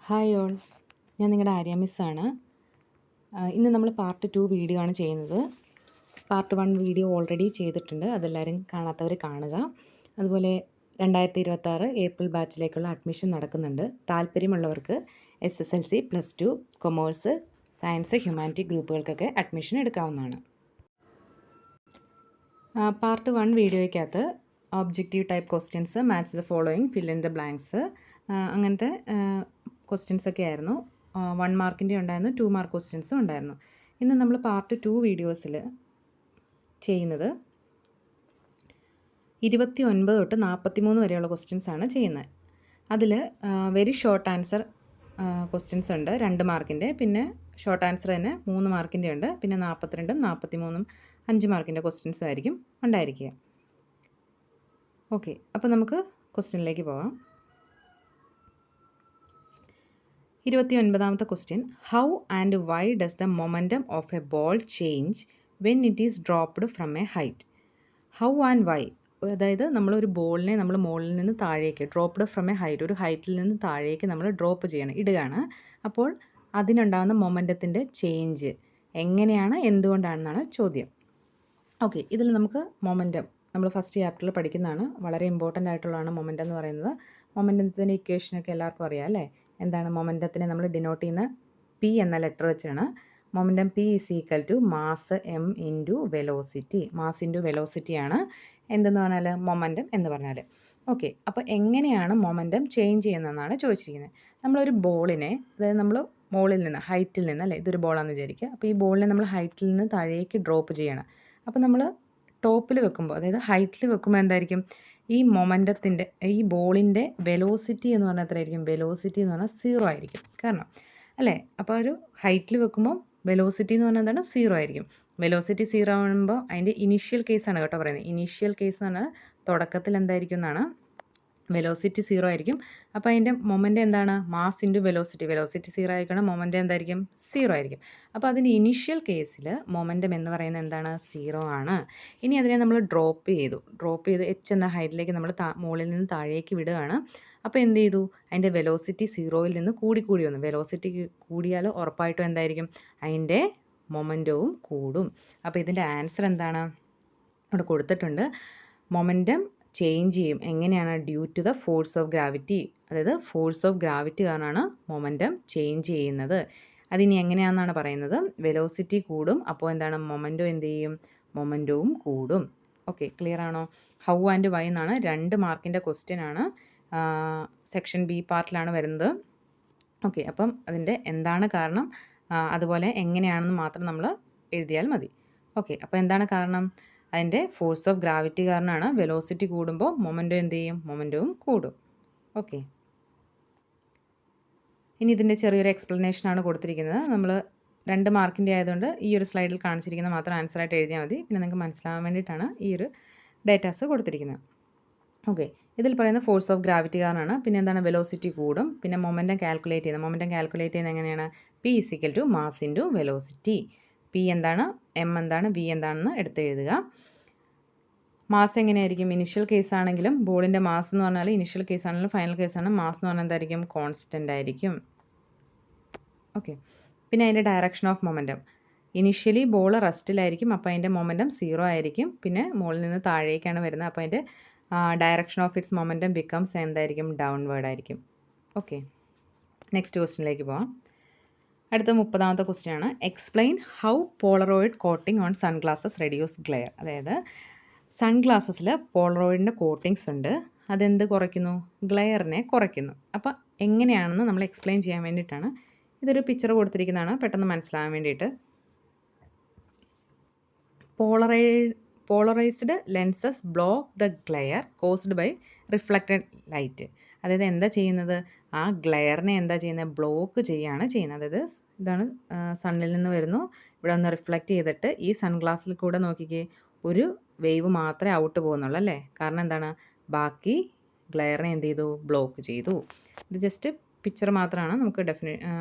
Hi all, ഞാൻ നിങ്ങളുടെ ആര്യ മിസ്സാണ്. ഇന്ന് നമ്മൾ പാർട്ട് 2 വീഡിയോ ആണ് ചെയ്യുന്നത്. പാർട്ട് 1 വീഡിയോ ഓൾറെഡി ചെയ്തിട്ടുണ്ട്, അതെല്ലാവരും കാണാത്തവർ കാണുക. അതുപോലെ 2026 ഏപ്രിൽ ബാച്ചിലേക്കുള്ള അഡ്മിഷൻ നടക്കുന്നുണ്ട്. താല്പര്യമുള്ളവർക്ക് SSLC, +2, കൊമേഴ്സ്, സയൻസ്, ഹ്യൂമാനിറ്റി ഗ്രൂപ്പുകൾക്കൊക്കെ അഡ്മിഷൻ എടുക്കാവുന്നതാണ്. പാർട്ട് 1 വീഡിയോയ്ക്കകത്ത് objective type questions, match the following, fill in the blanks, അങ്ങനത്തെ ക്വസ്റ്റ്യൻസ് ഒക്കെ ആയിരുന്നു. 1 മാർക്കിൻ്റെ ഉണ്ടായിരുന്നു, 2 മാർക്ക് ക്വസ്റ്റ്യൻസും ഉണ്ടായിരുന്നു. ഇന്ന് നമ്മൾ പാർട്ട് 2 വീഡിയോസിൽ ചെയ്യുന്നത് 29 തൊട്ട് 43 വരെയുള്ള ക്വസ്റ്റ്യൻസ് ആണ് ചെയ്യുന്നത്. അതിൽ വെരി ഷോർട്ട് ആൻസർ ക്വസ്റ്റ്യൻസ് ഉണ്ട് 2 മാർക്കിൻ്റെ, പിന്നെ ഷോർട്ട് ആൻസർ തന്നെ 3 മാർക്കിൻ്റെ ഉണ്ട്, പിന്നെ 42ഉം 43ഉം 5 മാർക്കിൻ്റെ ക്വസ്റ്റ്യൻസ് ആയിരിക്കും ഉണ്ടായിരിക്കുക. ഓക്കെ, അപ്പോൾ നമുക്ക് ക്വസ്റ്റ്യനിലേക്ക് പോകാം. 29ാമത്തെ question, how and why does the momentum of a ball change when it is dropped from a height? How and why, അതായത് നമ്മളൊരു ബോളിനെ നമ്മൾ മുകളിൽ നിന്ന് താഴേക്ക്, ഡ്രോപ്പ്ഡ് ഫ്രം എ ഹൈറ്റ്, ഒരു ഹൈറ്റിൽ നിന്ന് താഴേക്ക് നമ്മൾ ഡ്രോപ്പ് ചെയ്യണം, ഇടുകയാണ്. അപ്പോൾ അതിനുണ്ടാകുന്ന മൊമെൻറ്റത്തിൻ്റെ ചേഞ്ച് എങ്ങനെയാണ്, എന്തുകൊണ്ടാണെന്നാണ് ചോദ്യം. ഓക്കെ, ഇതിൽ നമുക്ക് മൊമെൻറ്റം നമ്മൾ ഫസ്റ്റ് ചാപ്റ്ററിൽ പഠിക്കുന്നതാണ്, വളരെ ഇമ്പോർട്ടൻ്റ് ആയിട്ടുള്ളതാണ് മൊമെൻറ്റം എന്ന് പറയുന്നത്. മൊമെൻറ്റത്തിൻ്റെ ഇക്വേഷനൊക്കെ എല്ലാവർക്കും അറിയാം അല്ലേ? എന്താണ് മൊമെൻറ്റത്തിനെ നമ്മൾ ഡിനോട്ട് ചെയ്യുന്ന പി എന്ന ലെറ്റർ വെച്ചാണ്. Momentum P is equal to mass M into velocity. Mass into വെലോസിറ്റിയാണ് എന്തെന്ന് പറഞ്ഞാൽ മൊമെൻറ്റം എന്ന് പറഞ്ഞാൽ. ഓക്കെ, അപ്പോൾ എങ്ങനെയാണ് മൊമെൻറ്റം ചേഞ്ച് ചെയ്യുന്നതെന്നാണ് ചോദിച്ചിരിക്കുന്നത്. നമ്മളൊരു ബോളിനെ, അതായത് നമ്മൾ മുകളിൽ നിന്ന്, ഹൈറ്റിൽ നിന്ന്, അല്ലേ, ഇതൊരു ബോളാണെന്ന് വിചാരിക്കുക. അപ്പോൾ ഈ ബോളിനെ നമ്മൾ ഹൈറ്റിൽ നിന്ന് താഴേക്ക് ഡ്രോപ്പ് ചെയ്യണം. അപ്പോൾ നമ്മൾ ടോപ്പിൽ വെക്കുമ്പോൾ, അതായത് ഹൈറ്റിൽ വെക്കുമ്പോൾ എന്തായിരിക്കും, ഈ മൊമെൻറ്റത്തിൻ്റെ, ഈ ബോളിൻ്റെ വെലോസിറ്റി എന്ന് പറഞ്ഞാൽ എത്രയായിരിക്കും? വെലോസിറ്റി എന്ന് പറഞ്ഞാൽ 0 ആയിരിക്കും. കാരണം അല്ലേ, അപ്പോൾ ഒരു ഹൈറ്റിൽ വെക്കുമ്പോൾ വെലോസിറ്റി എന്ന് പറഞ്ഞാൽ എന്താണ്? 0 ആയിരിക്കും. വെലോസിറ്റി 0 ആകുമ്പോൾ അതിൻ്റെ ഇനീഷ്യൽ കേസാണ് കേട്ടോ പറയുന്നത്. ഇനീഷ്യൽ കേസ് എന്ന് പറഞ്ഞാൽ തുടക്കത്തിൽ എന്തായിരിക്കും എന്നാണ്, വെലോസിറ്റി 0 ആയിരിക്കും. അപ്പോൾ അതിൻ്റെ മൊമെൻ്റ് എന്താണ്? Mass into velocity. വെലോസിറ്റി 0 ആയിക്കണം, മൊമെൻ്റ് എന്തായിരിക്കും? 0 ആയിരിക്കും. അപ്പോൾ അതിൻ്റെ ഇനീഷ്യൽ കേസിൽ മൊമെൻറ്റം എന്ന് പറയുന്നത് എന്താണ്? 0 ആണ്. ഇനി അതിനെ നമ്മൾ ഡ്രോപ്പ് ചെയ്ത് h എന്ന ഹൈറ്റിലേക്ക് നമ്മൾ മുകളിൽ നിന്ന് താഴേക്ക് വിടുകയാണ്. അപ്പോൾ എന്ത് ചെയ്തു? അതിൻ്റെ വെലോസിറ്റി 0യിൽ നിന്ന് കൂടി വന്നു. വെലോസിറ്റി കൂടിയാൽ ഉറപ്പായിട്ടും എന്തായിരിക്കും? അതിൻ്റെ മൊമെൻറ്റവും കൂടും. അപ്പോൾ ഇതിൻ്റെ ആൻസർ എന്താണ്? അവിടെ കൊടുത്തിട്ടുണ്ട്. മൊമെൻറ്റം ചേഞ്ച് ചെയ്യും. എങ്ങനെയാണ്? Due to the force of gravity. അതായത് ഫോഴ്സ് ഓഫ് ഗ്രാവിറ്റി കാരണമാണ് മൊമെൻറ്റം ചേഞ്ച് ചെയ്യുന്നത്. അതിനി എങ്ങനെയാണെന്നാണ് പറയുന്നത്. വെലോസിറ്റി കൂടും, അപ്പോൾ എന്താണ്? മൊമെൻറ്റം എന്ത് ചെയ്യും? മൊമെൻറ്റവും കൂടും. ഓക്കെ, ക്ലിയർ ആണോ? ഹൗ ആൻഡ് വൈ എന്നാണ് 2 മാർക്കിൻ്റെ ക്വസ്റ്റ്യൻ ആണ്. സെക്ഷൻ ബി പാർട്ടിലാണ് വരുന്നത്. ഓക്കെ, അപ്പം അതിൻ്റെ എന്താണ് കാരണം, അതുപോലെ എങ്ങനെയാണെന്ന് മാത്രം നമ്മൾ എഴുതിയാൽ മതി. ഓക്കെ, അപ്പോൾ എന്താണ് കാരണം? അതിൻ്റെ ഫോഴ്സ് ഓഫ് ഗ്രാവിറ്റി കാരണമാണ്. വെലോസിറ്റി കൂടുമ്പോൾ മൊമെൻറ്റം എന്ത് ചെയ്യും? മൊമെൻറ്റവും കൂടും. ഓക്കെ, ഇനി ഇതിൻ്റെ ചെറിയൊരു എക്സ്പ്ലനേഷനാണ് കൊടുത്തിരിക്കുന്നത്. നമ്മൾ 2 മാർക്കിൻ്റെ ആയതുകൊണ്ട് ഈ ഒരു സ്ലൈഡിൽ കാണിച്ചിരിക്കുന്ന മാത്രം ആൻസറായിട്ട് എഴുതിയാൽ മതി. പിന്നെ നിങ്ങൾക്ക് മനസ്സിലാവാൻ വേണ്ടിയിട്ടാണ് ഈ ഒരു ഡേറ്റാസ് കൊടുത്തിരിക്കുന്നത്. ഓക്കെ, ഇതിൽ പറയുന്ന ഫോഴ്സ് ഓഫ് ഗ്രാവിറ്റി കാരണമാണ്. പിന്നെ എന്താണ്? വെലോസിറ്റി കൂടും. പിന്നെ മൊമെൻറ്റം കാൽക്കുലേറ്റ് ചെയ്യുന്നത് എങ്ങനെയാണ്? P is equal to mass into velocity. P എന്താണ്, എം എന്താണ്, വി എന്താണെന്ന് എടുത്തെഴുതുക. മാസ് എങ്ങനെയായിരിക്കും? ഇനിഷ്യൽ കേസ് ആണെങ്കിലും ബോളിൻ്റെ മാസ് എന്ന് പറഞ്ഞാൽ, ഇനിഷ്യൽ കേസ് ആണെങ്കിലും ഫൈനൽ കേസ് ആണ്, മാസ് എന്ന് പറഞ്ഞാൽ എന്തായിരിക്കും? കോൺസ്റ്റൻ്റ് ആയിരിക്കും. ഓക്കെ, പിന്നെ അതിൻ്റെ direction of momentum. Initially ball റെസ്റ്റിലായിരിക്കും, അപ്പോൾ അതിൻ്റെ മൊമെൻറ്റം 0 ആയിരിക്കും. പിന്നെ മുകളിൽ നിന്ന് താഴേക്കാണ് വരുന്നത്, അപ്പോൾ അതിൻ്റെ direction of its momentum becomes എന്തായിരിക്കും? ഡൗൺവേർഡ് ആയിരിക്കും. ഓക്കെ, നെക്സ്റ്റ് ക്വസ്റ്റ്യനിലേക്ക് പോകാം. അടുത്ത 30ാമത്തെ ക്വസ്റ്റ്യൻ ആണ്, explain how Polaroid coating on sunglasses reduce glare. അതായത് സൺഗ്ലാസസിൽ പോളറോയിഡിൻ്റെ കോട്ടിങ്സ് ഉണ്ട്, അതെന്ത് കുറയ്ക്കുന്നു? ഗ്ലെയറിനെ കുറയ്ക്കുന്നു. അപ്പോൾ എങ്ങനെയാണെന്ന് നമ്മൾ എക്സ്പ്ലെയിൻ ചെയ്യാൻ വേണ്ടിയിട്ടാണ് ഇതൊരു പിക്ചർ കൊടുത്തിരിക്കുന്നതാണ്, പെട്ടെന്ന് മനസ്സിലാകാൻ വേണ്ടിയിട്ട്. Polarised lenses block the glare caused by reflected light. അതായത് എന്താ ചെയ്യുന്നത്? ആ ഗ്ലെയറിനെ എന്താ ചെയ്യുന്നത്? ബ്ലോക്ക് ചെയ്യുകയാണ് ചെയ്യുന്നത്. അതായത് ഇതാണ്, സണ്ണിൽ നിന്ന് വരുന്നു, ഇവിടെ ഒന്ന് റിഫ്ലക്റ്റ് ചെയ്തിട്ട് ഈ സൺഗ്ലാസ്സിൽ കൂടെ നോക്കിക്കേ, ഒരു വേവ് മാത്രമേ ഔട്ട് പോകുന്നുള്ളൂ അല്ലേ? കാരണം എന്താണ്? ബാക്കി ഗ്ലെയറിനെ എന്ത് ചെയ്തു? ബ്ലോക്ക് ചെയ്തു. ഇത് ജസ്റ്റ് പിക്ചർ മാത്രമാണ്, നമുക്ക്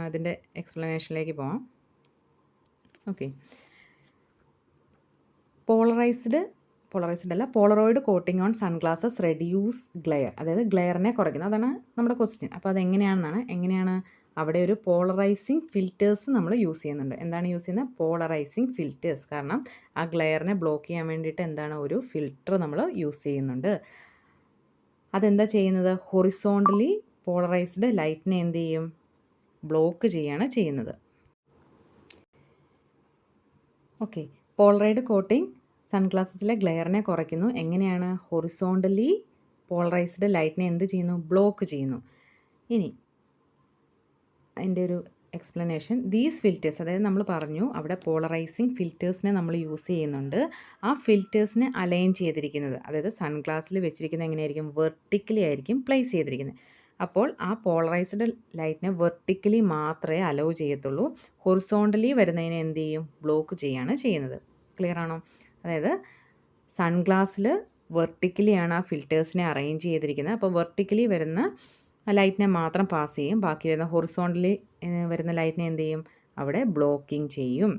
ഇതിൻ്റെ എക്സ്പ്ലനേഷനിലേക്ക് പോകാം. Okay, Polaroid coating on sunglasses reduce glare. അതായത് ഗ്ലെയറിനെ കുറയ്ക്കുന്നത്, അതാണ് നമ്മുടെ ക്വസ്റ്റ്യൻ. അപ്പോൾ അതെങ്ങനെയാണെന്നാണ്, എങ്ങനെയാണ് അവിടെ ഒരു പോളറൈസിങ് ഫിൽറ്റേഴ്സ് നമ്മൾ യൂസ് ചെയ്യുന്നുണ്ട്. എന്താണ് യൂസ് ചെയ്യുന്നത്? Polarising filters. കാരണം ആ ഗ്ലെയറിനെ ബ്ലോക്ക് ചെയ്യാൻ വേണ്ടിയിട്ട് എന്താണ് ഒരു ഫിൽറ്റർ നമ്മൾ യൂസ് ചെയ്യുന്നുണ്ട്. അതെന്താ ചെയ്യുന്നത്? ഹൊറിസോണ്ടലി പോളറൈസ്ഡ് ലൈറ്റിനെ എന്ത് ചെയ്യും? ബ്ലോക്ക് ചെയ്യാണ് ചെയ്യുന്നത്. ഓക്കെ, പോളറൈഡ് കോട്ടിംഗ് സൺഗ്ലാസസിലെ ഗ്ലെയറിനെ കുറയ്ക്കുന്നു. എങ്ങനെയാണ്? ഹൊറിസോണ്ടലി പോളറൈസ്ഡ് ലൈറ്റിനെ എന്ത് ചെയ്യുന്നു? ബ്ലോക്ക് ചെയ്യുന്നു. ഇനി അതിൻ്റെ ഒരു എക്സ്പ്ലനേഷൻ, ദീസ് ഫിൽറ്റേഴ്സ്, അതായത് നമ്മൾ പറഞ്ഞു അവിടെ പോളറൈസിങ് ഫിൽറ്റേഴ്സിനെ നമ്മൾ യൂസ് ചെയ്യുന്നുണ്ട്. ആ ഫിൽറ്റേഴ്സിനെ അലൈൻ ചെയ്തിരിക്കുന്നത്, അതായത് സൺഗ്ലാസിൽ വെച്ചിരിക്കുന്നത് എങ്ങനെയായിരിക്കും? വെർട്ടിക്കലി ആയിരിക്കും പ്ലേസ് ചെയ്തിരിക്കുന്നത്. അപ്പോൾ ആ പോളറൈസ്ഡ് ലൈറ്റിനെ വെർട്ടിക്കലി മാത്രമേ അലോ ചെയ്യത്തുള്ളൂ. ഹൊറിസോണ്ടലി വരുന്നതിനെ എന്ത് ചെയ്യും? ബ്ലോക്ക് ചെയ്യാണ് ചെയ്യുന്നത്. ക്ലിയർ ആണോ? അതായത് സൺഗ്ലാസ്സിൽ വെർട്ടിക്കലിയാണ് ആ ഫിൽറ്റേഴ്സിനെ അറേഞ്ച് ചെയ്തിരിക്കുന്നത്. അപ്പോൾ വെർട്ടിക്കലി വരുന്ന ലൈറ്റിനെ മാത്രം പാസ് ചെയ്യും. ബാക്കി വരുന്ന ഹൊറിസോണ്ടലി വരുന്ന ലൈറ്റിനെ എന്ത് ചെയ്യും? അവിടെ ബ്ലോക്കിംഗ് ചെയ്യും.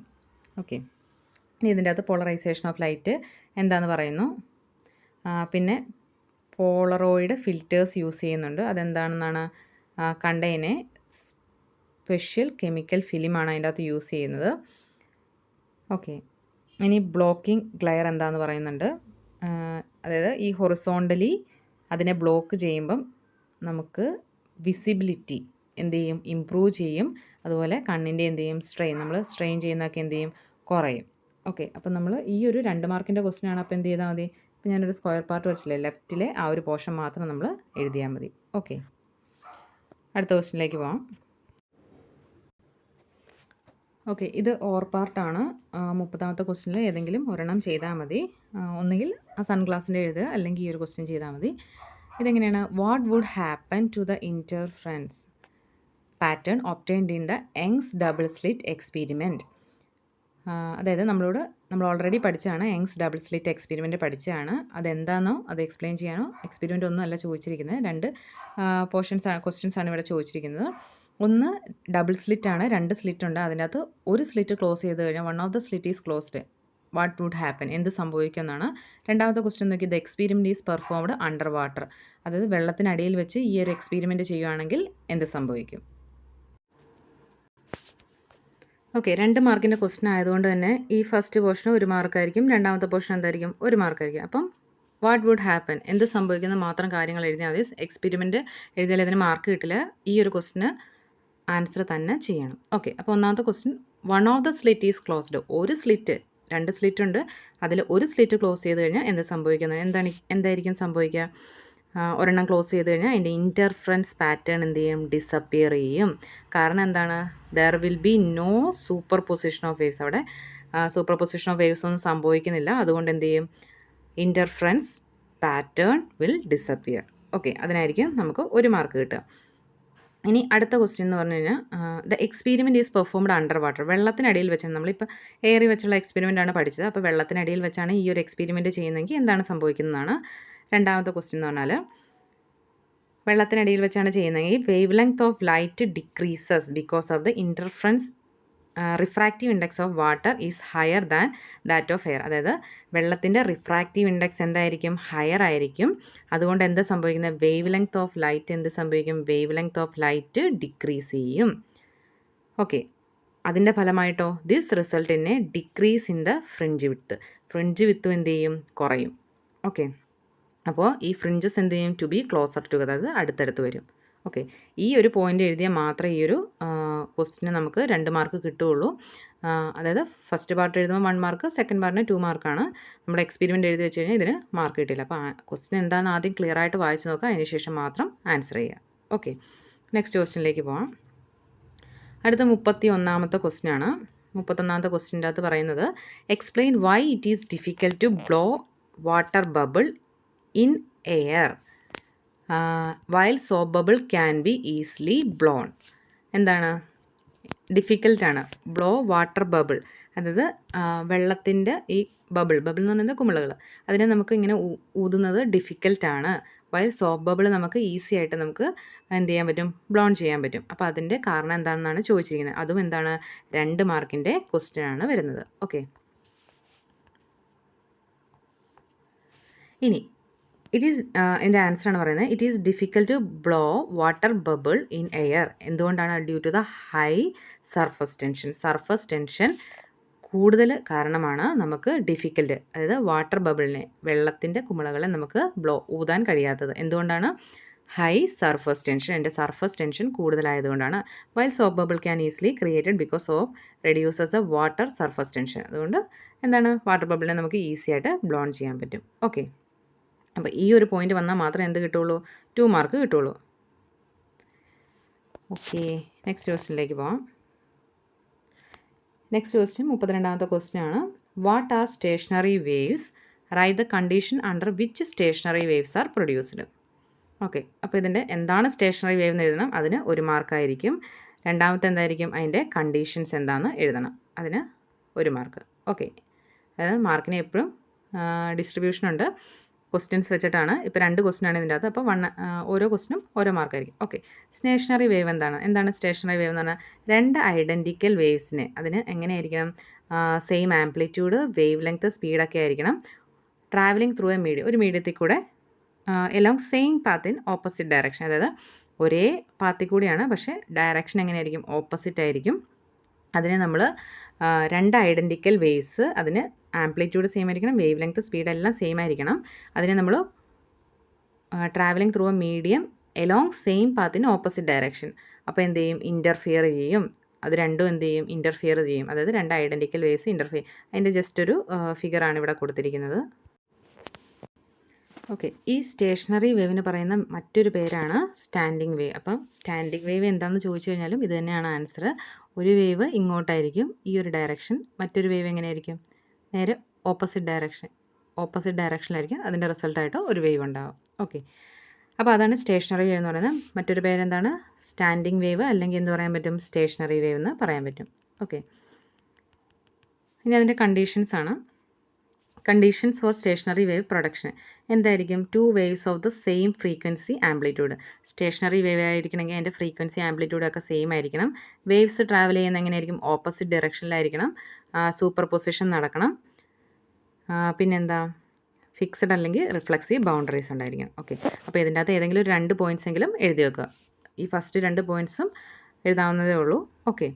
ഓക്കെ, ഇനി ഇതിൻ്റെ അകത്ത് പോളറൈസേഷൻ ഓഫ് ലൈറ്റ് എന്താണെന്ന് പറയുന്നു. പിന്നെ പോളറോയിഡ് ഫിൽറ്റേഴ്സ് യൂസ് ചെയ്യുന്നുണ്ട്. അതെന്താണെന്നാണ് കണ്ടെയ്നെ സ്പെഷ്യൽ കെമിക്കൽ ഫിലിമാണ് അതിൻ്റെ അകത്ത് യൂസ് ചെയ്യുന്നത്. ഓക്കെ, ഇനി ബ്ലോക്കിംഗ് ഗ്ലെയർ എന്താണെന്ന് പറയുന്നുണ്ട്. അതായത് ഈ ഹൊറിസോണ്ടലി അതിനെ ബ്ലോക്ക് ചെയ്യുമ്പം നമുക്ക് വിസിബിലിറ്റി എന്ത് ചെയ്യും? ഇമ്പ്രൂവ് ചെയ്യും. അതുപോലെ കണ്ണിൻ്റെ എന്ത് ചെയ്യും? സ്ട്രെയിൻ, നമ്മൾ സ്ട്രെയിൻ ചെയ്യുന്നതൊക്കെ എന്ത് ചെയ്യും? കുറയും. ഓക്കെ, അപ്പം നമ്മൾ ഈ ഒരു 2 മാർക്കിൻ്റെ ക്വസ്റ്റ്യൻ ആണ്. അപ്പോൾ എന്ത് ചെയ്താൽ മതി? ഇപ്പം ഞാനൊരു സ്ക്വയർ പാർട്ട് വെച്ചില്ലേ, ലെഫ്റ്റിലെ ആ ഒരു പോർഷൻ മാത്രം നമ്മൾ എഴുതിയാൽ മതി. ഓക്കെ, അടുത്ത ക്വസ്റ്റ്യനിലേക്ക് പോകാം. ഓക്കെ, ഇത് ഓർ പാർട്ടാണ്. 30ാമത്തെ ക്വസ്റ്റ്യനിൽ ഏതെങ്കിലും ഒരെണ്ണം ചെയ്താൽ മതി. ഒന്നുകിൽ ആ സൺഗ്ലാസിൻ്റെ എഴുതുക, അല്ലെങ്കിൽ ഈ ഒരു ക്വസ്റ്റ്യൻ ചെയ്താൽ മതി. ഇതെങ്ങനെയാണ്? What would happen to the interference pattern obtained in the Young's double slit experiment. അതായത് നമ്മൾ ഓൾറെഡി പഠിച്ചതാണ്. യങ്സ് ഡബിൾ സ്ലിറ്റ് എക്സ്പെരിമെൻറ്റ് പഠിച്ചതാണ്. അതെന്താണെന്നോ അത് എക്സ്പ്ലെയിൻ ചെയ്യാനോ എക്സ്പെരിമെൻ്റ് ഒന്നും അല്ല ചോദിച്ചിരിക്കുന്നത്. 2 ക്വസ്റ്റ്യൻസ് ആണ് ഇവിടെ ചോദിച്ചിരിക്കുന്നത്. ഒന്ന് ഡബിൾ സ്ലിറ്റ് ആണ്, 2 സ്ലിറ്റ് ഉണ്ട്. അതിൻ്റെ അകത്ത് ഒരു സ്ലിറ്റ് ക്ലോസ് ചെയ്ത് കഴിഞ്ഞാൽ one of the slit is closed, what would happen, എന്ത് സംഭവിക്കും എന്നാണ്. രണ്ടാമത്തെ ക്വസ്റ്റ്യൻ നോക്കി, the experiment is performed under water, അതായത് വെള്ളത്തിനടിയിൽ വെച്ച് ഈ ഒരു എക്സ്പെരിമെൻറ്റ് ചെയ്യുകയാണെങ്കിൽ എന്ത് സംഭവിക്കും. ഓക്കെ, 2 മാർക്കിൻ്റെ ക്വസ്റ്റ്യൻ ആയതുകൊണ്ട് തന്നെ ഈ ഫസ്റ്റ് പോർഷൻ 1 മാർക്കായിരിക്കും, രണ്ടാമത്തെ പോർഷൻ എന്തായിരിക്കും? 1 മാർക്കായിരിക്കും. അപ്പം വാട്ട് വുഡ് ഹാപ്പൻ, എന്ത് സംഭവിക്കുന്ന മാത്രം കാര്യങ്ങൾ എഴുതിയാൽ മതി. എക്സ്പെരിമെൻറ്റ് എഴുതിയാൽ ഇതിന് മാർക്ക് കിട്ടില്ല. ഈ ഒരു ക്വസ്റ്റിന് ആൻസർ തന്നെ ചെയ്യണം. ഓക്കെ, അപ്പോൾ ഒന്നാമത്തെ question, one of the slit is closed. ഒരു സ്ലിറ്റ്, 2 സ്ലിറ്റ് ഉണ്ട്, അതിൽ ഒരു സ്ലിറ്റ് ക്ലോസ് ചെയ്ത് കഴിഞ്ഞാൽ എന്ത് സംഭവിക്കുന്നത്? എന്തായിരിക്കും സംഭവിക്കുക? ഒരെണ്ണം ക്ലോസ് ചെയ്ത് കഴിഞ്ഞാൽ അതിൻ്റെ ഇൻ്റർഫറൻസ് പാറ്റേൺ എന്ത് ചെയ്യും? ഡിസപ്പിയർ ചെയ്യും. കാരണം എന്താണ്? There will be no superposition of waves. അവിടെ സൂപ്പർ പൊസിഷൻ ഓഫ് വേവ്സ് ഒന്നും സംഭവിക്കുന്നില്ല. അതുകൊണ്ട് എന്ത് ചെയ്യും? Interference pattern will disappear. Okay, അതിനായിരിക്കും നമുക്ക് 1 മാർക്ക് കിട്ടുക. ഇനി അടുത്ത ക്വസ്റ്റ്യൻ എന്ന് പറഞ്ഞു കഴിഞ്ഞാൽ, the experiment is performed under water. വെള്ളത്തിനടിയിൽ വെച്ചാണ്, നമ്മളിപ്പോൾ എയറിൽ വെച്ചുള്ള എക്സ്പെരിമെൻ്റ് ആണ് പഠിച്ചത്. അപ്പോൾ വെള്ളത്തിനടിയിൽ വെച്ചാണ് ഈ ഒരു എക്സ്പെരിമെൻറ്റ് ചെയ്യുന്നതെങ്കിൽ എന്താണ് സംഭവിക്കുന്നതാണ് രണ്ടാമത്തെ ക്വസ്റ്റ്യൻ എന്ന് പറഞ്ഞാൽ. വെള്ളത്തിനടിയിൽ വെച്ചാണ് ചെയ്യുന്നതെങ്കിൽ wave length of light decreases because of the interference refractive index of water is higher than that of air. അതായത് വെള്ളത്തിൻ്റെ റിഫ്രാക്റ്റീവ് ഇൻഡെക്സ് എന്തായിരിക്കും? ഹയർ ആയിരിക്കും. അതുകൊണ്ട് എന്താ സംഭവിക്കുന്നത്? വേവ് ലെങ്ത് ഓഫ് ലൈറ്റ് എന്ത് സംഭവിക്കും? Wavelength of light decrease ചെയ്യും. ഓക്കെ, അതിൻ്റെ ഫലമായിട്ടോ this result in a decrease in the fringe width. Fringe വിഡ്ത്തും എന്ത് ചെയ്യും? കുറയും. ഓക്കെ, അപ്പോൾ ഈ ഫ്രിഞ്ചസ് എന്ത് ചെയ്യും? ടു ബി ക്ലോസർ ടുഗദർ, അതായത് അടുത്തടുത്ത് വരും. ഓക്കെ, ഈ ഒരു പോയിൻ്റ് എഴുതിയാൽ മാത്രമേ ഈ ഒരു ക്വസ്റ്റിന് നമുക്ക് 2 മാർക്ക് കിട്ടുകയുള്ളൂ. അതായത് ഫസ്റ്റ് പാർട്ട് എഴുതുമ്പോൾ 1 മാർക്ക്, സെക്കൻഡ് പാർട്ടിന് 2 മാർക്കാണ്. നമ്മൾ എക്സ്പെരിമെൻറ്റ് എഴുതി വെച്ച് കഴിഞ്ഞാൽ ഇതിന് മാർക്ക് കിട്ടില്ല. അപ്പോൾ ക്വസ്റ്റിൻ എന്താണെന്ന് ആദ്യം ക്ലിയർ ആയിട്ട് വായിച്ച് നോക്കുക, അതിന് ശേഷം മാത്രം ആൻസർ ചെയ്യുക. ഓക്കെ, നെക്സ്റ്റ് ക്വസ്റ്റിനിലേക്ക് പോകാം. അടുത്ത 31ാമത്തെ ക്വസ്റ്റിനാണ്. 31ാമത്തെ ക്വസ്റ്റിൻ്റെ അകത്ത് പറയുന്നത്, explain why it is difficult to blow water bubble in air while soap bubble can be easily blown. എന്താണ്? ഡിഫിക്കൽട്ടാണ് ബ്ലോ വാട്ടർ ബബിൾ, അതായത് വെള്ളത്തിൻ്റെ ഈ ബബിൾ എന്ന് പറയുന്നത് കുമിളകൾ, അതിനെ നമുക്ക് ഇങ്ങനെ ഊതുന്നത് ഡിഫിക്കൽട്ടാണ്. വൈൽ സോപ്പ് ബബിൾ നമുക്ക് ഈസി ആയിട്ട് നമുക്ക് എന്ത് ചെയ്യാൻ പറ്റും? ബ്ലോൺ ചെയ്യാൻ പറ്റും. അപ്പോൾ അതിൻ്റെ കാരണം എന്താണെന്നാണ് ചോദിച്ചിരിക്കുന്നത്. അതും എന്താണ്? 2 മാർക്കിൻ്റെ ക്വസ്റ്റ്യൻ ആണ് വരുന്നത്. ഓക്കെ, ഇനി ഇറ്റ് ഈസ് എൻ്റെ ആൻസറാണ് പറയുന്നത്. It is difficult to blow water bubble in air. എന്തുകൊണ്ടാണ്? Due to the high surface tension. Surface tension കൂടുതൽ കാരണമാണ് നമുക്ക് ഡിഫിക്കൽട്ട്, അതായത് വാട്ടർ ബബിളിനെ, വെള്ളത്തിൻ്റെ കുമിളകളെ നമുക്ക് ഊതാൻ കഴിയാത്തത്. എന്തുകൊണ്ടാണ്? High surface tension. എൻ്റെ സർഫസ് ടെൻഷൻ കൂടുതലായതുകൊണ്ടാണ്. While soap bubble can easily created because of reduces the water surface tension. അതുകൊണ്ട് എന്താണ്? വാട്ടർ ബബിളിനെ നമുക്ക് ഈസി ആയിട്ട് ബ്ലോൺ ചെയ്യാൻ പറ്റും. ഓക്കെ, അപ്പോൾ ഈ ഒരു പോയിന്റ് വന്നാൽ മാത്രമേ എന്ത് കിട്ടുള്ളൂ? 2 മാർക്ക് കിട്ടുള്ളൂ. ഓക്കെ, നെക്സ്റ്റ് ക്വസ്റ്റ്യനിലേക്ക് പോകാം. നെക്സ്റ്റ് ക്വസ്റ്റ്യൻ 32ാമത്തെ ക്വസ്റ്റ്യൻ ആണ്. What are stationary waves? Write the condition under which stationary waves are produced. Okay, അപ്പോൾ ഇതിൻ്റെ എന്താണ് സ്റ്റേഷനറി വേവ് എന്ന് എഴുതണം, അതിന് 1 മാർക്കായിരിക്കും. രണ്ടാമത്തെ എന്തായിരിക്കും? അതിൻ്റെ കണ്ടീഷൻസ് എന്താണെന്ന് എഴുതണം, അതിന് 1 മാർക്ക്. ഓക്കെ, അതായത് മാർക്കിന് എപ്പോഴും ഡിസ്ട്രിബ്യൂഷൻ ഉണ്ട്, ക്വസ്റ്റ്യൻസ് വെച്ചിട്ടാണ്. ഇപ്പോൾ 2 ക്വസ്റ്റ്യൻ ആണ് ഇതിൻ്റെ അകത്ത്, അപ്പോൾ ഓരോ ക്വസ്റ്റിനും ഓരോ മാർക്കായിരിക്കും. ഓക്കെ, സ്റ്റേഷനറി വേവ് എന്താണ് സ്റ്റേഷനറി വേവ് എന്ന് പറഞ്ഞാൽ 2 ഐഡൻറ്റിക്കൽ വേവ്സിനെ, അതിന് എങ്ങനെയായിരിക്കണം? സെയിം ആംപ്ലിറ്റ്യൂഡ്, വേവ് ലെങ്ത്, സ്പീഡൊക്കെ ആയിരിക്കണം. ട്രാവലിംഗ് ത്രൂ എ മീഡിയം, ഒരു മീഡിയത്തിൽ കൂടെ along same path in opposite direction. അതായത് ഒരേ പാത്തിൽ കൂടിയാണ്, പക്ഷേ ഡയറക്ഷൻ എങ്ങനെയായിരിക്കും? ഓപ്പോസിറ്റ് ആയിരിക്കും. അതിനെ നമ്മൾ 2 ഐഡൻറ്റിക്കൽ വേവ്സ്, അതിന് ആംപ്ലിറ്റ്യൂഡ് സെയിം ആയിരിക്കണം, വേവ് ലെങ്ത്, സ്പീഡ് എല്ലാം സെയിം ആയിരിക്കണം. അതിനെ നമ്മൾ travelling through A medium along same path in opposite direction. അപ്പോൾ എന്ത് ചെയ്യും? ഇൻ്റർഫിയർ ചെയ്യും. അത് രണ്ടും എന്ത് ചെയ്യും? ഇൻ്റർഫിയർ ചെയ്യും. അതായത് 2 ഐഡൻറ്റിക്കൽ വേവ്സ് ഇൻ്റർഫിയർ. അതിൻ്റെ ജസ്റ്റ് ഒരു ഫിഗറാണ് ഇവിടെ കൊടുത്തിരിക്കുന്നത്. ഓക്കെ, ഈ സ്റ്റേഷനറി വേവിന് പറയുന്ന മറ്റൊരു പേരാണ് സ്റ്റാൻഡിങ് വേവ്. അപ്പം സ്റ്റാൻഡിങ് വേവ് എന്താണെന്ന് ചോദിച്ചു കഴിഞ്ഞാലും ഇത് തന്നെയാണ് ആൻസർ. ഒരു വേവ് ഇങ്ങോട്ടായിരിക്കും, ഈ ഒരു ഡയറക്ഷൻ. മറ്റൊരു വേവ് എങ്ങനെയായിരിക്കും? നേരെ ഓപ്പോസിറ്റ് ഡയറക്ഷനിലായിരിക്കും. അതിൻ്റെ റിസൾട്ടായിട്ട് ഒരു വേവ് ഉണ്ടാകും. ഓക്കെ, അപ്പോൾ അതാണ് സ്റ്റേഷനറി വേവ് എന്ന് പറയുന്നത്. മറ്റൊരു പേരെന്താണ്? സ്റ്റാൻഡിങ് വേവ്, അല്ലെങ്കിൽ എന്ത് പറയാൻ പറ്റും? സ്റ്റേഷനറി വേവ് എന്ന് പറയാൻ പറ്റും. ഓക്കെ, ഇനി അതിൻ്റെ കണ്ടീഷൻസ് ആണ്. Conditions for stationary wave production എന്തായിരിക്കും? 2 waves of the same frequency amplitude. Stationary wave ആയിരിക്കണമെങ്കിൽ അതിൻ്റെ ഫ്രീക്വൻസി ആംപ്ലിറ്റ്യൂഡ് ഒക്കെ സെയിം ആയിരിക്കണം. വേവ്സ് ട്രാവൽ ചെയ്യുന്ന എങ്ങനെയായിരിക്കും? ഓപ്പോസിറ്റ് ഡയറക്ഷനിലായിരിക്കണം. സൂപ്പർ പൊസിഷൻ നടക്കണം. പിന്നെന്താ? ഫിക്സഡ് അല്ലെങ്കിൽ റിഫ്ലക്സീവ് ബൗണ്ടറീസ് ഉണ്ടായിരിക്കണം. ഓക്കെ, അപ്പോൾ ഇതിൻ്റെ അകത്ത് ഏതെങ്കിലും ഒരു 2 പോയിൻറ്റ്സ് എങ്കിലും എഴുതി വെക്കുക. ഈ ഫസ്റ്റ് 2 പോയിൻറ്റ്സും എഴുതാവുന്നതേ ഉള്ളൂ. ഓക്കെ,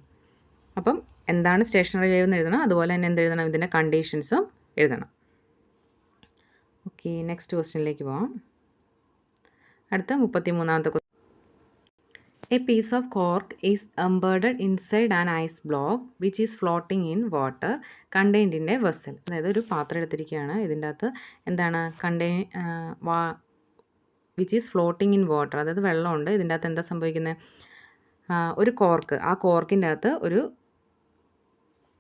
അപ്പം എന്താണ് സ്റ്റേഷനറി വേവ് എന്ന് എഴുതണം, അതുപോലെ തന്നെ എന്ത് എഴുതണം? ഇതിൻ്റെ കണ്ടീഷൻസും എഴുതണം. ഓക്കെ, നെക്സ്റ്റ് ക്വസ്റ്റ്യനിലേക്ക് പോകാം. അടുത്ത 33ാമത്തെ question. A piece of cork is embedded inside an ice block which is floating in water contained in a vessel. അതായത് ഒരു പാത്രം എടുത്തിരിക്കുകയാണ്, ഇതിൻ്റെ അകത്ത് എന്താണ്? Which is floating in water, അതായത് വെള്ളമുണ്ട്. ഇതിൻ്റെ അകത്ത് എന്താ സംഭവിക്കുന്നത്? ഒരു കോർക്ക്, ആ കോർക്കിൻ്റെ അകത്ത്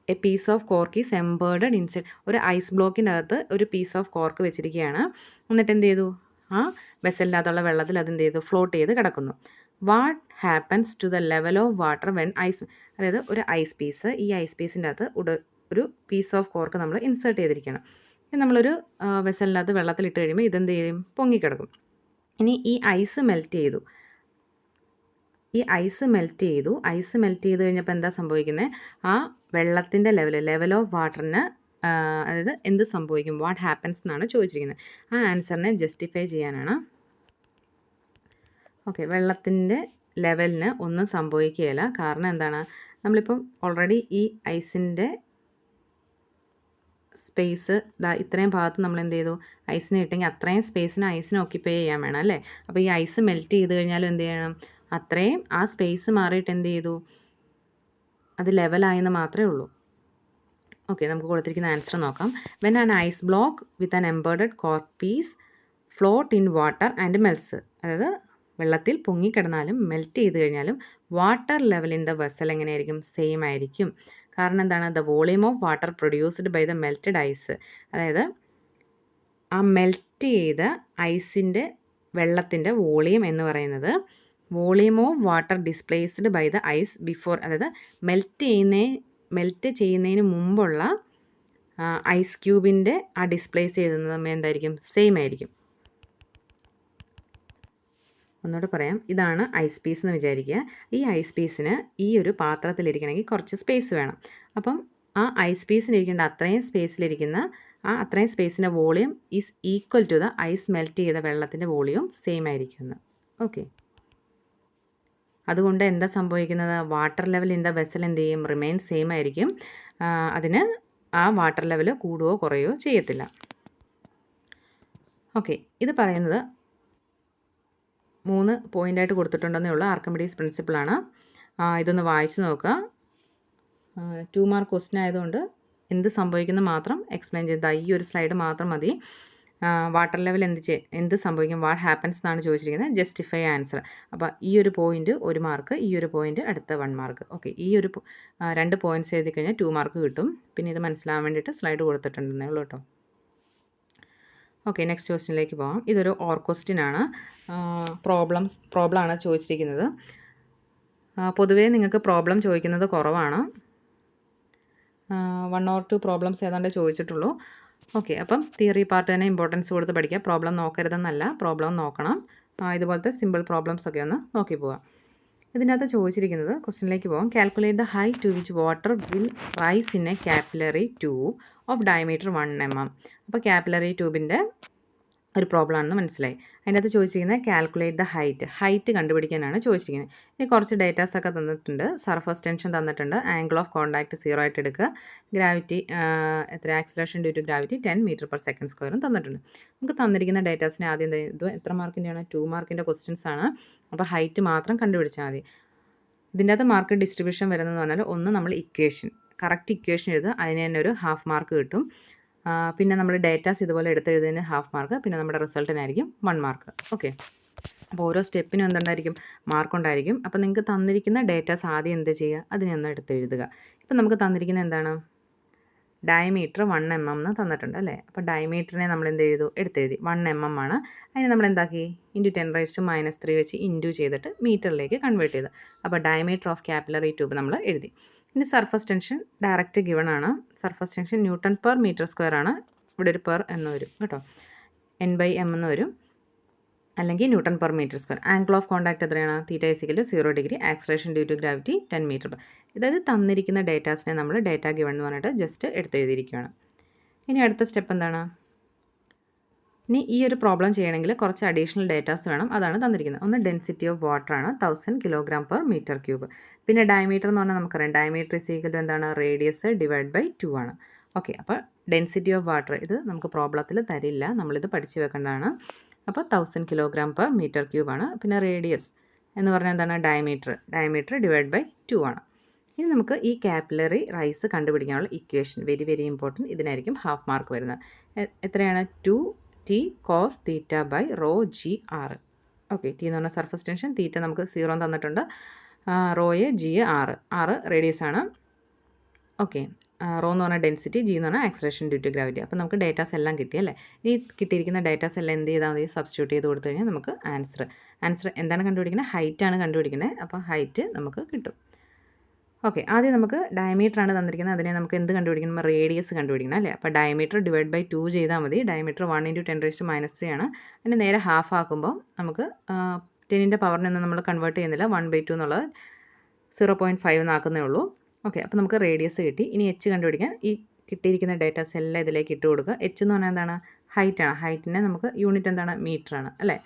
a piece of cork is embedded inside, ഒരു ഐസ് ബ്ലോക്കിൻ്റെ അകത്ത് ഒരു പീസ് ഓഫ് കോർക്ക് വെച്ചിരിക്കുകയാണ്. എന്നിട്ട് എന്ത് ചെയ്തു? ആ വെസലിൻ്റെ അകത്തുള്ള വെള്ളത്തിൽ അതെന്ത് ചെയ്തു? ഫ്ലോട്ട് ചെയ്ത് കിടക്കുന്നു. What happens to the level of water when ice, അതായത് ഒരു ഐസ് പീസ്, ഈ ഐസ് പീസിൻ്റെ അകത്ത് ഒരു പീസ് ഓഫ് കോർക്ക് നമ്മൾ ഇൻസേർട്ട് ചെയ്തിരിക്കണം. ഇത് നമ്മളൊരു വെസലിനകത്ത് വെള്ളത്തിലിട്ട് കഴിയുമ്പോൾ ഇതെന്ത് ചെയ്യും? പൊങ്ങിക്കിടക്കും. ഇനി ഈ ഐസ് മെൽറ്റ് ചെയ്തു. ഐസ് മെൽറ്റ് ചെയ്ത് കഴിഞ്ഞപ്പോൾ എന്താ സംഭവിക്കുന്നത്? ആ വെള്ളത്തിൻ്റെ ലെവൽ ഓഫ് വാട്ടറിന്, അതായത് എന്ത് സംഭവിക്കും? വാട്ട് ഹാപ്പൻസ് എന്നാണ് ചോദിച്ചിരിക്കുന്നത്. ആ ആൻസറിനെ ജസ്റ്റിഫൈ ചെയ്യാനാണ്. ഓക്കെ, വെള്ളത്തിൻ്റെ ലെവലിന് ഒന്നും സംഭവിക്കുകയില്ല. കാരണം എന്താണ്? നമ്മളിപ്പം ഓൾറെഡി ഈ ഐസിൻ്റെ സ്പേസ് ഇത്രയും ഭാഗത്ത് നമ്മൾ എന്ത് ചെയ്തു? ഐസിനെ ഇട്ടെങ്കിൽ അത്രയും സ്പേസിന് ഐസിനെ ഓക്യുപ്പൈ ചെയ്യാൻ വേണം അല്ലേ? അപ്പോൾ ഈ ഐസ് മെൽറ്റ് ചെയ്ത് കഴിഞ്ഞാലും എന്ത് ചെയ്യണം? അത്രയും ആ സ്പേസ് മാറിയിട്ട് എന്ത് ചെയ്തു? അത് ലെവലായെന്ന് മാത്രമേ ഉള്ളൂ. ഓക്കെ, നമുക്ക് കൊടുത്തിരിക്കുന്ന ആൻസർ നോക്കാം. When an ice block with an embedded cork piece float in water and melts, അതായത് വെള്ളത്തിൽ പൊങ്ങിക്കിടന്നാലും മെൽറ്റ് ചെയ്ത് കഴിഞ്ഞാലും water level in the vessel എങ്ങനെയായിരിക്കും? സെയിം ആയിരിക്കും. കാരണം എന്താണ്? The volume of water produced by the melted ice, അതായത് ആ മെൽറ്റ് ചെയ്ത ഐസിൻ്റെ വെള്ളത്തിൻ്റെ വോളിയം എന്ന് പറയുന്നത് volume of water displaced by the ice before, അതായത് മെൽറ്റ് ചെയ്യുന്നതിന് മുമ്പുള്ള ഐസ് ക്യൂബിൻ്റെ ആ ഡിസ്പ്ലേസ് ചെയ്യുന്നത് തമ്മിൽ എന്തായിരിക്കും? സെയിം ആയിരിക്കും. ഒന്നുകൂടെ പറയാം. ഇതാണ് ഐസ് പീസ് എന്ന് വിചാരിക്കുക. ഈ ഐസ് പീസിന് ഈ ഒരു പാത്രത്തിലിരിക്കണമെങ്കിൽ കുറച്ച് സ്പേസ് വേണം. അപ്പം ആ ഐസ് പീസിലിരിക്കേണ്ട അത്രയും സ്പേസിലിരിക്കുന്ന അത്രയും സ്പേസിൻ്റെ volume is equal to the ice melt ചെയ്ത വെള്ളത്തിൻ്റെ വോളിയം സെയിം ആയിരിക്കുമെന്ന്. ഓക്കെ, അതുകൊണ്ട് എന്താ സംഭവിക്കുന്നത്, water level in the vessel എന്ത് ചെയ്യും, റിമെയിൻ സെയിം ആയിരിക്കും. അതിന് ആ വാട്ടർ ലെവൽ കൂടുകയോ കുറയുകയോ ചെയ്യത്തില്ല. ഓക്കെ, ഇത് പറയുന്നത് 3 പോയിൻ്റായിട്ട് കൊടുത്തിട്ടുണ്ടെന്നേ ഉള്ളൂ. ആർക്കിമിഡീസ് പ്രിൻസിപ്പിളാണ്. ഇതൊന്ന് വായിച്ചു നോക്കുക. 2 മാർക്ക് ക്വസ്റ്റ്യൻ ആയതുകൊണ്ട് എന്ത് സംഭവിക്കുന്നു മാത്രം എക്സ്പ്ലെയിൻ ചെയ്താൽ ഈ ഒരു സ്ലൈഡ് മാത്രം മതി. വാട്ടർ ലെവൽ എന്ത് സംഭവിക്കും, വാട്ട് ഹാപ്പൻസ് എന്നാണ് ചോദിച്ചിരിക്കുന്നത്. Justify answer. അപ്പോൾ ഈ ഒരു പോയിൻ്റ് 1 മാർക്ക്, ഈ ഒരു പോയിൻ്റ് അടുത്ത 1 മാർക്ക്. ഓക്കെ, ഈ ഒരു 2 പോയിൻറ്റ്സ് എഴുതി കഴിഞ്ഞാൽ 2 മാർക്ക് കിട്ടും. പിന്നെ ഇത് മനസ്സിലാവാൻ വേണ്ടിയിട്ട് സ്ലൈഡ് കൊടുത്തിട്ടുണ്ടെന്നേ ഉള്ളൂ കേട്ടോ. ഓക്കെ, നെക്സ്റ്റ് ക്വസ്റ്റ്യനിലേക്ക് പോകാം. ഇതൊരു ഓർ ക്വസ്റ്റ്യൻ ആണ്. പ്രോബ്ലമാണ് ചോദിച്ചിരിക്കുന്നത്. പൊതുവേ നിങ്ങൾക്ക് പ്രോബ്ലം ചോദിക്കുന്നത് കുറവാണ്. 1 or 2 പ്രോബ്ലംസ് ഏതാണ്ട് ചോദിച്ചിട്ടുള്ളൂ. ഓക്കെ, അപ്പം തിയറി പാർട്ട് തന്നെ ഇമ്പോർട്ടൻസ് കൊടുത്ത് പഠിക്കുക. പ്രോബ്ലം നോക്കരുതെന്നല്ല, പ്രോബ്ലം നോക്കണം. ഇതുപോലത്തെ സിമ്പിൾ പ്രോബ്ലംസ് ഒക്കെ ഒന്ന് നോക്കി പോവാം. ഇതിനകത്ത് ചോദിച്ചിരിക്കുന്നത്, ക്വസ്റ്റ്യനിലേക്ക് പോകാം. Calculate the height to which water will rice in A capillary tube of diameter 1 mm. അപ്പോൾ കാപ്പിലറി ട്യൂബിൻ്റെ ഒരു പ്രോബ്ലം ആണെന്ന് മനസ്സിലായി. അതിനകത്ത് ചോദിച്ചിരിക്കുന്നത് കാൽക്കുലേറ്റ് ദ ഹൈറ്റ് കണ്ടുപിടിക്കാനാണ് ചോദിച്ചിരിക്കുന്നത്. ഇനി കുറച്ച് ഡേറ്റാസ് ഒക്കെ തന്നിട്ടുണ്ട്. സർഫസ് ടെൻഷൻ തന്നിട്ടുണ്ട്. ആംഗിൾ ഓഫ് കോൺടാക്ട് 0 ആയിട്ട് എടുക്കുക. Gravity acceleration due to gravity 10 m/s² തന്നിട്ടുണ്ട്. നമുക്ക് തന്നിരിക്കുന്ന ഡേറ്റാസിനെ ആദ്യം ഇത് എത്ര മാർക്കിൻ്റെയാണ്, 2 മാർക്കിൻ്റെ ക്വസ്റ്റ്യൻസ് ആണ്. അപ്പോൾ ഹൈറ്റ് മാത്രം കണ്ടുപിടിച്ചാൽ മതി. ഇതിൻ്റെ അകത്ത് മാർക്ക് ഡിസ്ട്രിബ്യൂഷൻ വരുന്നതെന്ന് പറഞ്ഞാൽ, ഒന്ന് നമ്മൾ കറക്റ്റ് ഇക്വേഷൻ എഴുതുക, അതിന് തന്നെ ഒരു ½ മാർക്ക് കിട്ടും. പിന്നെ നമ്മൾ ഡേറ്റാസ് ഇതുപോലെ എടുത്തെഴുതുന്നതിന് ½ മാർക്ക്, പിന്നെ നമ്മുടെ റിസൾട്ടിനായിരിക്കും 1 മാർക്ക്. ഓക്കെ, അപ്പോൾ ഓരോ സ്റ്റെപ്പിനും എന്തുണ്ടായിരിക്കും, മാർക്കുണ്ടായിരിക്കും. അപ്പോൾ നിങ്ങൾക്ക് തന്നിരിക്കുന്ന ഡേറ്റാസ് ആദ്യം എന്ത് ചെയ്യുക, അതിനെ ഒന്ന് എടുത്തെഴുതുക. ഇപ്പം നമുക്ക് തന്നിരിക്കുന്ന എന്താണ്, ഡയമീറ്റർ 1 mm എന്ന് തന്നിട്ടുണ്ട് അല്ലേ. അപ്പോൾ ഡയമീറ്ററിനെ നമ്മൾ എന്ത് എടുത്തെഴുതി 1 mm ആണ്. അതിന് നമ്മൾ എന്താക്കി, × 10⁻³ വെച്ച് ഇൻറ്റു ചെയ്തിട്ട് മീറ്ററിലേക്ക് കൺവേർട്ട് ചെയ്ത്. അപ്പോൾ ഡയമീറ്റർ ഓഫ് കാപ്പിലറി ട്യൂബ് നമ്മൾ എഴുതി. ഇനി സർഫസ് ടെൻഷൻ ഡയറക്റ്റ് ഗിവൺ ആണ്. സർഫസ് ടെൻഷൻ Nm/m² ആണ്. ഇവിടെ ഒരു പെർ എന്ന് വരും കേട്ടോ, N/m എന്ന് വരും, അല്ലെങ്കിൽ Nm/m². ആംഗിൾ ഓഫ് കോൺടാക്ട് എത്രയാണ്, θ 0 degree. Acceleration due to gravity 10 m. അതായത് തന്നിരിക്കുന്ന ഡേറ്റാസിനെ നമ്മൾ ഡേറ്റ ഗിവൺ എന്ന് പറഞ്ഞിട്ട് ജസ്റ്റ് എടുത്തെഴുതിയിരിക്കുകയാണ്. ഇനി അടുത്ത സ്റ്റെപ്പ് എന്താണ്, ഇനി ഈ ഒരു പ്രോബ്ലം ചെയ്യണമെങ്കിൽ കുറച്ച് അഡീഷണൽ ഡേറ്റാസ് വേണം. അതാണ് തന്നിരിക്കുന്നത്. ഒന്ന് ഡെൻസിറ്റി ഓഫ് വാട്ടർ ആണ്, 1000 kg/m³. പിന്നെ ഡയമീറ്റർ എന്ന് പറഞ്ഞാൽ നമുക്കറിയാം, ഡയമീറ്റർ = എന്താണ്, റേഡിയസ് / 2 ആണ്. ഓക്കെ, അപ്പോൾ ഡെൻസിറ്റി ഓഫ് വാട്ടർ ഇത് നമുക്ക് പ്രോബ്ലത്തിൽ തരില്ല, നമ്മളിത് പഠിച്ചു വെക്കേണ്ടതാണ്. അപ്പോൾ 1000 kg/m³ ആണ്. പിന്നെ റേഡിയസ് എന്ന് പറഞ്ഞാൽ എന്താണ്, ഡയമീറ്റർ / 2 ആണ്. ഇനി നമുക്ക് ഈ കാപ്പിലറി റൈസ് കണ്ടുപിടിക്കാനുള്ള ഇക്വേഷൻ വെരി വെരി ഇമ്പോർട്ടൻറ്റ്. ഇതിനായിരിക്കും ½ മാർക്ക് വരുന്നത്. എത്രയാണ്, 2t cos θ/ρgr. Okay, T എന്ന് പറഞ്ഞാൽ സർഫസ് ടെൻഷൻ, തീറ്റ നമുക്ക് 0 തന്നിട്ടുണ്ട്, റോയെ g r റേഡിയസ് ആണ്. ഓക്കെ, റോ എന്ന് പറഞ്ഞാൽ ഡെൻസിറ്റി, ജി എന്ന് പറഞ്ഞാൽ ആക്സിലറേഷൻ ഡ്യൂ ടു ഗ്രാവിറ്റി. അപ്പോൾ നമുക്ക് ഡേറ്റാസ് എല്ലാം കിട്ടിയല്ലേ. ഈ കിട്ടിയിരിക്കുന്ന ഡേറ്റാസ് എല്ലാം എന്ത് ചെയ്താൽ മതി, സബ്സ്റ്റിറ്റ്യൂട്ട് ചെയ്ത് കൊടുത്തു കഴിഞ്ഞാൽ നമുക്ക് ആൻസർ എന്താണ് കണ്ടുപിടിക്കുന്നത്, ഹൈറ്റ് ആണ് കണ്ടുപിടിക്കുന്നത്. അപ്പോൾ ഹൈറ്റ് നമുക്ക് കിട്ടും. ഓക്കെ, ആദ്യം നമുക്ക് ഡയമീറ്റർ ആണ് തന്നിരിക്കുന്നത്. അതിനെ നമുക്ക് എന്ത് കണ്ടുപിടിക്കണം, റേഡിയസ് കണ്ടുപിടിക്കണം അല്ലേ. അപ്പോൾ ഡയമീറ്റർ / 2 ചെയ്താൽ മതി. ഡയമീറ്റർ 1 × 10⁻³ ആണ്. അതിന് നേരെ ഹാഫ് ആക്കുമ്പോൾ നമുക്ക് 10ൻ്റെ പവറിനെ നമ്മൾ കൺവേർട്ട് ചെയ്യുന്നില്ല, 1/2 എന്നുള്ളത് 0.5 എന്നാക്കുന്നേ ഉള്ളൂ. ഓക്കെ, അപ്പോൾ നമുക്ക് റേഡിയസ് കിട്ടി. ഇനി എച്ച് കണ്ടുപിടിക്കാൻ ഈ കിട്ടിയിരിക്കുന്ന ഡേറ്റാസ് എല്ലാം ഇതിലേക്ക് ഇട്ട് കൊടുക്കുക. എച്ച് എന്ന് പറഞ്ഞാൽ എന്താണ്, ഹൈറ്റാണ്. ഹൈറ്റിനെ നമുക്ക് യൂണിറ്റ് എന്താണ്, മീറ്ററാണ് അല്ലേ.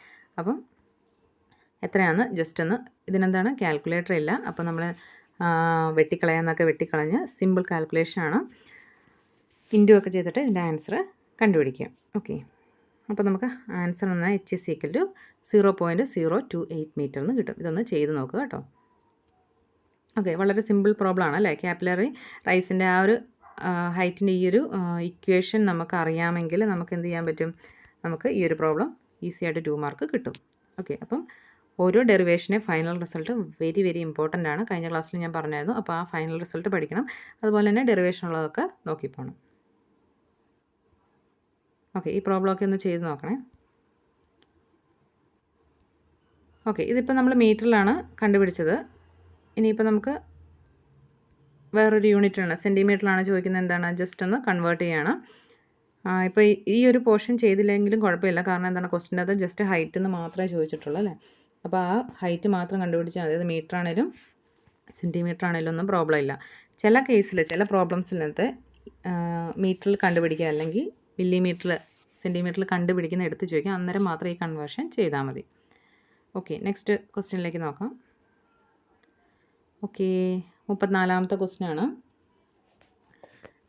അപ്പം എത്രയാണെന്ന് ജസ്റ്റ് ഒന്ന്, ഇതിനെന്താണ് കാൽക്കുലേറ്റർ ഇല്ല, അപ്പോൾ നമ്മൾ വെട്ടിക്കളഞ്ഞ് സിമ്പിൾ കാൽക്കുലേഷനാണ്. ഇൻറ്റു ഒക്കെ ചെയ്തിട്ട് ഇതിൻ്റെ ആൻസർ കണ്ടുപിടിക്കുക. ഓക്കെ, അപ്പോൾ നമുക്ക് ആൻസർ എന്നാൽ h = 0.028 മീറ്റർ എന്ന് കിട്ടും. ഇതൊന്ന് ചെയ്ത് നോക്കുക കേട്ടോ. ഓക്കെ, വളരെ സിമ്പിൾ പ്രോബ്ലം ആണ് അല്ലേ. കാപ്പിലറി റൈസിൻ്റെ ആ ഒരു ഹൈറ്റിൻ്റെ ഈ ഒരു ഇക്വേഷൻ നമുക്ക് അറിയാമെങ്കിൽ നമുക്ക് എന്ത് ചെയ്യാൻ പറ്റും, നമുക്ക് ഈ ഒരു പ്രോബ്ലം ഈസി ആയിട്ട് 2 മാർക്ക് കിട്ടും. ഓക്കെ, അപ്പം ഓരോ ഡെറിവേഷനെ final result very very important ആണ്. കഴിഞ്ഞ ക്ലാസ്സിൽ ഞാൻ പറഞ്ഞായിരുന്നു. അപ്പോൾ ആ ഫൈനൽ റിസൾട്ട് പഠിക്കണം. അതുപോലെ തന്നെ ഡെറിവേഷൻ ഉള്ളതൊക്കെ നോക്കിപ്പോണം. ഓക്കെ, ഈ പ്രോബ്ലമൊക്കെ ഒന്ന് ചെയ്ത് നോക്കണേ. ഓക്കെ, ഇതിപ്പോൾ നമ്മൾ മീറ്ററിലാണ് കണ്ടുപിടിച്ചത്. ഇനിയിപ്പോൾ നമുക്ക് വേറൊരു യൂണിറ്റാണ്, സെൻറ്റിമീറ്ററിലാണ് ചോദിക്കുന്നത്. എന്താണ്, ജസ്റ്റ് ഒന്ന് കൺവേർട്ട് ചെയ്യണം. ഇപ്പോൾ ഈ ഒരു പോർഷൻ ചെയ്തില്ലെങ്കിലും കുഴപ്പമില്ല. കാരണം എന്താണ്, ക്വസ്റ്റിൻ്റെ അത് ജസ്റ്റ് ഹൈറ്റ് എന്ന് മാത്രമേ ചോദിച്ചിട്ടുള്ളൂ അല്ലേ. അപ്പോൾ ആ ഹൈറ്റ് മാത്രം കണ്ടുപിടിച്ചാൽ മതി. അത് മീറ്റർ ആണെങ്കിലും സെൻറ്റിമീറ്റർ ആണെങ്കിലും ഒന്നും പ്രോബ്ലം ഇല്ല. ചില കേസിൽ ചില പ്രോബ്ലംസിനകത്ത് മീറ്ററിൽ കണ്ടുപിടിക്കുക അല്ലെങ്കിൽ മില്ലിമീറ്ററിൽ സെൻറ്റിമീറ്ററിൽ കണ്ടുപിടിക്കുന്ന എടുത്ത് ചോദിക്കാം, അന്നേരം മാത്രം ഈ കൺവേർഷൻ ചെയ്താൽ മതി. ഓക്കെ, നെക്സ്റ്റ് ക്വസ്റ്റ്യനിലേക്ക് നോക്കാം. ഓക്കെ, 34ാമത്തെ ക്വസ്റ്റ്യനാണ്.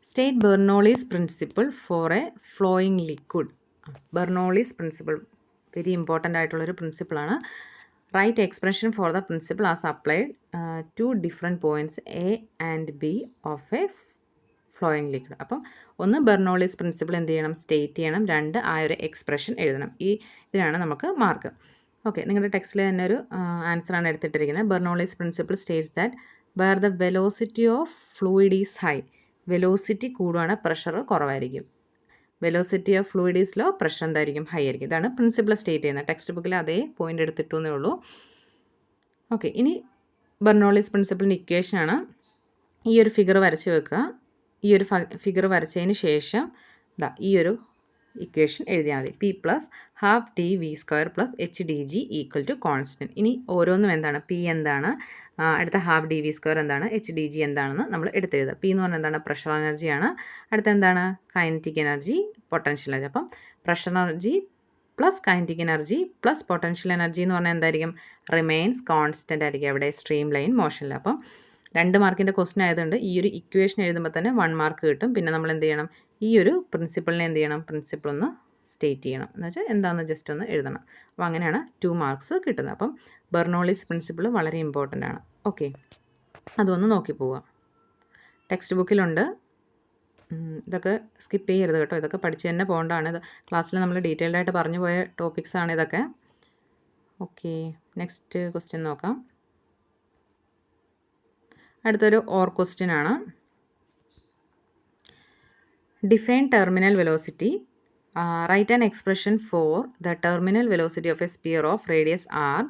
State Bernoulli's principle for a flowing liquid. Bernoulli's principle very important ആയിട്ടുള്ളൊരു പ്രിൻസിപ്പിളാണ്. Write expression for the principle as applied to different points A and B of a flowing liquid. അപ്പം ഒന്ന് Bernoulli's principle എന്ത് ചെയ്യണം, state ചെയ്യണം. രണ്ട്, ആ ഒരു എക്സ്പ്രഷൻ എഴുതണം. ഇതിനാണ് നമുക്ക് മാർക്ക്. ഓക്കെ, നിങ്ങളുടെ ടെക്സ്റ്റിൽ തന്നെ ഒരു ആൻസറാണ് എടുത്തിട്ടിരിക്കുന്നത്. Bernoulli's principle states that where the velocity of fluid is high. Velocity കൂടുവാണ്, പ്രഷർ കുറവായിരിക്കും. Velocity of fluid is low, pressure എന്തായിരിക്കും, ഹൈ ആയിരിക്കും. ഇതാണ് പ്രിൻസിപ്പിൾ സ്റ്റേറ്റ് ചെയ്യുന്നത്. ടെക്സ്റ്റ് ബുക്കിൽ അതേ പോയിന്റ് എടുത്തിട്ടു എന്നേ ഉള്ളൂ. ഓക്കെ, ഇനി ബെർണോളീസ് പ്രിൻസിപ്പിളിൻ്റെ ഇക്വേഷനാണ്. ഈ ഒരു ഫിഗർ വരച്ച് വെക്കുക. ഈ ഒരു ഫിഗർ വരച്ചതിന് ശേഷം ഈ ഒരു ഇക്വേഷൻ എഴുതിയാൽ മതി. P plus half T V square plus H D G equal to constant. ഇനി ഓരോന്നും എന്താണ്, പി എന്താണ്, അടുത്ത ഹാഫ് ഡി വി സ്ക്വയർ എന്താണ്, എച്ച് ഡി ജി എന്താണെന്ന് നമ്മൾ എടുത്തെഴുതുക. പി എന്ന് പറഞ്ഞാൽ എന്താണ്, പ്രഷർ എനർജിയാണ്. അടുത്ത എന്താണ്, കൈനറ്റിക് എനർജി, പൊട്ടൻഷ്യൽ എനർജി. അപ്പം pressure energy plus kinetic energy plus potential energy എന്ന് പറഞ്ഞാൽ എന്തായിരിക്കും, റിമെയിൻസ് കോൺസ്റ്റൻ്റ് ആയിരിക്കും എവിടെ, സ്ട്രീം ലൈൻ മോഷനിൽ. അപ്പം 2 മാർക്കിൻ്റെ ക്വസ്റ്റ്യൻ ആയതുകൊണ്ട് ഈ ഒരു ഇക്വേഷൻ എഴുതുമ്പോൾ തന്നെ 1 മാർക്ക് കിട്ടും. പിന്നെ നമ്മൾ എന്ത് ചെയ്യണം, ഈ ഒരു പ്രിൻസിപ്പിളിനെ എന്ത് ചെയ്യണം, പ്രിൻസിപ്പിൾ ഒന്ന് സ്റ്റേറ്റ് ചെയ്യണം. എന്ന് വെച്ചാൽ എന്താണെന്ന് ജസ്റ്റ് ഒന്ന് എഴുതണം. അപ്പോൾ അങ്ങനെയാണ് 2 മാർക്സ് കിട്ടുന്നത്. അപ്പം ബെർണോളീസ് പ്രിൻസിപ്പിൾ വളരെ ഇമ്പോർട്ടൻ്റ് ആണ്. ഓക്കെ, അതൊന്ന് നോക്കി പോവുക. ടെക്സ്റ്റ് ബുക്കിലുണ്ട്. ഇതൊക്കെ സ്കിപ്പ് ചെയ്യരുത് കേട്ടോ. ഇതൊക്കെ പഠിച്ച് തന്നെ പോകേണ്ടതാണ്. ഇത് ക്ലാസ്സിൽ നമ്മൾ ഡീറ്റെയിൽഡ് ആയിട്ട് പറഞ്ഞു പോയ ടോപ്പിക്സാണ് ഇതൊക്കെ. ഓക്കെ, നെക്സ്റ്റ് ക്വസ്റ്റ്യൻ നോക്കാം. അടുത്തൊരു ഓർ ക്വസ്റ്റ്യൻ ആണ്. Define terminal velocity. Write an expression for the terminal velocity of a sphere of radius R,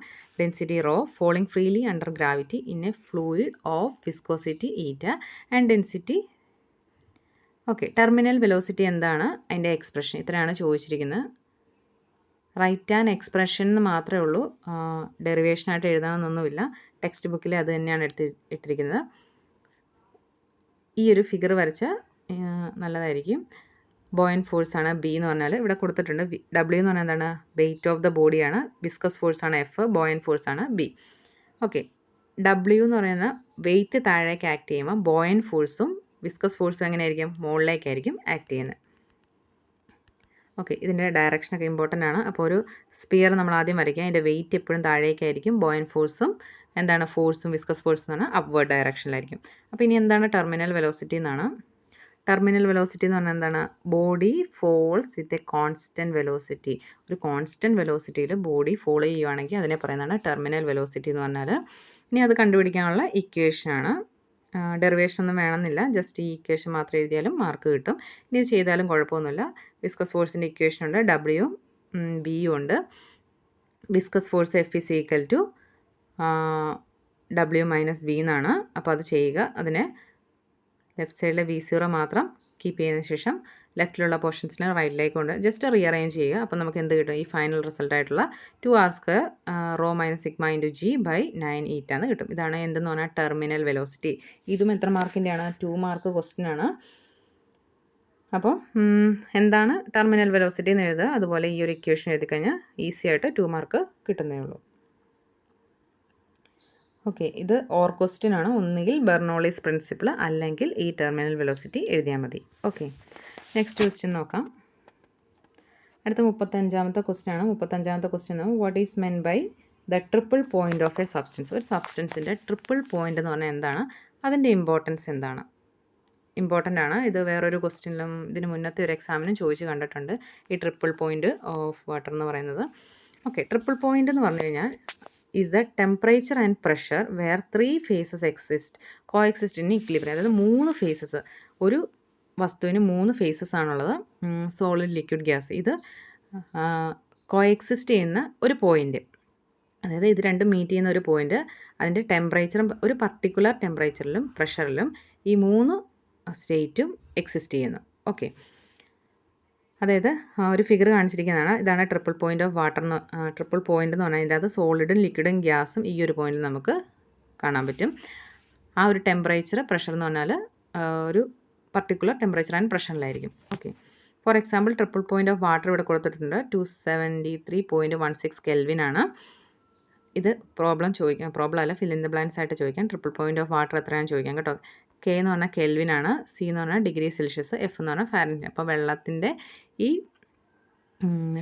density rho, falling freely under gravity in a fluid of viscosity eta and density. Okay, terminal velocity എന്താണ്, അതിൻ്റെ expression, ഇത്രയാണ് ചോദിച്ചിരിക്കുന്നത്. Right and expression എന്ന് മാത്രമേ ഉള്ളൂ, ഡെറിവേഷനായിട്ട് എഴുതാനൊന്നുമില്ല. Text ബുക്കിൽ അത് തന്നെയാണ് ഇട്ടിരിക്കുന്നത്. ഈ ഒരു ഫിഗർ വരച്ച നല്ലതായിരിക്കും. ബോയൻ ഫോഴ്സാണ് ബി എന്ന് പറഞ്ഞാൽ ഇവിടെ കൊടുത്തിട്ടുണ്ട്. ഡബ്ല്യു എന്ന് പറഞ്ഞാൽ എന്താണ്, വെയിറ്റ് ഓഫ് ദ ബോഡിയാണ്. വിസ്കസ് ഫോഴ്സാണ് എഫ്, ബോയൻ ഫോഴ്സാണ് ബി. ഓക്കെ, ഡബ്ല്യു എന്ന് പറയുന്ന വെയിറ്റ് താഴേക്ക് ആക്ട് ചെയ്യുമ്പോൾ ബോയൻ ഫോഴ്സും വിസ്കസ് ഫോഴ്സും എങ്ങനെയായിരിക്കും, മുകളിലേക്കായിരിക്കും ആക്ട് ചെയ്യുന്നത്. ഓക്കെ, ഇതിൻ്റെ ഡയറക്ഷനൊക്കെ ഇമ്പോർട്ടൻ്റ് ആണ്. അപ്പോൾ ഒരു സ്പിയർ നമ്മൾ ആദ്യം വരയ്ക്കുക. അതിൻ്റെ വെയിറ്റ് എപ്പോഴും താഴേക്കായിരിക്കും. ബോയൻ ഫോഴ്സും എന്താണ്, ഫോഴ്സും വിസ്കസ് ഫോഴ്സും എന്നാണ് അപ്വേർഡ് ഡയറക്ഷനിലായിരിക്കും. അപ്പോൾ ഇനി എന്താണ് ടെർമിനൽ വെലോസിറ്റി എന്നാണ്. ടെർമിനൽ വെലോസിറ്റി എന്ന് പറഞ്ഞാൽ എന്താണ്, body falls with a constant velocity. ഒരു കോൺസ്റ്റൻറ്റ് വെലോസിറ്റിയിൽ ബോഡി ഫോളോ ചെയ്യുവാണെങ്കിൽ അതിനെ പറയുന്നതാണ് ടെർമിനൽ വെലോസിറ്റി എന്ന് പറഞ്ഞാൽ. ഇനി അത് കണ്ടുപിടിക്കാനുള്ള ഇക്വേഷനാണ്. ഡെറിവേഷൻ ഒന്നും വേണമെന്നില്ല, ജസ്റ്റ് ഈ ഇക്വേഷൻ മാത്രം എഴുതിയാലും മാർക്ക് കിട്ടും. ഇനി ഇത് ചെയ്താലും കുഴപ്പമൊന്നുമില്ല. വിസ്കസ് ഫോഴ്സിൻ്റെ ഇക്വേഷൻ ഉണ്ട്, ഡബ്ല്യുവും ബിയും ഉണ്ട്. Viscous force F is equal to W minus B എന്നാണ്. അപ്പോൾ അത് ചെയ്യുക. അതിനെ ലെഫ്റ്റ് സൈഡിലെ V0 മാത്രം കീപ്പ് ചെയ്തതിന് ശേഷം ലെഫ്റ്റിലുള്ള പോർഷൻസിനെ റൈറ്റിലേക്ക് കൊണ്ട് ജസ്റ്റ് റീഅറേഞ്ച് ചെയ്യുക. അപ്പോൾ നമുക്ക് എന്ത് കിട്ടും, ഈ ഫൈനൽ റിസൾട്ടായിട്ടുള്ള 2r² rho minus sigma into G by 9 eta എന്ന് കിട്ടും. ഇതാണ് എന്തെന്ന് പറഞ്ഞാൽ ടെർമിനൽ വെലോസിറ്റി. ഇതും എത്ര മാർക്കിൻ്റെയാണ്, 2 മാർക്ക് ക്വസ്റ്റ്യൻ ആണ്. അപ്പോൾ എന്താണ് ടെർമിനൽ വെലോസിറ്റി എന്ന് എഴുതുക. അതുപോലെ ഈ ഒരു ഇക്വേഷൻ എഴുതി കഴിഞ്ഞാൽ ഈസി ആയിട്ട് 2 മാർക്ക് കിട്ടുന്നേ ഉള്ളൂ. ഓക്കെ, ഇത് ഓർ ക്വസ്റ്റ്യൻ ആണ്. ഒന്നുകിൽ ബെർണോളീസ് പ്രിൻസിപ്പിൾ അല്ലെങ്കിൽ ഈ ടെർമിനൽ വെലോസിറ്റി എഴുതിയാൽ മതി. ഓക്കെ, നെക്സ്റ്റ് ക്വസ്റ്റ്യൻ നോക്കാം. അടുത്ത 35ാമത്തെ ക്വസ്റ്റ്യൻ ആണ്. 35ാമത്തെ ക്വസ്റ്റ്യൻ ആണ്, what is meant by the triple point of a substance. ഒരു സബ്സ്റ്റൻസിൻ്റെ ട്രിപ്പിൾ പോയിൻ്റ് എന്ന് പറഞ്ഞാൽ എന്താണ്, അതിൻ്റെ ഇമ്പോർട്ടൻസ് എന്താണ്. ഇമ്പോർട്ടൻ്റ് ആണ്. ഇത് വേറൊരു ക്വസ്റ്റ്യനിലും ഇതിന് മുന്നത്തെ ഒരു എക്സാമിനും ചോദിച്ച് കണ്ടിട്ടുണ്ട്, ഈ ട്രിപ്പിൾ പോയിൻ്റ് ഓഫ് വാട്ടർ എന്ന് പറയുന്നത്. ഓക്കെ, ട്രിപ്പിൾ പോയിൻ്റ് എന്ന് പറഞ്ഞു കഴിഞ്ഞാൽ is the temperature and pressure where 3 phases coexist in equilibrium. അതായത് 3 ഫേസസ്, ഒരു വസ്തുവിന് 3 ഫേസസ് ആണുള്ളത്, സോളിഡ് ലിക്വിഡ് ഗ്യാസ്. ഇത് കോഎക്സിസ്റ്റ് ചെയ്യുന്ന ഒരു പോയിൻ്റ്, അതായത് ഇത് രണ്ടും മീറ്റ് ചെയ്യുന്ന ഒരു പോയിൻ്റ്, അതിൻ്റെ ടെമ്പറേച്ചറും ഒരു പർട്ടിക്കുലർ ടെമ്പറേച്ചറിലും പ്രഷറിലും ഈ 3 സ്റ്റേറ്റും എക്സിസ്റ്റ് ചെയ്യുന്നു. ഓക്കെ, അതായത് ഒരു ഫിഗർ കാണിച്ചിരിക്കുന്നതാണ്. ഇതാണ് triple point of water. Triple point എന്ന് പറഞ്ഞാൽ അതിൻ്റെ അത് സോളിഡും ലിക്വിഡും ഗ്യാസും ഈ ഒരു പോയിന്റിൽ നമുക്ക് കാണാൻ പറ്റും. ആ ഒരു ടെമ്പറേച്ചർ, പ്രഷർ എന്ന് പറഞ്ഞാൽ ഒരു പർട്ടിക്കുലർ ടെമ്പറേച്ചർ ആൻഡ് പ്രഷറിലായിരിക്കും. Okay, for example triple point of water ഇവിടെ കൊടുത്തിട്ടുണ്ട് 273.16 കെൽവിൻ ആണ്. ഇത് പ്രോബ്ലം അല്ല, ഫിൽ ഇൻ ദ ബ്ലാങ്ക്സ് ആയിട്ട് ചോദിക്കാം. ട്രിപ്പിൾ പോയിൻ്റ് ഓഫ് വാട്ടർ എത്രയാണെന്ന് ചോദിക്കാം കേട്ടോ. കെ എന്ന് പറഞ്ഞാൽ കെൽവിൻ ആണ്, സി എന്ന് പറഞ്ഞാൽ ഡിഗ്രി സെൽഷ്യസ്, എഫ് എന്ന് പറഞ്ഞാൽ ഫാരൻഹീറ്റ്. അപ്പോൾ വെള്ളത്തിൻ്റെ ഈ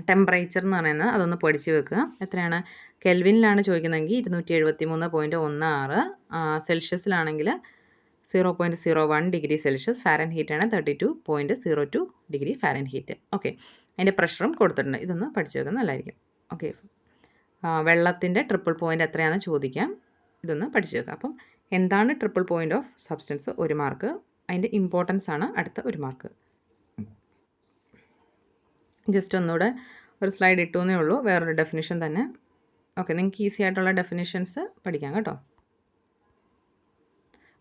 ടെമ്പറേച്ചർ എന്ന് പറയുന്നത് അതൊന്ന് പഠിച്ച് വെക്കുക. എത്രയാണ്? കെൽവിനിലാണ് ചോദിക്കുന്നതെങ്കിൽ 273.16, സെൽഷ്യസിലാണെങ്കിൽ 0.01 ഡിഗ്രി സെൽഷ്യസ്, ഫാരൻഹീറ്റാണ് 32.02 ഡിഗ്രി ഫാരൻഹീറ്റ്. ഓക്കെ, അതിൻ്റെ പ്രഷറും കൊടുത്തിട്ടുണ്ട്. ഇതൊന്ന് പഠിച്ചു വെക്കുന്നത് നല്ലതായിരിക്കും. ഓക്കെ, വെള്ളത്തിൻ്റെ ട്രിപ്പിൾ പോയിൻ്റ് എത്രയാണെന്ന് ചോദിക്കാം. ഇതൊന്ന് പഠിച്ചു വെക്കുക. അപ്പം എന്താണ് triple point of substance? 1 mark. അതിൻ്റെ ഇമ്പോർട്ടൻസ് ആണ് അടുത്ത 1 മാർക്ക്. ജസ്റ്റ് ഒന്നുകൂടെ ഒരു സ്ലൈഡ് ഇട്ടു എന്നേ ഉള്ളൂ, വേറൊരു ഡെഫിനിഷൻ തന്നെ. ഓക്കെ, നിങ്ങൾക്ക് ഈസി ആയിട്ടുള്ള ഡെഫിനിഷൻസ് പഠിക്കാം കേട്ടോ.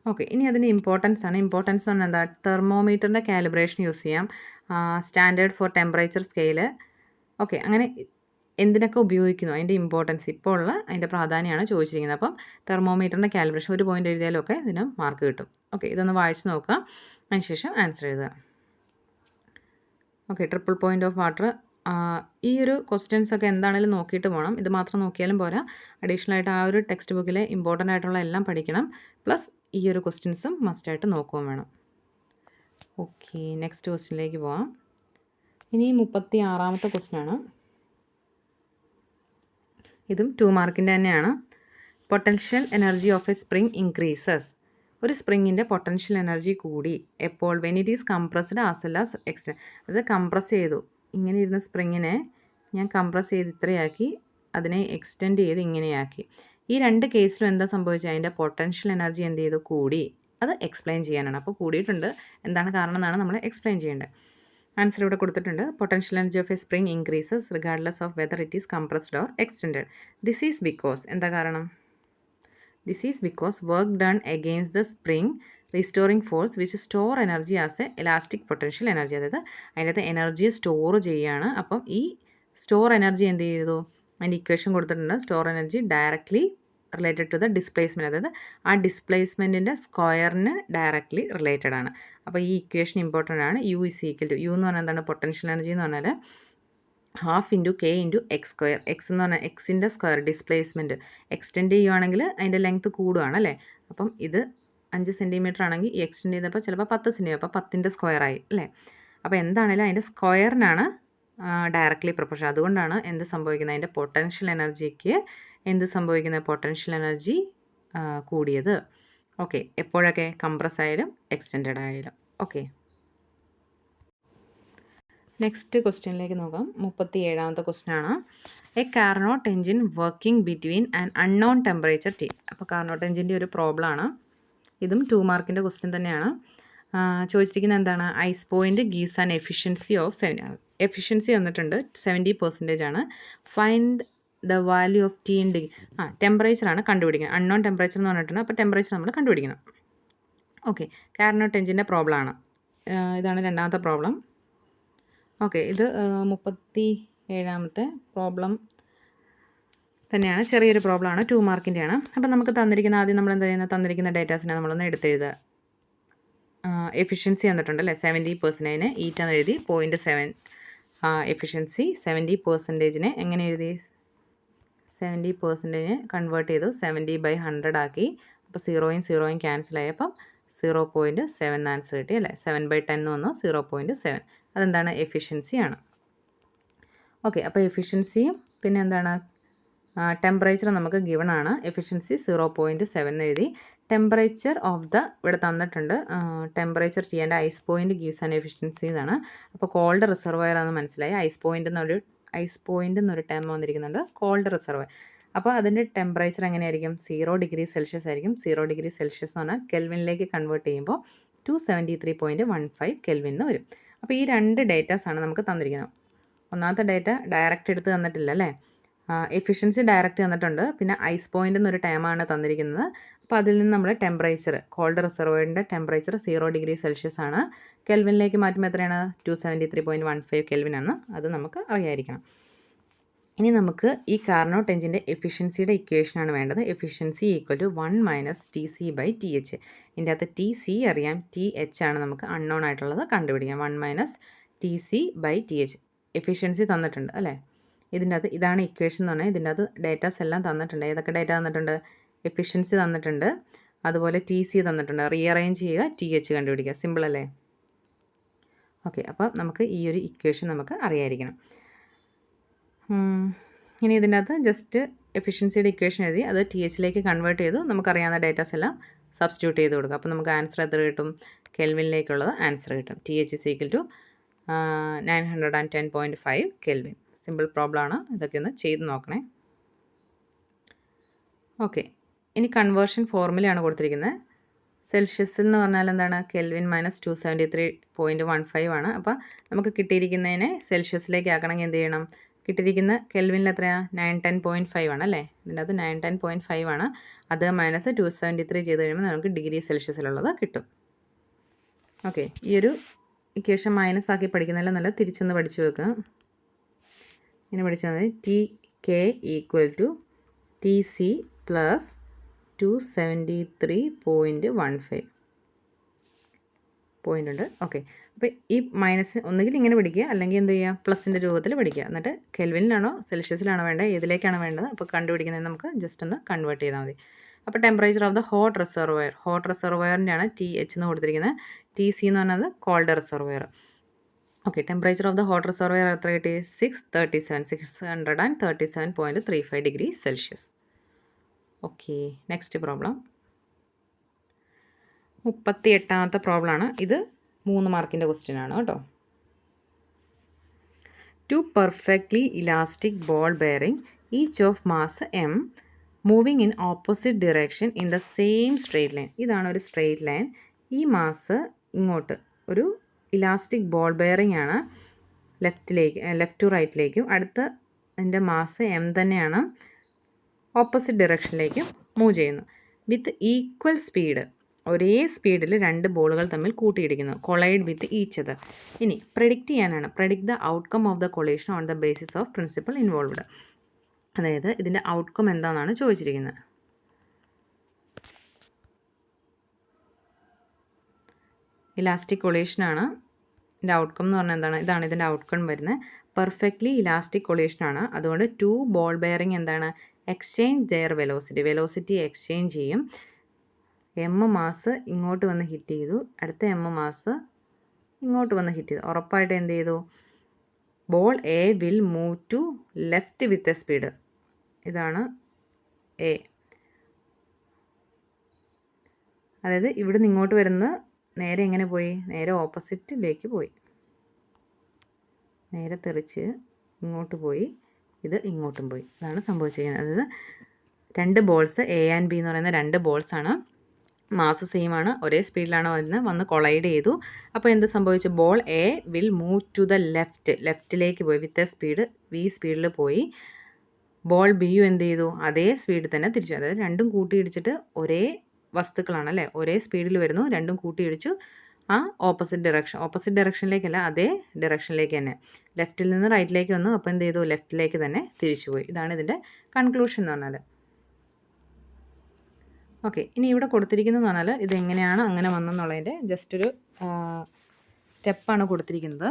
ഓക്കെ, ഇനി അതിൻ്റെ ഇമ്പോർട്ടൻസ് ആണ്. ഇമ്പോർട്ടൻസ് എന്ന് എന്താ? തെർമോമീറ്ററിൻ്റെ കാലിബ്രേഷൻ യൂസ് ചെയ്യാം, standard four temperature scale. Okay, അങ്ങനെ എന്തിനൊക്കെ ഉപയോഗിക്കുന്നു, അതിൻ്റെ ഇമ്പോർട്ടൻസ് ഇപ്പോൾ ഉള്ള അതിൻ്റെ പ്രാധാന്യമാണ് ചോദിച്ചിരിക്കുന്നത്. അപ്പം തെർമോമീറ്ററിൻ്റെ കാലിബ്രേഷൻ 1 പോയിൻ്റ് എഴുതിയാലൊക്കെ ഇതിന് മാർക്ക് കിട്ടും. ഓക്കെ, ഇതൊന്ന് വായിച്ച് നോക്കുക, അതിനുശേഷം ആൻസർ എഴുതുക. Okay, triple point of water, ഈ ഒരു ക്വസ്റ്റ്യൻസ് ഒക്കെ എന്താണെങ്കിലും നോക്കിയിട്ട് പോകണം. ഇത് മാത്രം നോക്കിയാലും പോരാ, അഡീഷണൽ ആയിട്ട് ആ ഒരു ടെക്സ്റ്റ് ബുക്കിലെ ഇമ്പോർട്ടൻ്റ് ആയിട്ടുള്ള എല്ലാം പഠിക്കണം. പ്ലസ് ഈ ഒരു ക്വസ്റ്റ്യൻസും മസ്റ്റായിട്ട് നോക്കുകയും വേണം. ഓക്കെ, നെക്സ്റ്റ് ക്വസ്റ്റ്യനിലേക്ക് പോവാം. ഇനി 36ാമത്തെ ക്വസ്റ്റ്യനാണ്. ഇതും 2 മാർക്കിൻ്റെ തന്നെയാണ്. Potential energy of A spring increases. ഒരു സ്പ്രിങ്ങിൻ്റെ പൊട്ടൻഷ്യൽ എനർജി കൂടി എപ്പോൾ? When it is compressed as well as extend. അത് കംപ്രസ് ചെയ്തു, ഇങ്ങനെ ഇരുന്ന സ്പ്രിങ്ങിനെ ഞാൻ കംപ്രസ് ചെയ്ത് ഇത്രയാക്കി, അതിനെ എക്സ്റ്റെൻഡ് ചെയ്ത് ഇങ്ങനെയാക്കി. ഈ 2 കേസിലും എന്താ സംഭവിച്ചത്? അതിൻ്റെ പൊട്ടൻഷ്യൽ എനർജി എന്ത് ചെയ്തു? കൂടി. അത് എക്സ്പ്ലെയിൻ ചെയ്യാനാണ്. അപ്പോൾ കൂടിയിട്ടുണ്ട്, എന്താണ് കാരണം എന്നാണ് നമ്മൾ എക്സ്പ്ലെയിൻ ചെയ്യേണ്ടത്. ആൻസർ ഇവിടെ കൊടുത്തിട്ടുണ്ട്. Potential energy of A spring increases regardless of whether it is compressed or extended. This is because, എന്താ കാരണം? This is because work done against the spring restoring force which store energy as a elastic potential energy. അതായത് അതിനകത്ത് എനർജിയെ store ചെയ്യുകയാണ്. അപ്പം ഈ store energy എന്ത് ചെയ്തു? അതിൻ്റെ ഇക്വേഷൻ കൊടുത്തിട്ടുണ്ട്. Store energy directly related to the displacement. അതായത് ആ ഡിസ്പ്ലേസ്മെൻറ്റിൻ്റെ സ്ക്വയറിന് ഡയറക്റ്റ്ലി റിലേറ്റഡ് ആണ്. അപ്പോൾ ഈ ഇക്വേഷൻ ഇമ്പോർട്ടൻ്റ് ആണ്. U is equal to, U എന്ന് പറഞ്ഞാൽ എന്താണ്? പൊട്ടൻഷ്യൽ എനർജി എന്ന് പറഞ്ഞാൽ half into K into X square. X എന്ന് പറഞ്ഞാൽ എക്സിൻ്റെ സ്ക്വയർ, ഡിസ്പ്ലേസ്മെൻറ്റ്. എക്സ്റ്റെൻഡ് ചെയ്യുവാണെങ്കിൽ അതിൻ്റെ ലെങ്ത്ത് കൂടുകയാണ് അല്ലേ. അപ്പം ഇത് 5 സെൻറ്റിമീറ്റർ ആണെങ്കിൽ ഈ എക്സ്റ്റെൻഡ് ചെയ്തപ്പോൾ ചിലപ്പോൾ 10 സെൻറ്റിമീറ്റർ, അപ്പോൾ 10ൻ്റെ സ്ക്വയർ ആയി അല്ലേ. അപ്പോൾ എന്താണെങ്കിലും അതിൻ്റെ സ്ക്വയറിനാണ് ഡയറക്റ്റ്ലി പ്രൊപ്പോർഷൻ. അതുകൊണ്ടാണ് എന്ത് സംഭവിക്കുന്നത്? അതിൻ്റെ പൊട്ടൻഷ്യൽ എനർജിക്ക് എന്ത് സംഭവിക്കുന്നത്? പൊട്ടൻഷ്യൽ എനർജി കൂടിയത്. ഓക്കെ, എപ്പോഴൊക്കെ? കംപ്രസ് ആയാലും എക്സ്റ്റെൻഡഡ് ആയാലും. ഓക്കെ, നെക്സ്റ്റ് ക്വസ്റ്റ്യനിലേക്ക് നോക്കാം. 37ാമത്തെ ക്വസ്റ്റ്യൻ ആണ്. A Carnot engine working between and unknown temperature T. അപ്പോൾ കാർനോട്ട് എഞ്ചിൻ്റെ ഒരു പ്രോബ്ലം ആണ്. ഇതും 2 മാർക്കിൻ്റെ ക്വസ്റ്റ്യൻ തന്നെയാണ്. ചോദിച്ചിരിക്കുന്നത് എന്താണ്? Ice point gives an efficiency of 7. Efficiency വന്നിട്ടുണ്ട് 70% ആണ്. Find the value of T in degree. ടെമ്പറേച്ചറാണ് കണ്ടുപിടിക്കുന്നത്. അൺനോൺ ടെമ്പറേച്ചർ എന്ന് പറഞ്ഞിട്ടുണ്ട്. അപ്പോൾ ടെമ്പറേച്ചർ നമ്മൾ കണ്ടുപിടിക്കണം. ഓക്കെ, കാർനോട്ട് എഞ്ചിൻ്റെ പ്രോബ്ലം ആണ്. ഇതാണ് 2ാമത്തെ പ്രോബ്ലം. ഓക്കെ, ഇത് 37ാമത്തെ പ്രോബ്ലം തന്നെയാണ്. ചെറിയൊരു പ്രോബ്ലമാണ്, 2 മാർക്കിൻ്റെയാണ്. അപ്പം നമുക്ക് തന്നിരിക്കുന്ന, ആദ്യം നമ്മൾ എന്താ ചെയ്യുന്നത്? തന്നിരിക്കുന്ന ഡേറ്റാസിനെ നമ്മളൊന്ന് എടുത്തെഴുതുക. എഫിഷ്യൻസി തന്നിട്ടുണ്ട് അല്ലേ, 70%. ഈറ്റാന്ന് എഴുതി. 0.7 എഫിഷ്യൻസി. 70%-നെ എങ്ങനെ എഴുതി? 70%-നെ കൺവേർട്ട് ചെയ്തു 70/100 ആക്കി. അപ്പോൾ 0 ക്യാൻസലായി. അപ്പം 0.7 ആൻസർ കിട്ടി അല്ലേ. 7/10 വന്നു, 0.7. അതെന്താണ്? എഫിഷ്യൻസിയാണ്. ഓക്കെ, അപ്പോൾ എഫിഷ്യൻസിയും പിന്നെ എന്താണ്? ടെമ്പറേച്ചർ നമുക്ക് ഗിവൺ ആണ്. എഫിഷ്യൻസി 0.7 എഴുതി. ടെമ്പറേച്ചർ ഓഫ് ദ ഇവിടെ തന്നിട്ടുണ്ട്. ടെമ്പറേച്ചർ ചെയ്യേണ്ട ice point gives an efficiency എന്നാണ്. അപ്പോൾ കോൾഡ് റിസർവയർ ആണെന്ന് മനസ്സിലായി. ഐസ് പോയിൻ്റ് എന്നൊരു ടേം വന്നിരിക്കുന്നുണ്ട്, കോൾഡ് റിസർവയർ. അപ്പോൾ അതിൻ്റെ ടെമ്പറേച്ചർ എങ്ങനെയായിരിക്കും? 0 ഡിഗ്രി സെൽഷ്യസ് ആയിരിക്കും. 0 ഡിഗ്രി സെൽഷ്യസ് എന്ന് പറഞ്ഞാൽ കെൽവിനിലേക്ക് കൺവേർട്ട് ചെയ്യുമ്പോൾ 273.15 കെൽവിൻ എന്ന് വരും. അപ്പോൾ ഈ 2 ഡേറ്റാസാണ് നമുക്ക് തന്നിരിക്കുന്നത്. ഒന്നാമത്തെ ഡേറ്റ ഡയറക്റ്റ് എടുത്ത് തന്നിട്ടില്ല അല്ലേ. എഫിഷ്യൻസി ഡയറക്റ്റ് തന്നിട്ടുണ്ട്. പിന്നെ ഐസ് പോയിൻ്റ് എന്നൊരു ടൈമാണ് തന്നിരിക്കുന്നത്. അപ്പോൾ അതിൽ നിന്ന് നമ്മൾ ടെമ്പറേച്ചർ, കോൾഡ് റിസർവോയറിൻ്റെ ടെമ്പറേച്ചർ 0 ഡിഗ്രി സെൽഷ്യസ് ആണ്. കെൽവിനിലേക്ക് മാറ്റുമ്പോൾ എത്രയാണ്? 273.15 കെൽവിൻ ആണ്. അത് നമുക്ക് അറിയായിരിക്കണം. ഇനി നമുക്ക് ഈ കാർനോട്ട് എഞ്ചിൻ്റെ എഫിഷ്യൻസിയുടെ ഇക്വേഷനാണ് വേണ്ടത്. Efficiency equal to 1 - TC/TH. ഇതിൻ്റെ അകത്ത് TC അറിയാം, TH ആണ് നമുക്ക് അൺനോൺ ആയിട്ടുള്ളത് കണ്ടുപിടിക്കാം. 1 - T C by T H. Efficiency തന്നിട്ടുണ്ട് അല്ലേ. ഇതിൻ്റെ അകത്ത് ഇതാണ് ഇക്വേഷൻ എന്ന് പറഞ്ഞാൽ ഇതിൻ്റെ അകത്ത് ഡേറ്റാസ് എല്ലാം തന്നിട്ടുണ്ട്. ഏതൊക്കെ ഡേറ്റ തന്നിട്ടുണ്ട്? എഫിഷ്യൻസി തന്നിട്ടുണ്ട്, അതുപോലെ ടി സി തന്നിട്ടുണ്ട്. റീഅറേഞ്ച് ചെയ്യുക, ടി എച്ച് കണ്ടുപിടിക്കുക. സിമ്പിൾ അല്ലേ? ഓക്കെ, അപ്പോൾ നമുക്ക് ഈ ഒരു ഇക്വേഷൻ നമുക്ക് അറിയായിരിക്കണം. ഇനി ഇതിൻ്റെ അകത്ത് ജസ്റ്റ് എഫിഷ്യൻസിയുടെ ഇക്വേഷൻ എഴുതി അത് ടി എച്ചിലേക്ക് കൺവേർട്ട് ചെയ്തു നമുക്കറിയാവുന്ന ഡേറ്റാസ് എല്ലാം സബ്സ്റ്റിറ്റ്യൂട്ട് ചെയ്ത് കൊടുക്കുക. അപ്പോൾ നമുക്ക് ആൻസർ എത്ര കിട്ടും? കെൽവിനിലേക്കുള്ളത് ആൻസർ കിട്ടും. T H is equal to 910.5 kelvin. Simple problem ആണ്. ഇതൊക്കെ ഒന്ന് ചെയ്ത് നോക്കണേ. ഓക്കെ, ഇനി കൺവേർഷൻ ഫോർമുലയാണ് കൊടുത്തിരിക്കുന്നത്. സെൽഷ്യസിൽ എന്ന് പറഞ്ഞാൽ എന്താണ്? കെൽവിൻ മൈനസ് 273.15 ആണ്. അപ്പോൾ നമുക്ക് കിട്ടിയിരിക്കുന്നതിനെ സെൽഷ്യസിലേക്ക് ആക്കണമെങ്കിൽ എന്ത് ചെയ്യണം? കിട്ടിയിരിക്കുന്ന കെൽവിനിൽ എത്രയാണ്? 910.5 ആണ് അല്ലേ. ഇതിൻ്റെ അത് 910.5 ആണ്. അത് മൈനസ് 273 ചെയ്ത് കഴിയുമ്പോൾ നമുക്ക് ഡിഗ്രി സെൽഷ്യസിലുള്ളത് കിട്ടും. ഓക്കെ, ഈ ഒരു ഇക്വേഷൻ മൈനസ് ആക്കി പഠിക്കുന്നതിൽ നല്ല തിരിച്ചൊന്ന് പഠിച്ചു വെക്കുക. ഇങ്ങനെ പഠിച്ചാൽ മതി. T K equal to T C plus 273.15 point ഉണ്ട്. ഓക്കെ, അപ്പോൾ ഈ മൈനസ് ഒന്നുകിൽ ഇങ്ങനെ പഠിക്കുക, അല്ലെങ്കിൽ എന്ത് ചെയ്യുക? പ്ലസിൻ്റെ രൂപത്തിൽ പഠിക്കുക. എന്നിട്ട് കെൽവിനിലാണോ സെൽഷ്യസിലാണോ വേണ്ടത്, ഏതിലേക്കാണ് വേണ്ടത്, അപ്പോൾ കണ്ടുപിടിക്കുന്നത് നമുക്ക് ജസ്റ്റ് ഒന്ന് കൺവേർട്ട് ചെയ്താൽ മതി. അപ്പോൾ ടെമ്പറേച്ചർ ഓഫ് ദ ഹോട്ട് റിസർവയറിൻ്റെയാണ് ടി എച്ച് എന്ന് കൊടുത്തിരിക്കുന്നത്. ടി സി എന്ന് പറഞ്ഞത് cold reservoir. Okay, temperature of the hot reservoir എത്ര കിട്ടി? 637.35 degree Celsius. Okay, next problem 38ാമത്തെ പ്രോബ്ലമാണ്. ഇത് 3 മാർക്കിൻ്റെ ക്വസ്റ്റ്യൻ ആണ് കേട്ടോ. 2 perfectly elastic ball bearing each of mass m moving in opposite direction in the same straight line. ഇതാണ് ഒരു സ്ട്രെയിറ്റ് ലൈൻ. ഈ മാസ് ഇങ്ങോട്ട് ഒരു ഇലാസ്റ്റിക് ബോൾ ബെയറിംഗ് ആണ്, ലെഫ്റ്റ് ടു റൈറ്റിലേക്കും. അടുത്ത എൻ്റെ മാസ് m തന്നെയാണ്, ഓപ്പോസിറ്റ് ഡിറക്ഷനിലേക്കും മൂവ് ചെയ്യുന്നു. വിത്ത് ഈക്വൽ സ്പീഡ്, ഒരേ സ്പീഡിൽ 2 ബോളുകൾ തമ്മിൽ കൂട്ടിയിടിക്കുന്നു. Collide with each other. ഇനി പ്രെഡിക്റ്റ് ചെയ്യാനാണ്. Predict the outcome of the collision on the basis of principle involved. അതായത് ഇതിൻ്റെ ഔട്ട്കം എന്താണെന്നാണ് ചോദിച്ചിരിക്കുന്നത്. ഇലാസ്റ്റിക് കൊളീഷനാണ് ഇതിൻ്റെ ഔട്ട്കം എന്ന് പറഞ്ഞാൽ എന്താണ്? ഇതാണ് ഇതിൻ്റെ ഔട്ട്കം വരുന്നത്. പെർഫെക്റ്റ്ലി ഇലാസ്റ്റിക് കൊളീഷനാണ്. അതുകൊണ്ട് 2 ബോൾ ബെയറിംഗ് എന്താണ്? എക്സ്ചേഞ്ച് ദെയർ വെലോസിറ്റി എക്സ്ചേഞ്ച് ചെയ്യും. എം മാസ് ഇങ്ങോട്ട് വന്ന് ഹിറ്റ് ചെയ്തു, അടുത്ത എം മാസ് ഇങ്ങോട്ട് വന്ന് ഹിറ്റ് ചെയ്തു. ഉറപ്പായിട്ട് എന്ത് ചെയ്തു? Ball A will move to left with a speed. ഇതാണ് എ. അതായത് ഇവിടെ നിന്ന് ഇങ്ങോട്ട് വരുന്നത് നേരെ എങ്ങനെ പോയി? നേരെ ഓപ്പോസിറ്റിലേക്ക് പോയി. നേരെ തെറിച്ച് ഇങ്ങോട്ട് പോയി, ഇത് ഇങ്ങോട്ടും പോയി. ഇതാണ് സംഭവിച്ചിരിക്കുന്നത്. അതായത് 2 ബോൾസ് എ ആൻഡ് ബി എന്ന് പറയുന്ന 2 ബോൾസാണ്. മാസ് സെയിം ആണ്, ഒരേ സ്പീഡിലാണ് വന്ന് കൊളൈഡ് ചെയ്തു. അപ്പോൾ എന്ത് സംഭവിച്ചു? Ball A will move to the ലെഫ്റ്റിലേക്ക് പോയി വിത്ത് എ സ്പീഡ് വി സ്പീഡിൽ പോയി. ബോൾ ബിയും എന്ത് ചെയ്തു? അതേ സ്പീഡിൽ തന്നെ തിരിച്ചു. അതായത് രണ്ടും കൂട്ടിയിടിച്ചിട്ട് ഒരേ വസ്തുക്കളാണ് അല്ലേ, ഒരേ സ്പീഡിൽ വരുന്നു, രണ്ടും കൂട്ടിയിടിച്ചു. ആ ഓപ്പോസിറ്റ് ഡയറക്ഷനിലേക്കല്ല, അതേ ഡയറക്ഷനിലേക്ക് തന്നെ. ലെഫ്റ്റിൽ നിന്ന് റൈറ്റിലേക്ക് വന്നു, അപ്പോൾ എന്ത് ചെയ്തു? ലെഫ്റ്റിലേക്ക് തന്നെ തിരിച്ചുപോയി. ഇതാണ് ഇതിൻ്റെ കൺക്ലൂഷൻ എന്ന് പറഞ്ഞാൽ. ഓക്കെ, ഇനി ഇവിടെ കൊടുത്തിരിക്കുന്നതെന്ന് പറഞ്ഞാൽ ഇതെങ്ങനെയാണ് അങ്ങനെ വന്നെന്നുള്ളതിൻ്റെ ജസ്റ്റ് ഒരു സ്റ്റെപ്പാണ് കൊടുത്തിരിക്കുന്നത്.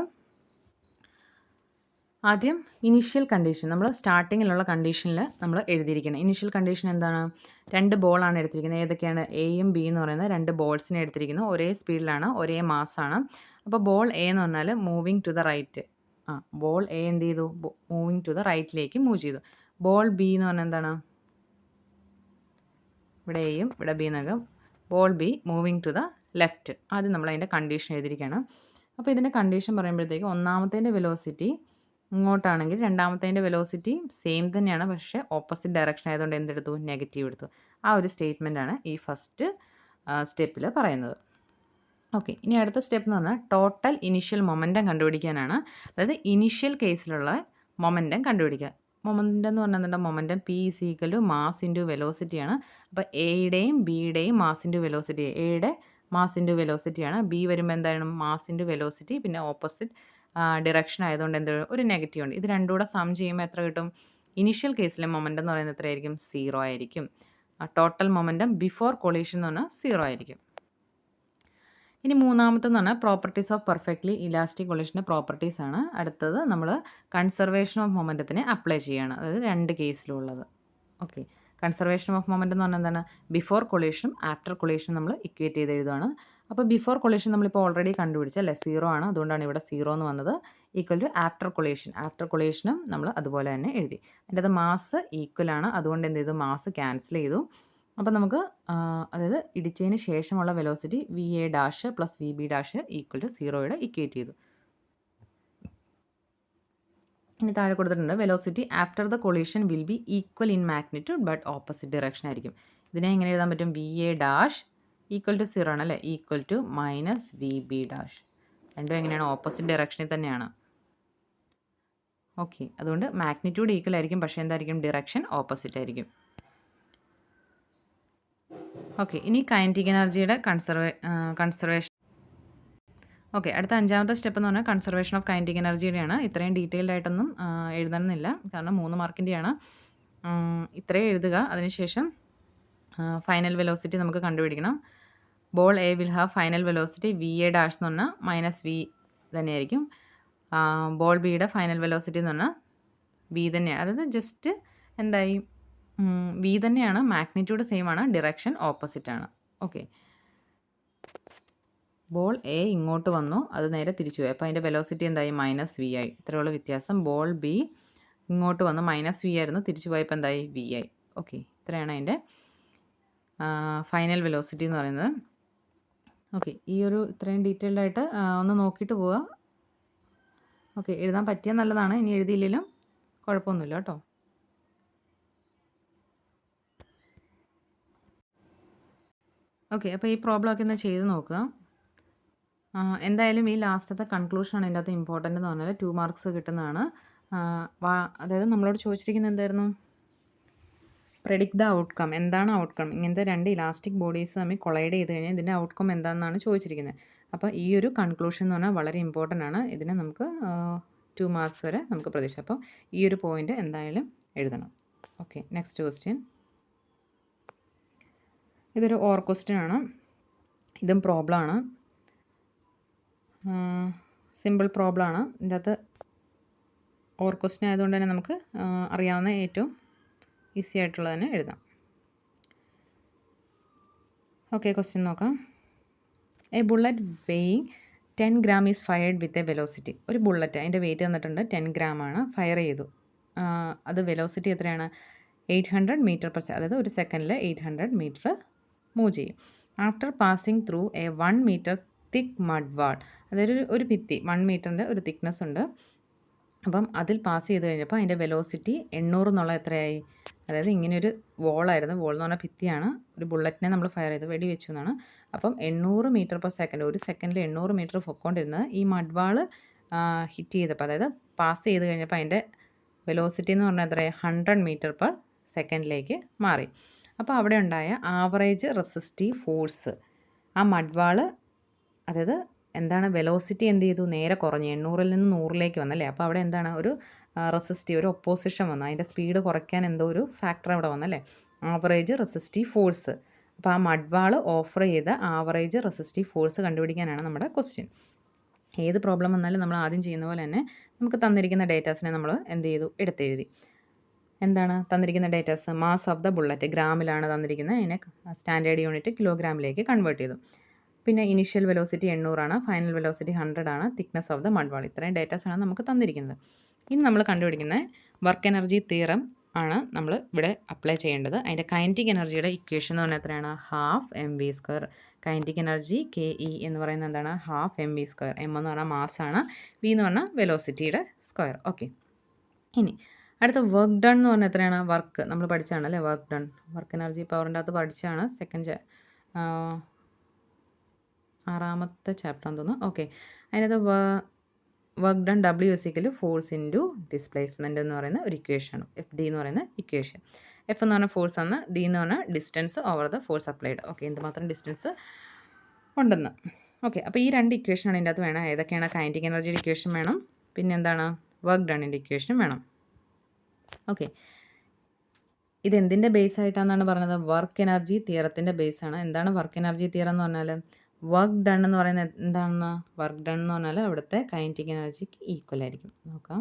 ആദ്യം ഇനീഷ്യൽ കണ്ടീഷൻ, നമ്മൾ സ്റ്റാർട്ടിങ്ങിലുള്ള കണ്ടീഷനിൽ നമ്മൾ എഴുതിയിരിക്കണം. ഇനീഷ്യൽ കണ്ടീഷൻ എന്താണ്? 2 ബോളാണ് എടുത്തിരിക്കുന്നത്. ഏതൊക്കെയാണ്? എയും ബി എന്ന് പറയുന്ന 2 ബോൾസിനെ എടുത്തിരിക്കുന്നു. ഒരേ സ്പീഡിലാണ്, ഒരേ മാസ്സാണ്. അപ്പോൾ ബോൾ എ എന്ന് പറഞ്ഞാൽ moving to the right. Ball A എന്ത് ചെയ്തു? മൂവിങ് ടു ദ റൈറ്റിലേക്ക് മൂവ് ചെയ്തു. ബോൾ ബി എന്ന് പറഞ്ഞാൽ എന്താണ്? ഇവിടെ എയും ഇവിടെ ബി എന്നകം. Ball B moving to the left. ആദ്യം നമ്മൾ അതിൻ്റെ കണ്ടീഷൻ എഴുതിയിരിക്കുകയാണ്. അപ്പോൾ ഇതിൻ്റെ കണ്ടീഷൻ പറയുമ്പോഴത്തേക്ക് ഒന്നാമത്തേൻ്റെ വെലോസിറ്റി ഇങ്ങോട്ടാണെങ്കിൽ രണ്ടാമത്തേൻ്റെ വെലോസിറ്റി സെയിം തന്നെയാണ്, പക്ഷേ ഓപ്പോസിറ്റ് ഡയറക്ഷൻ ആയതുകൊണ്ട് എന്തെടുത്തു? നെഗറ്റീവ് എടുത്തു. ആ ഒരു സ്റ്റേറ്റ്മെൻറ്റാണ് ഈ ഫസ്റ്റ് സ്റ്റെപ്പിൽ പറയുന്നത്. ഓക്കെ, ഇനി അടുത്ത സ്റ്റെപ്പ് എന്ന് പറഞ്ഞാൽ ടോട്ടൽ ഇനിഷ്യൽ മൊമെൻറ്റം കണ്ടുപിടിക്കാനാണ്. അതായത് ഇനിഷ്യൽ കേസിലുള്ള മൊമെൻറ്റം കണ്ടുപിടിക്കുക. മൊമെൻറ്റം എന്ന് പറഞ്ഞാൽ എന്താ? Momentum P is equal to mass into വെലോസിറ്റിയാണ്. അപ്പോൾ എയുടെയും ബിയുടെയും മാസ് ഇൻറ്റു വെലോസിറ്റി. എയുടെ മാസ് ഇൻറ്റു വെലോസിറ്റിയാണ്. ബി വരുമ്പോൾ എന്താണ്? മാസ് ഇൻറ്റു വെലോസിറ്റി, പിന്നെ ഓപ്പോസിറ്റ് ഡിറക്ഷൻ ആയതുകൊണ്ട് എന്ത്? ഒരു നെഗറ്റീവ് ഉണ്ട്. ഇത് രണ്ടും കൂടെ സം ചെയ്യുമ്പോൾ എത്ര കിട്ടും? ഇനിഷ്യൽ കേസിലെ മൊമെൻറ്റം എന്ന് പറയുന്നത് എത്രയായിരിക്കും? 0 ആയിരിക്കും. ടോട്ടൽ മൊമെൻറ്റം ബിഫോർ കൊളീഷൻ എന്ന് പറഞ്ഞാൽ 0 ആയിരിക്കും. ഇനി മൂന്നാമത്തെന്ന് പറഞ്ഞാൽ പ്രോപ്പർട്ടീസ് ഓഫ് പെർഫെക്റ്റ്ലി ഇലാസ്റ്റിക് കൊളീഷൻ്റെ പ്രോപ്പർട്ടീസ് ആണ്. അടുത്തത് നമ്മൾ കൺസർവേഷൻ ഓഫ് മൊമെൻറ്റത്തിന് അപ്ലൈ ചെയ്യുകയാണ്. അതായത് 2 കേസിലുള്ളത്. ഓക്കെ. കൺസർവേഷൻ ഓഫ് മൊമെൻറ്റം എന്ന് പറഞ്ഞാൽ എന്താണ്? ബിഫോർ കൊളീഷനും ആഫ്റ്റർ കൊളീഷനും നമ്മൾ ഇക്വേറ്റ് ചെയ്ത് എഴുതുകയാണ്. അപ്പോൾ ബിഫോർ കൊളീഷൻ നമ്മളിപ്പോൾ ഓൾറെഡി കണ്ടുപിടിച്ചല്ലേ, 0 ആണ്. അതുകൊണ്ടാണ് ഇവിടെ 0 എന്ന് വന്നത്. Equal to after collision. After കൊളീഷനും നമ്മൾ അതുപോലെ തന്നെ എഴുതി. അതിൻ്റെ മാസ് ഈക്വൽ ആണ്. അതുകൊണ്ട് എന്ത് ചെയ്തു? മാസ് ക്യാൻസൽ ചെയ്തു. അപ്പോൾ നമുക്ക് അതായത് ഇടിച്ചതിന് ശേഷമുള്ള velocity V A dash plus V B dash equal to 0യുടെ ഇക്വേറ്റ് ചെയ്തു. ഇനി താഴെ കൊടുത്തിട്ടുണ്ട് velocity after the collision will be equal in magnitude but opposite direction ആയിരിക്കും. ഇതിനെ എങ്ങനെ എഴുതാൻ പറ്റും? V A dash equal to 0 ആണ് അല്ലേ, equal to minus V B dash. രണ്ടും എങ്ങനെയാണ്? ഓപ്പോസിറ്റ് ഡയറക്ഷനിൽ തന്നെയാണ്. ഓക്കെ, അതുകൊണ്ട് മാഗ്നിറ്റ്യൂഡ് ഈക്വൽ ആയിരിക്കും, പക്ഷേ എന്തായിരിക്കും? ഡിറക്ഷൻ ഓപ്പോസിറ്റ് ആയിരിക്കും. ഓക്കെ, ഇനി കൈനറ്റിക് എനർജിയുടെ കൺസർവേഷൻ. ഓക്കെ, അടുത്ത 5ാമത്തെ സ്റ്റെപ്പ് എന്ന് പറഞ്ഞാൽ കൺസർവേഷൻ ഓഫ് കൈനറ്റിക് എനർജിയുടെയാണ്. ഇത്രയും ഡീറ്റെയിൽഡ് ആയിട്ടൊന്നും എഴുതണമെന്നില്ല, കാരണം 3 മാർക്കിൻ്റെയാണ്. ഇത്രയും എഴുതുക. അതിനുശേഷം ഫൈനൽ വെലോസിറ്റി നമുക്ക് കണ്ടുപിടിക്കണം. Ball A will have final velocity V A dash എന്ന് പറഞ്ഞാൽ മൈനസ് വി തന്നെയായിരിക്കും. ബോൾ ബിയുടെ ഫൈനൽ വെലോസിറ്റി എന്ന് പറഞ്ഞാൽ വി തന്നെയാണ്. അതായത് ജസ്റ്റ് എന്തായി, വി തന്നെയാണ്, മാഗ്നിറ്റ്യൂഡ് സെയിം ആണ്, ഡിറക്ഷൻ ഓപ്പോസിറ്റ് ആണ്. ഓക്കെ, ബോൾ എ ഇങ്ങോട്ട് വന്നു, അത് നേരെ തിരിച്ചു പോയി. അപ്പോൾ അതിൻ്റെ വെലോസിറ്റി എന്തായി? മൈനസ് വി ആയി. ഇത്രയുള്ള വ്യത്യാസം. ബോൾ ബി ഇങ്ങോട്ട് വന്ന് മൈനസ് വി ആയിരുന്നു, തിരിച്ചു പോയപ്പോൾ എന്തായി? വി ആയി. ഓക്കെ, ഇത്രയാണ് അതിൻ്റെ ഫൈനൽ വെലോസിറ്റി എന്ന് പറയുന്നത്. ഓക്കെ, ഈ ഒരു ഇത്രയും ഡീറ്റെയിൽഡ് ആയിട്ട് ഒന്ന് നോക്കിയിട്ട് പോവുക. ഓക്കെ, എഴുതാൻ പറ്റിയാൽ നല്ലതാണ്, ഇനി എഴുതിയില്ലെങ്കിലും കുഴപ്പമൊന്നുമില്ല കേട്ടോ. ഓക്കെ, അപ്പോൾ ഈ പ്രോബ്ലം ഒക്കെ ഒന്ന് ചെയ്ത് നോക്കുക. എന്തായാലും ഈ ലാസ്റ്റത്തെ കൺക്ലൂഷനാണ് ഇതിൻ്റെ അകത്ത് ഇമ്പോർട്ടൻ്റ് എന്ന് പറഞ്ഞാൽ 2 മാർക്സ് കിട്ടുന്നതാണ്. അതായത് നമ്മളോട് ചോദിച്ചിരിക്കുന്നത് എന്തായിരുന്നു? Predict the outcome. എന്താണ് ഔട്ട്കം? ഇങ്ങനത്തെ 2 ഇലാസ്റ്റിക് ബോഡീസ് തമ്മിൽ കൊളൈഡ് ചെയ്ത് കഴിഞ്ഞാൽ ഇതിൻ്റെ ഔട്ട്കം എന്താണെന്നാണ് ചോദിച്ചിരിക്കുന്നത്. അപ്പോൾ ഈ ഒരു കൺക്ലൂഷൻ എന്ന് പറഞ്ഞാൽ വളരെ ഇമ്പോർട്ടൻ്റ് ആണ്. ഇതിനെ നമുക്ക് 2 മാർക്സ് വരെ നമുക്ക് പ്രതീക്ഷ. അപ്പോൾ ഈ ഒരു പോയിൻ്റ് എന്തായാലും എഴുതണം. Okay, next question. ഇതൊരു ഓർ ക്വസ്റ്റ്യൻ ആണ്. ഇതും പ്രോബ്ലമാണ്, സിമ്പിൾ പ്രോബ്ലമാണ്. ഇതിൻ്റെ അകത്ത് ഓർ ക്വസ്റ്റ്യൻ ആയതുകൊണ്ട് തന്നെ നമുക്ക് അറിയാവുന്ന ഏറ്റവും ഈസി ആയിട്ടുള്ളത് തന്നെ എഴുതാം. ഓക്കെ, ക്വസ്റ്റ്യൻ നോക്കാം. A bullet weighing 10 gram is fired with a velocity. ഒരു ബുള്ളറ്റ്, അതിൻ്റെ വെയിറ്റ് തന്നിട്ടുണ്ട് 10 gram ആണ്, ഫയർ ചെയ്തു. അത് വെലോസിറ്റി എത്രയാണ്? 800 m/s. അതായത് ഒരു സെക്കൻഡിൽ 800 മീറ്റർ മൂവ് ചെയ്യും. After passing through a 1 meter thick mud wall. അതായത് ഒരു ഭിത്തി 1 മീറ്ററിൻ്റെ ഒരു തിക്നെസ് ഉണ്ട്. അപ്പം അതിൽ പാസ് ചെയ്ത് കഴിഞ്ഞപ്പോൾ അതിൻ്റെ വെലോസിറ്റി 800 എന്നുള്ള എത്രയായി? അതായത് ഇങ്ങനെയൊരു വോളായിരുന്നു. വോൾ എന്ന് പറഞ്ഞാൽ ഭിത്തിയാണ്. ഒരു ബുള്ളറ്റിനെ നമ്മൾ ഫയർ ചെയ്ത് വെടി വെച്ചു എന്നാണ്. അപ്പം 800 m/s, ഒരു സെക്കൻഡിൽ 800 മീറ്റർ പൊക്കോണ്ടിരുന്നത് ഈ മഡ് വാൾ ഹിറ്റ് ചെയ്തപ്പോൾ, അതായത് പാസ് ചെയ്ത് കഴിഞ്ഞപ്പോൾ അതിൻ്റെ വെലോസിറ്റി എന്ന് പറഞ്ഞാൽ എത്രയാണ്? 100 m/s മാറി. അപ്പോൾ അവിടെ ഉണ്ടായ ആവറേജ് റെസിസ്റ്റീവ് ഫോഴ്സ്, ആ മഡ് വാൾ, അതായത് എന്താണ്? വെലോസിറ്റി എന്ത് ചെയ്തു? നേരെ കുറഞ്ഞു, 800-ൽ നിന്ന് 100-ലേക്ക് വന്നല്ലേ. അപ്പോൾ അവിടെ എന്താണ്? ഒരു റെസിസ്റ്റീവ്, ഒരു ഒപ്പോസിഷൻ വന്നു. അതിൻ്റെ സ്പീഡ് കുറയ്ക്കാൻ എന്തോ ഒരു ഫാക്ടർ അവിടെ വന്നല്ലേ, ആവറേജ് റെസിസ്റ്റീവ് ഫോഴ്സ്. അപ്പോൾ ആ മഡ് വാൾ ഓഫർ ചെയ്ത ആവറേജ് റെസിസ്റ്റീവ് ഫോഴ്സ് കണ്ടുപിടിക്കാനാണ് നമ്മുടെ ക്വസ്റ്റ്യൻ. ഏത് പ്രോബ്ലം വന്നാലും നമ്മൾ ആദ്യം ചെയ്യുന്ന പോലെ തന്നെ നമുക്ക് തന്നിരിക്കുന്ന ഡേറ്റാസിനെ നമ്മൾ എന്ത് ചെയ്തു? എടുത്തെഴുതി. എന്താണ് തന്നിരിക്കുന്ന datas? Mass of the bullet ഗ്രാമിലാണ് തന്നിരിക്കുന്നത്. അതിനെ സ്റ്റാൻഡേർഡ് യൂണിറ്റ് കിലോഗ്രാമിലേക്ക് കൺവേർട്ട് ചെയ്തു. പിന്നെ ഇനിഷ്യൽ വെലോസിറ്റി 800 ആണ്, ഫൈനൽ വെലോസിറ്റി 100 ആണ്, തിക്നെസ് ഓഫ് ദ മഡ് വാൾ. ഇത്രയും ഡേറ്റാസാണ് നമുക്ക് തന്നിരിക്കുന്നത്. ഇനി നമ്മൾ കണ്ടുപിടിക്കുന്ന വർക്ക് എനർജി തിയറം ആണ് നമ്മൾ ഇവിടെ അപ്ലൈ ചെയ്യേണ്ടത്. അതിൻ്റെ കൈനറ്റിക് എനർജിയുടെ ഇക്വേഷൻ എന്ന് പറഞ്ഞാൽ എത്രയാണ്? 12mv². കൈനറ്റിക് എനർജി KE എന്ന് പറയുന്നത് എന്താണ്? 12mv². m എന്ന് പറഞ്ഞാൽ മാസാണ്, v എന്ന് പറഞ്ഞാൽ വെലോസിറ്റിയുടെ സ്ക്വയർ. ഓക്കെ, ഇനി അടുത്ത വർക്ക് ഡൺ എന്ന് പറഞ്ഞാൽ എത്രയാണ്? വർക്ക് നമ്മൾ പഠിച്ചാണ് അല്ലേ, വർക്ക് ഡൺ. വർക്ക് എനർജി പവറിൻ്റെ അകത്ത് പഠിച്ചാണ്, സെക്കൻഡ് 6ാമത്തെ ചാപ്റ്റർ എന്ന് തോന്നുന്നു. ഓക്കെ, അതിനകത്ത് work done W force into displacement എന്ന് പറയുന്ന ഒരു ഇക്വേഷനാണ്, FD എന്ന് പറയുന്ന ഇക്വേഷൻ. F എന്ന് പറഞ്ഞാൽ ഫോഴ്സ് ആണ്, D എന്ന് പറഞ്ഞാൽ distance over the force applied. Okay, എന്തുമാത്രം ഡിസ്റ്റൻസ് ഉണ്ടെന്ന്. ഓക്കെ, അപ്പോൾ ഈ 2 ഇക്വേഷനാണ് ഇതിൻ്റെ അകത്ത് വേണം. ഏതൊക്കെയാണ്? കൈനറ്റിക് എനർജിയുടെ ഇക്വേഷൻ വേണം, പിന്നെ എന്താണ്? വർക്ക് ഡണ്ണിൻ്റെ ഇക്വേഷനും വേണം. ഓക്കെ, ഇതെന്തിൻ്റെ ബേസ് ആയിട്ടാണെന്നാണ് പറഞ്ഞത്? വർക്ക് എനർജി തിയറത്തിൻ്റെ ബേസാണ്. എന്താണ് വർക്ക് എനർജി തിയറം എന്ന് പറഞ്ഞാൽ? വർക്ക് ഡൺ എന്ന് പറയുന്നത് എന്താണെന്ന്? വർക്ക് ഡൺ എന്ന് പറഞ്ഞാൽ അവിടുത്തെ കൈനറ്റിക് എനർജിക്ക് ഈക്വൽ ആയിരിക്കും. നോക്കാം.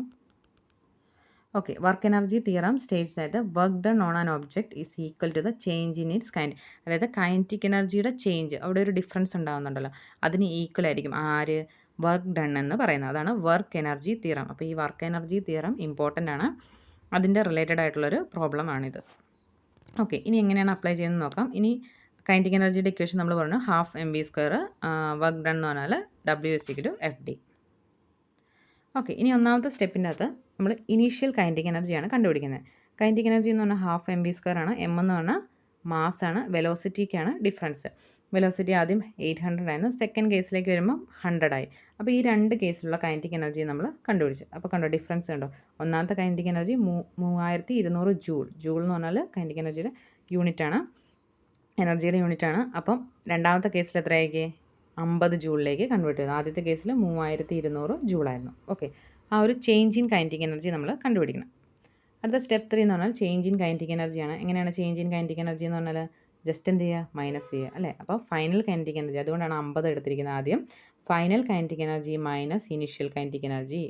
Okay, work energy theorem states that work done on an object is equal to the change in its kind. അതായത് കൈനറ്റിക് എനർജിയുടെ ചേഞ്ച്, അവിടെ ഒരു ഡിഫറൻസ് ഉണ്ടാകുന്നുണ്ടല്ലോ, അതിന് ഈക്വൽ ആയിരിക്കും ആര്? വർക്ക് ഡൺ എന്ന് പറയുന്നത്. അതാണ് വർക്ക് എനർജി തിയറം. അപ്പോൾ ഈ വർക്ക് എനർജി തിയറം ഇമ്പോർട്ടൻ്റ് ആണ്. അതിൻ്റെ റിലേറ്റഡ് ആയിട്ടുള്ളൊരു പ്രോബ്ലം ആണിത്. ഓക്കെ, ഇനി എങ്ങനെയാണ് അപ്ലൈ ചെയ്യുന്നത് നോക്കാം. ഇനി കൈനറ്റിക് എനർജിയുടെ ഇക്വേഷൻ നമ്മൾ പറഞ്ഞു ഹാഫ് mv². വർക്ക് ഡൺ എന്ന് പറഞ്ഞാൽ W=FD. ഓക്കെ, ഇനി ഒന്നാമത്തെ സ്റ്റെപ്പിൻ്റെ അകത്ത് നമ്മൾ ഇനീഷ്യൽ കൈനറ്റിക് എനർജിയാണ് കണ്ടുപിടിക്കുന്നത്. കൈനറ്റിക് എനർജി എന്ന് പറഞ്ഞാൽ ഹാഫ് mv² ആണ്. എം എന്ന് പറഞ്ഞാൽ മാസ്സാണ്, വെലോസിറ്റിക്കാണ് ഡിഫറൻസ്. വെലോസിറ്റി ആദ്യം 800 ആയിരുന്നു, സെക്കൻഡ് കേസിലേക്ക് വരുമ്പോൾ 100 ആയി. അപ്പോൾ ഈ രണ്ട് കേസിലുള്ള കൈനറ്റിക് എനർജി നമ്മൾ കണ്ടുപിടിച്ചു. അപ്പോൾ കണ്ടോ ഡിഫറൻസ് കണ്ടോ? ഒന്നാമത്തെ കൈനറ്റിക് എനർജി 3200 ജൂൾ. ജൂൾ എന്ന് പറഞ്ഞാൽ കൈനറ്റിക് എനർജിയുടെ യൂണിറ്റാണ്, എനർജിയുടെ യൂണിറ്റാണ്. അപ്പം രണ്ടാമത്തെ കേസിൽ എത്രയായിരിക്കും? 50 ജൂളിലേക്ക് കൺവേർട്ട് ചെയ്തു. ആദ്യത്തെ കേസിൽ 3200 ജൂളായിരുന്നു. ഓക്കെ, ആ ഒരു ചേഞ്ച് ഇൻ കൈനറ്റിക് എനർജി നമ്മൾ കണ്ടുപിടിക്കണം. അടുത്ത സ്റ്റെപ്പ് 3 എന്ന് പറഞ്ഞാൽ ചേഞ്ച് ഇൻ കൈനറ്റിക് എനർജിയാണ്. എങ്ങനെയാണ് ചേഞ്ച് ഇൻ കൈനറ്റിക് എനർജി എന്ന് പറഞ്ഞാൽ? ജസ്റ്റ് എന്ത് ചെയ്യുക? മൈനസ് ചെയ്യുക അല്ലേ? അപ്പോൾ ഫൈനൽ കൈനറ്റിക് എനർജി, അതുകൊണ്ടാണ് 50 എടുത്തിരിക്കുന്നത് ആദ്യം. Final kinetic energy minus initial kinetic energy,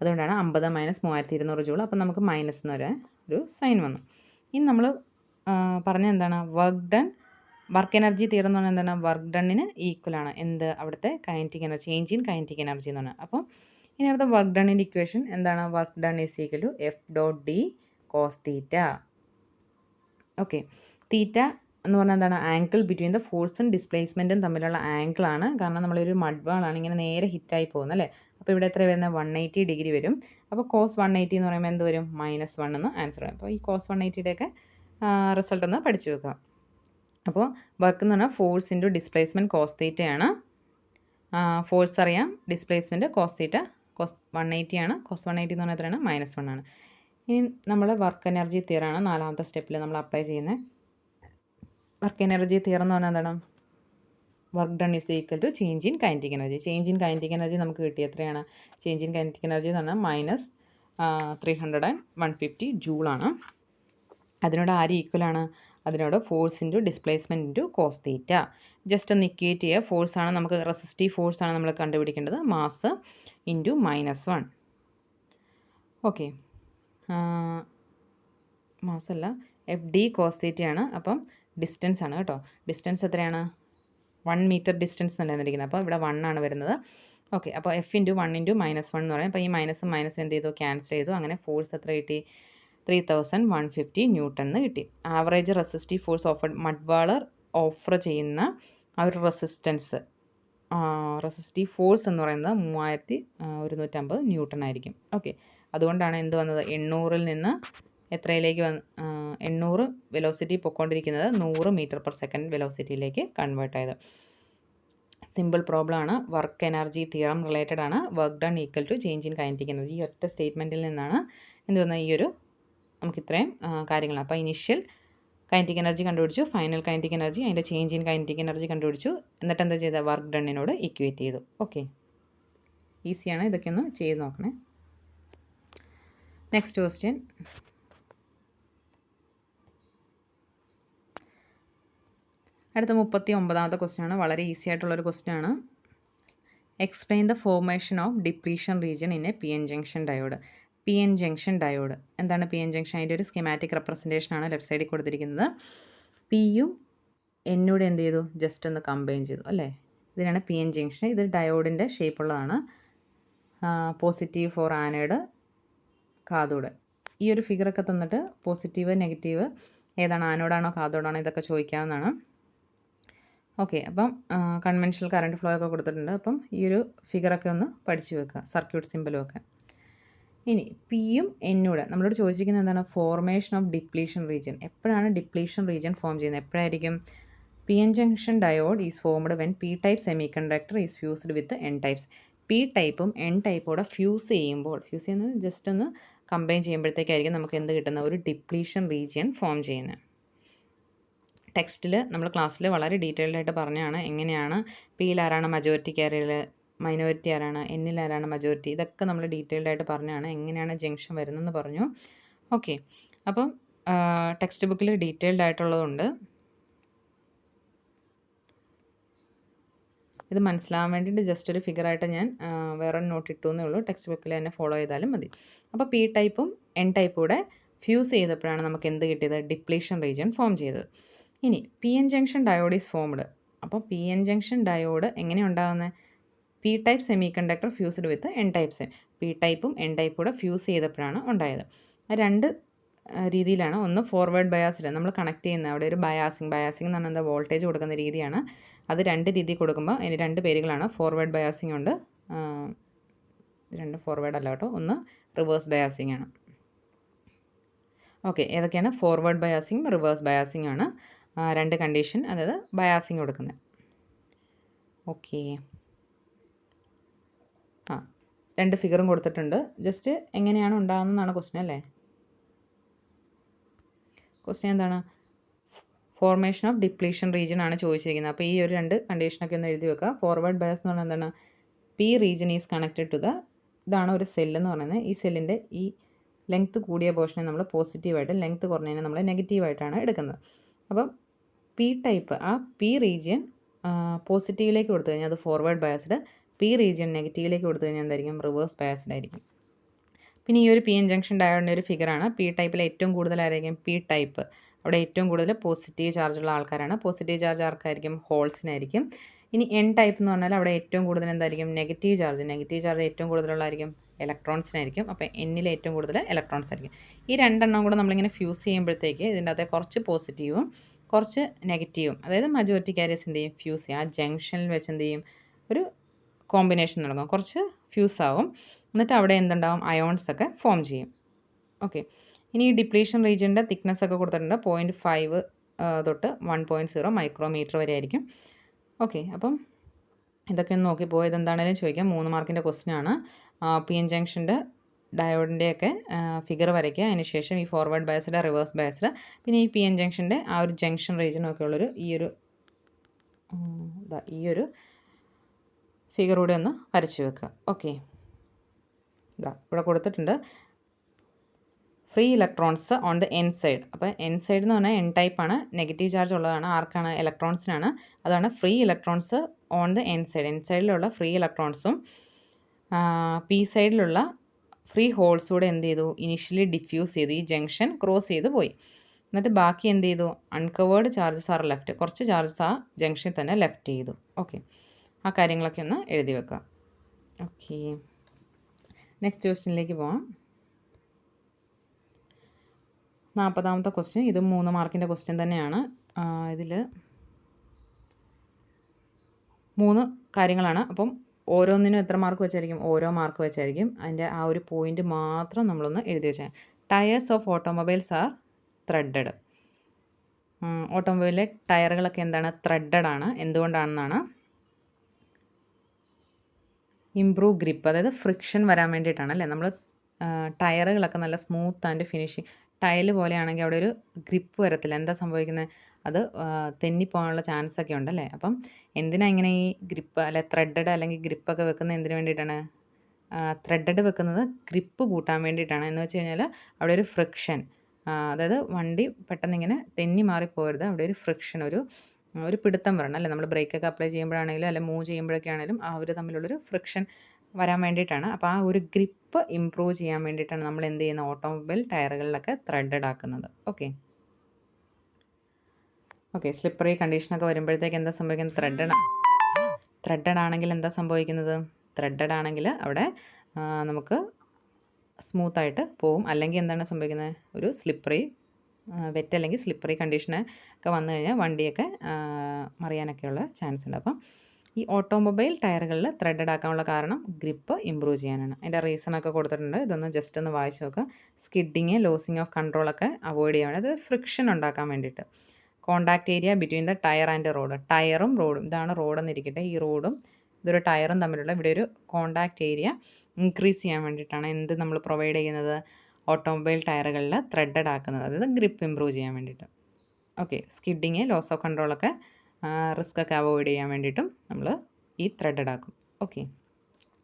അതുകൊണ്ടാണ് 50 മൈനസ് 3200 ജൂൾ. അപ്പം നമുക്ക് മൈനസ് എന്ന് ഒരു സൈൻ വന്നു. ഇനി നമ്മൾ പറഞ്ഞ എന്താണ്? വർക്ക് എനർജി തിയറം എന്ന് പറഞ്ഞാൽ എന്താണ്? വർക്ക് ഡണ്ണിന് ഈക്വൽ ആണ് എന്ത്? അവിടുത്തെ kinetic energy, change in kinetic energy എന്ന് പറഞ്ഞാൽ. അപ്പോൾ ഇനി അവിടുത്തെ വർക്ക് ഡണ്ണിൻ്റെ ഇക്വേഷൻ എന്താണ്? Work done is equal to F.D cos theta. Okay, theta എന്ന് പറഞ്ഞാൽ എന്താണ്? ആംഗിൾ ബിറ്റ്വീൻ ദ ഫോഴ്സും ഡിസ്പ്ലേസ്മെൻറ്റും തമ്മിലുള്ള ആംഗിളാണ്. കാരണം നമ്മളൊരു മഡ്വാളാണ് ഇങ്ങനെ നേരെ ഹിറ്റായി പോകുന്നത് അല്ലേ? അപ്പോൾ ഇവിടെ എത്ര വരുന്നത്? 180 ഡിഗ്രി വരും. അപ്പോൾ കോസ് 180 എന്ന് പറയുമ്പോൾ എന്ത് വരും? -1 എന്ന് ആൻസർ വരും. അപ്പോൾ ഈ കോസ് 180യുടെയൊക്കെ റിസൾട്ട് ഒന്ന് പഠിച്ചു വെക്കുക. അപ്പോൾ വർക്ക് എന്ന് പറഞ്ഞാൽ ഫോഴ്സ് ഇൻറ്റു ഡിസ്പ്ലേസ്മെൻറ്റ് കോസ് തീറ്റയാണ്. ഫോഴ്സ് അറിയാം, ഡിസ്പ്ലേസ്മെൻറ്റ് കോസ് തീറ്റ, കോസ് 180 ആണ്. കോസ് 180 എന്ന് പറഞ്ഞാൽ എത്രയാണ്? -1 ആണ്. ഇനി നമ്മൾ വർക്ക് എനർജി തിയറാണ് നാലാമത്തെ സ്റ്റെപ്പിൽ നമ്മൾ അപ്ലൈ ചെയ്യുന്നത്. വർക്ക് എനർജി തിയറം എന്ന് പറഞ്ഞാൽ എന്താണ്? Work done is equal to change in kinetic energy. Change in kinetic energy നമുക്ക് കിട്ടിയ എത്രയാണ്? ചേഞ്ച് ഇൻ കൈനറ്റിക് എനർജി എന്ന് പറഞ്ഞാൽ -350 ജൂളാണ്. അതിനോട് ആര് ഈക്വലാണ്? അതിനോട് force into displacement into cos theta. Just ഒന്ന് ഇക്വേറ്റ് ചെയ്യുക. ഫോഴ്സാണ് നമുക്ക്, റെസിസ്റ്റീവ് ഫോഴ്സാണ് നമ്മൾ കണ്ടുപിടിക്കേണ്ടത്. Mass into -1. ഓക്കെ, മാസല്ല, FD കോസ് തീറ്റയാണ്. അപ്പം ഡിസ്റ്റൻസ് ആണ് കേട്ടോ. ഡിസ്റ്റൻസ് എത്രയാണ്? 1 മീറ്റർ ഡിസ്റ്റൻസ് അല്ലേ തന്നിരിക്കുന്നത്. അപ്പോൾ ഇവിടെ 1 ആണ് വരുന്നത്. ഓക്കെ, അപ്പോൾ F ഇൻറ്റു 1 ഇൻറ്റു -1 എന്ന് പറയും. അപ്പോൾ ഈ മൈനസും എന്ത് ചെയ്തു? ക്യാൻസൽ ചെയ്തു. അങ്ങനെ ഫോഴ്സ് എത്ര കിട്ടി? 3150 ന്യൂട്ടൺ എന്ന് കിട്ടി. ആവറേജ് റെസിസ്റ്റീവ് ഫോഴ്സ് മഡ്വാളർ ഓഫർ ചെയ്യുന്ന ആ ഒരു റെസിസ്റ്റീവ് ഫോഴ്സ് എന്ന് പറയുന്നത് 3150 ന്യൂട്ടൺ ആയിരിക്കും. ഓക്കെ, അതുകൊണ്ടാണ് എന്ത് വന്നത്? 800-ൽ നിന്ന് എത്രയിലേക്ക് 800 വെലോസിറ്റി പൊയ്ക്കൊണ്ടിരിക്കുന്നത് 100 മീറ്റർ പെർ സെക്കൻഡ് വെലോസിറ്റിയിലേക്ക് കൺവേർട്ട് ആയത്. സിമ്പിൾ പ്രോബ്ലം ആണ്. വർക്ക് എനർജി തിയറം റിലേറ്റഡ് ആണ്. Work done equal to change in kinetic energy. ഈ ഒറ്റ സ്റ്റേറ്റ്മെൻറ്റിൽ നിന്നാണ് എന്ത് വന്നത്? ഈ ഒരു നമുക്ക് ഇത്രയും കാര്യങ്ങളാണ്. അപ്പോൾ ഇനിഷ്യൽ കൈനറ്റിക് എനർജി കണ്ടുപിടിച്ചു, ഫൈനൽ കൈനറ്റിക് എനർജി, അതിൻ്റെ ചേഞ്ച് ഇൻ കൈനറ്റിക് എനർജി കണ്ടുപിടിച്ചു. എന്നിട്ട് എന്താ ചെയ്തത്? വർക്ക് ഡണ്ണിനോട് ഇക്വേറ്റ് ചെയ്തു. ഓക്കെ, ഈസിയാണ്. ഇതൊക്കെ ഒന്ന് ചെയ്ത് നോക്കണേ. Next question. അടുത്ത 39ാമത്തെ ക്വസ്റ്റ്യൻ ആണ്. വളരെ ഈസി ആയിട്ടുള്ളൊരു ക്വസ്റ്റ്യൻ ആണ്. Explain the formation of depletion region in A PN junction diode. PN junction diode എന്താണ്? PN ജംഗ്ഷൻ അതിൻ്റെ ഒരു സ്കീമാറ്റിക് റെപ്രസെൻറ്റേഷൻ ആണ് ലെഫ്റ്റ് സൈഡിൽ കൊടുത്തിരിക്കുന്നത്. പിയും എന്നൂടെ എന്ത് ചെയ്തു? ജസ്റ്റ് ഒന്ന് കമ്പൈൻ ചെയ്തു അല്ലേ? ഇതിനാണ് PN ജംഗ്ഷൻ. ഇത് ഡയോഡിൻ്റെ ഷേപ്പുള്ളതാണ്. Positive for anode, cathode. ഈ ഒരു ഫിഗറൊക്കെ തന്നിട്ട് പോസിറ്റീവ് നെഗറ്റീവ് ഏതാണ്, ആനോഡാണോ കാഥോഡാണോ, ഇതൊക്കെ ചോദിക്കാവുന്നതാണ്. ഓക്കെ, അപ്പം കൺവെൻഷണൽ കറണ്ട് ഫ്ലോ ഒക്കെ കൊടുത്തിട്ടുണ്ട്. അപ്പം ഈ ഒരു ഫിഗറൊക്കെ ഒന്ന് പഠിച്ചു വെക്കുക, സർക്യൂട്ട് സിമ്പലും ഒക്കെ. ഇനി പിയും എന്നൂടെ നമ്മളോട് ചോദിച്ചിരിക്കുന്നത് എന്താണ്? Formation of depletion region. എപ്പോഴാണ് ഡിപ്ലീഷൻ റീജിയൻ ഫോം ചെയ്യുന്നത്? എപ്പോഴായിരിക്കും? PN junction diode is formed when P type semi conductor is fused with N types. P ടൈപ്പും N ടൈപ്പോടെ ഫ്യൂസ് ചെയ്യുന്നത് ജസ്റ്റ് ഒന്ന് കമ്പൈൻ ചെയ്യുമ്പോഴത്തേക്കായിരിക്കും നമുക്ക് എന്ത് കിട്ടുന്നത്? ഒരു ഡിപ്ലീഷൻ റീജിയൻ ഫോം ചെയ്യുന്നത്. ടെക്സ്റ്റിൽ നമ്മൾ ക്ലാസ്സിൽ വളരെ ഡീറ്റെയിൽഡ് ആയിട്ട് പറഞ്ഞാണ് എങ്ങനെയാണ് പിയിൽ ആരാണ് മജോറിറ്റി കാരിയർ, മൈനോറിറ്റി ആരാണ്, എന്നിൽ ആരാണ് മജോറിറ്റി, ഇതൊക്കെ നമ്മൾ ഡീറ്റെയിൽഡ് ആയിട്ട് പറഞ്ഞാണ് എങ്ങനെയാണ് ജംഗ്ഷൻ വരുന്നതെന്ന് പറഞ്ഞു. ഓക്കെ, അപ്പം ടെക്സ്റ്റ് ബുക്കിൽ ഡീറ്റെയിൽഡ് ആയിട്ടുള്ളതുണ്ട്. ഇത് മനസ്സിലാവാൻ വേണ്ടിയിട്ട് ജസ്റ്റ് ഒരു ഫിഗറായിട്ട് ഞാൻ വേറെ നോട്ട് ഇട്ടു എന്നേ ഉള്ളൂ. ടെക്സ്റ്റ് ബുക്കിൽ തന്നെ ഫോളോ ചെയ്താലും മതി. അപ്പോൾ പി ടൈപ്പും എൻ ടൈപ്പും കൂടെ ഫ്യൂസ് ചെയ്തപ്പോഴാണ് നമുക്ക് എന്ത് കിട്ടിയത്? ഡിപ്ലീഷൻ റീജിയൻ ഫോം ചെയ്തത്. ഇനി P N junction diode is formed. അപ്പോൾ പി എൻ ജംഗ്ഷൻ ഡയോഡ് എങ്ങനെ ഉണ്ടാകുന്നത്? P type semi conductor fused with N type P ടൈപ്പും എൻ ടൈപ്പും കൂടെ ഫ്യൂസ് ചെയ്തപ്പോഴാണ് ഉണ്ടായത്. ആ രണ്ട് രീതിയിലാണ്. ഒന്ന് ഫോർവേഡ് ബയാസ്ഡ്, നമ്മൾ കണക്ട് ചെയ്യുന്ന അവിടെ ഒരു ബയാസിങ് എന്ന് പറഞ്ഞാൽ എന്താ, വോൾട്ടേജ് കൊടുക്കുന്ന രീതിയാണ്. അത് രണ്ട് രീതി കൊടുക്കുമ്പോൾ അതിന് രണ്ട് പേരുകളാണ്. ഫോർവേഡ് ബയാസിങ് ഉണ്ട്, രണ്ട് ഫോർവേഡ് അല്ല കേട്ടോ, ഒന്ന് റിവേഴ്സ് ബയാസിങ് ആണ്. ഓക്കെ, ഏതൊക്കെയാണ്? ഫോർവേഡ് ബയാസിങ്, റിവേഴ്സ് ബയാസിങ് ആണ് രണ്ട് കണ്ടീഷൻ, അതായത് ബയാസിങ് കൊടുക്കുന്നത്. ഓക്കെ, രണ്ട് ഫിഗറും കൊടുത്തിട്ടുണ്ട്. ജസ്റ്റ് എങ്ങനെയാണ് ഉണ്ടാകുന്നതെന്നാണ് ക്വസ്റ്റ്യൻ അല്ലേ? ക്വസ്റ്റ്യൻ എന്താണ്? ഫോർമേഷൻ ഓഫ് ഡിപ്ലീഷൻ റീജിയൻ ആണ് ചോദിച്ചിരിക്കുന്നത്. അപ്പോൾ ഈ ഒരു രണ്ട് കണ്ടീഷനൊക്കെ ഒന്ന് എഴുതി വെക്കുക. ഫോർവേഡ് ബയസ് എന്ന് പറഞ്ഞാൽ എന്താണ്? P region is connected to ഇതാണ് ഒരു സെല്ലെന്ന് പറയുന്നത്. ഈ സെല്ലിൻ്റെ ഈ ലെങ്ത്ത് കൂടിയ പോർഷനെ നമ്മൾ പോസിറ്റീവായിട്ട്, ലെങ്ത്ത് കുറഞ്ഞതിനെ നമ്മൾ നെഗറ്റീവായിട്ടാണ് എടുക്കുന്നത്. അപ്പം പി ടൈപ്പ്, ആ പി റീജിയൻ പോസിറ്റീവിലേക്ക് കൊടുത്തു കഴിഞ്ഞാൽ അത് ഫോർവേഡ് ബയസ്ഡ്, പി റീജിയൻ നെഗറ്റീവിലേക്ക് കൊടുത്തു കഴിഞ്ഞാൽ എന്തായിരിക്കും? റിവേഴ്സ് ബയസ്ഡ് ആയിരിക്കും. പിന്നെ ഈ ഒരു പി എൻ ജംഗ്ഷൻ ഡയോഡിൻ്റെ ഒരു ഫിഗറാണ്. പി ടൈപ്പിൽ ഏറ്റവും കൂടുതൽ ആയിരിക്കും? P type. അവിടെ ഏറ്റവും കൂടുതൽ പോസിറ്റീവ് ചാർജുള്ള ആൾക്കാരാണ്. പോസിറ്റീവ് ചാർജ് ആർക്കായിരിക്കും? ഹോൾസിനായിരിക്കും. ഇനി എൻ ടൈപ്പ് എന്ന് പറഞ്ഞാൽ അവിടെ ഏറ്റവും കൂടുതൽ എന്തായിരിക്കും? നെഗറ്റീവ് ചാർജ് ഏറ്റവും കൂടുതലുള്ളതായിരിക്കും ഇലക്ട്രോൺസിനായിരിക്കും. അപ്പോൾ എന്നിൽ ഏറ്റവും കൂടുതൽ ഇലക്ട്രോൺസ് ആയിരിക്കും. ഈ രണ്ടെണ്ണം കൂടെ നമ്മളിങ്ങനെ ഫ്യൂസ് ചെയ്യുമ്പോഴത്തേക്ക് ഇതിൻ്റെ അകത്തെ കുറച്ച് പോസിറ്റീവും കുറച്ച് നെഗറ്റീവും, അതായത് മജോറിറ്റി കാരിയേഴ്സ് എന്ത് ചെയ്യും? ഫ്യൂസ് ചെയ്യും. ആ ജംഗ്ഷനിൽ വെച്ച് എന്ത് ചെയ്യും? ഒരു കോമ്പിനേഷൻ നടക്കും, കുറച്ച് ഫ്യൂസ് ആവും. എന്നിട്ട് അവിടെ എന്തുണ്ടാവും? അയോൺസ് ഒക്കെ ഫോം ചെയ്യും. ഓക്കെ, ഇനി ഈ ഡിപ്ലീഷൻ റീജിയൻ്റെ തിക്നെസ് ഒക്കെ കൊടുത്തിട്ടുണ്ട്. 0.5 തൊട്ട് 1.0 മൈക്രോമീറ്റർ വരെ ആയിരിക്കും. ഓക്കെ, അപ്പം ഇതൊക്കെ ഒന്ന് നോക്കി പോയത് എന്താണെങ്കിലും ചോദിക്കാം. 3 മാർക്കിൻ്റെ ക്വസ്റ്റ്യൻ ആണ്. പി എൻ ജംഗ്ഷൻ്റെ ഡയോഡിൻ്റെയൊക്കെ ഫിഗർ വരയ്ക്കുക. അതിനുശേഷം ഈ ഫോർവേഡ് ബയസ്ഡ്, റിവേഴ്സ് ബയസ്ഡ്, പിന്നെ ഈ പി എൻ ജംഗ്ഷൻ്റെ ആ ഒരു ജംഗ്ഷൻ റീജിയനൊക്കെ ഉള്ളൊരു ഈ ഒരു ഫിഗർ കൂടെ ഒന്ന് വരച്ച് വെക്കുക. ഓക്കെ, ഇവിടെ കൊടുത്തിട്ടുണ്ട് free electrons on the N side. അപ്പോൾ എൻ സൈഡ് എന്ന് പറഞ്ഞാൽ എൻ ടൈപ്പാണ്, നെഗറ്റീവ് ചാർജ് ഉള്ളതാണ്. ആർക്കാണ്? ഇലക്ട്രോൺസിനാണ്. അതാണ് free electrons on the N side. N സൈഡിലുള്ള ഫ്രീ ഇലക്ട്രോൺസും പി സൈഡിലുള്ള ഫ്രീ ഹോൾസും കൂടെ എന്ത് ചെയ്തു? ഇനിഷ്യലി ഡിഫ്യൂസ് ചെയ്തു, ഈ ജംഗ്ഷൻ ക്രോസ് ചെയ്ത് പോയി. എന്നിട്ട് ബാക്കി എന്ത് ചെയ്തു? Uncovered charges are left. കുറച്ച് ചാർജസ് ആ ജംഗ്ഷനിൽ തന്നെ ലെഫ്റ്റ് ചെയ്തു. ഓക്കെ, ആ കാര്യങ്ങളൊക്കെ ഒന്ന് എഴുതി വെക്കാം. ഓക്കെ, നെക്സ്റ്റ് ക്വസ്റ്റ്യനിലേക്ക് പോകാം. 40ാമത്തെ ക്വസ്റ്റ്യൻ. ഇത് 3 മാർക്കിൻ്റെ ക്വസ്റ്റ്യൻ തന്നെയാണ്. ഇതിൽ 3 കാര്യങ്ങളാണ്. അപ്പം ഓരോന്നിനും എത്ര മാർക്ക് വെച്ചായിരിക്കും? ഓരോ മാർക്ക് വെച്ചായിരിക്കും. അതിൻ്റെ ആ ഒരു പോയിൻ്റ് മാത്രം നമ്മളൊന്ന് എഴുതി വെച്ചാൽ. Tyres of automobiles are threaded. ഓട്ടോമൊബൈലിലെ ടയറുകളൊക്കെ എന്താണ്? ത്രെഡഡ് ആണ്. എന്തുകൊണ്ടാണെന്നാണ്? ഇംപ്രൂവ് ഗ്രിപ്പ്, അതായത് ഫ്രിക്ഷൻ വരാൻ വേണ്ടിയിട്ടാണ് അല്ലേ? നമ്മൾ ടയറുകളൊക്കെ നല്ല സ്മൂത്ത് ആൻഡ് ഫിനിഷിങ് ടൈല് പോലെയാണെങ്കിൽ അവിടെ ഒരു ഗ്രിപ്പ് വരത്തില്ല. എന്താ സംഭവിക്കുന്നത്? അത് തെന്നിപ്പോകാനുള്ള ചാൻസ് ഒക്കെ ഉണ്ടല്ലേ? അപ്പം എന്തിനാണ് ഇങ്ങനെ ഈ ഗ്രിപ്പ് അല്ലെ ത്രെഡഡ് അല്ലെങ്കിൽ ഗ്രിപ്പൊക്കെ വെക്കുന്നത്? എന്തിനു വേണ്ടിയിട്ടാണ് ത്രെഡഡ് വെക്കുന്നത്? ഗ്രിപ്പ് കൂട്ടാൻ വേണ്ടിയിട്ടാണ്. എന്ന് വെച്ച് കഴിഞ്ഞാൽ അവിടെ ഒരു ഫ്രിക്ഷൻ, അതായത് വണ്ടി പെട്ടെന്ന് ഇങ്ങനെ തെന്നി മാറിപ്പോകരുത്. അവിടെ ഒരു ഫ്രിക്ഷൻ, ഒരു പിടുത്തം വരണം അല്ലേ? നമ്മൾ ബ്രേക്കൊക്കെ അപ്ലൈ ചെയ്യുമ്പോഴാണെങ്കിലും അല്ലെങ്കിൽ മൂവ് ചെയ്യുമ്പോഴൊക്കെ ആണെങ്കിലും ആ ഒരു തമ്മിലുള്ളൊരു ഫ്രിക്ഷൻ വരാൻ വേണ്ടിയിട്ടാണ്. അപ്പോൾ ആ ഒരു ഗ്രിപ്പ് ഇമ്പ്രൂവ് ചെയ്യാൻ വേണ്ടിയിട്ടാണ് നമ്മൾ എന്ത് ചെയ്യുന്നത്? ഓട്ടോമൊബൈൽ ടയറുകളിലൊക്കെ ത്രെഡഡ് ആക്കുന്നത്. ഓക്കെ, സ്ലിപ്പറി കണ്ടീഷനൊക്കെ വരുമ്പോഴത്തേക്ക് എന്താ സംഭവിക്കുന്നത്? ത്രെഡഡ് ആണെങ്കിൽ എന്താ സംഭവിക്കുന്നത്? ത്രെഡഡ് ആണെങ്കിൽ അവിടെ നമുക്ക് സ്മൂത്തായിട്ട് പോവും. അല്ലെങ്കിൽ എന്താണ് സംഭവിക്കുന്നത്? ഒരു സ്ലിപ്പറി, വെറ്റ് അല്ലെങ്കിൽ സ്ലിപ്പറി കണ്ടീഷനൊക്കെ വന്നു കഴിഞ്ഞാൽ വണ്ടിയൊക്കെ മറിയാനൊക്കെയുള്ള ചാൻസ് ഉണ്ട്. അപ്പം ഈ ഓട്ടോമൊബൈൽ ടയറുകളിൽ ത്രെഡഡ് ആക്കാനുള്ള കാരണം ഗ്രിപ്പ് ഇമ്പ്രൂവ് ചെയ്യാനാണ്. അതിൻ്റെ റീസണൊക്കെ കൊടുത്തിട്ടുണ്ട്. ഇതൊന്ന് ജസ്റ്റ് ഒന്ന് വായിച്ച് നോക്കുക. സ്കിഡിങ്, ലോസിങ് ഓഫ് കൺട്രോളൊക്കെ അവോയ്ഡ് ചെയ്യാൻ വേണ്ടി, അത് ഫ്രിക്ഷൻ ഉണ്ടാക്കാൻ വേണ്ടിയിട്ട്. Contact area between the tyre and road. ടയറും റോഡും, ഇതാണ് റോഡെന്നിരിക്കട്ടെ, ഈ റോഡും ഇതൊരു ടയറും തമ്മിലുള്ള ഇവിടെ ഒരു കോണ്ടാക്ട് ഏരിയ ഇൻക്രീസ് ചെയ്യാൻ വേണ്ടിയിട്ടാണ് എന്ത് നമ്മൾ പ്രൊവൈഡ് ചെയ്യുന്നത്? ഓട്ടോമൊബൈൽ ടയറുകളിൽ ത്രെഡഡ് ആക്കുന്നത്, അതായത് ഗ്രിപ്പ് ഇമ്പ്രൂവ് ചെയ്യാൻ വേണ്ടിയിട്ട്. ഓക്കെ, സ്കിഡിങ്, ലോസ് ഓഫ് കൺട്രോളൊക്കെ റിസ്ക് ഒക്കെ അവോയ്ഡ് ചെയ്യാൻ വേണ്ടിയിട്ടും നമ്മൾ ഈ ത്രെഡഡ് ആക്കും. ഓക്കെ,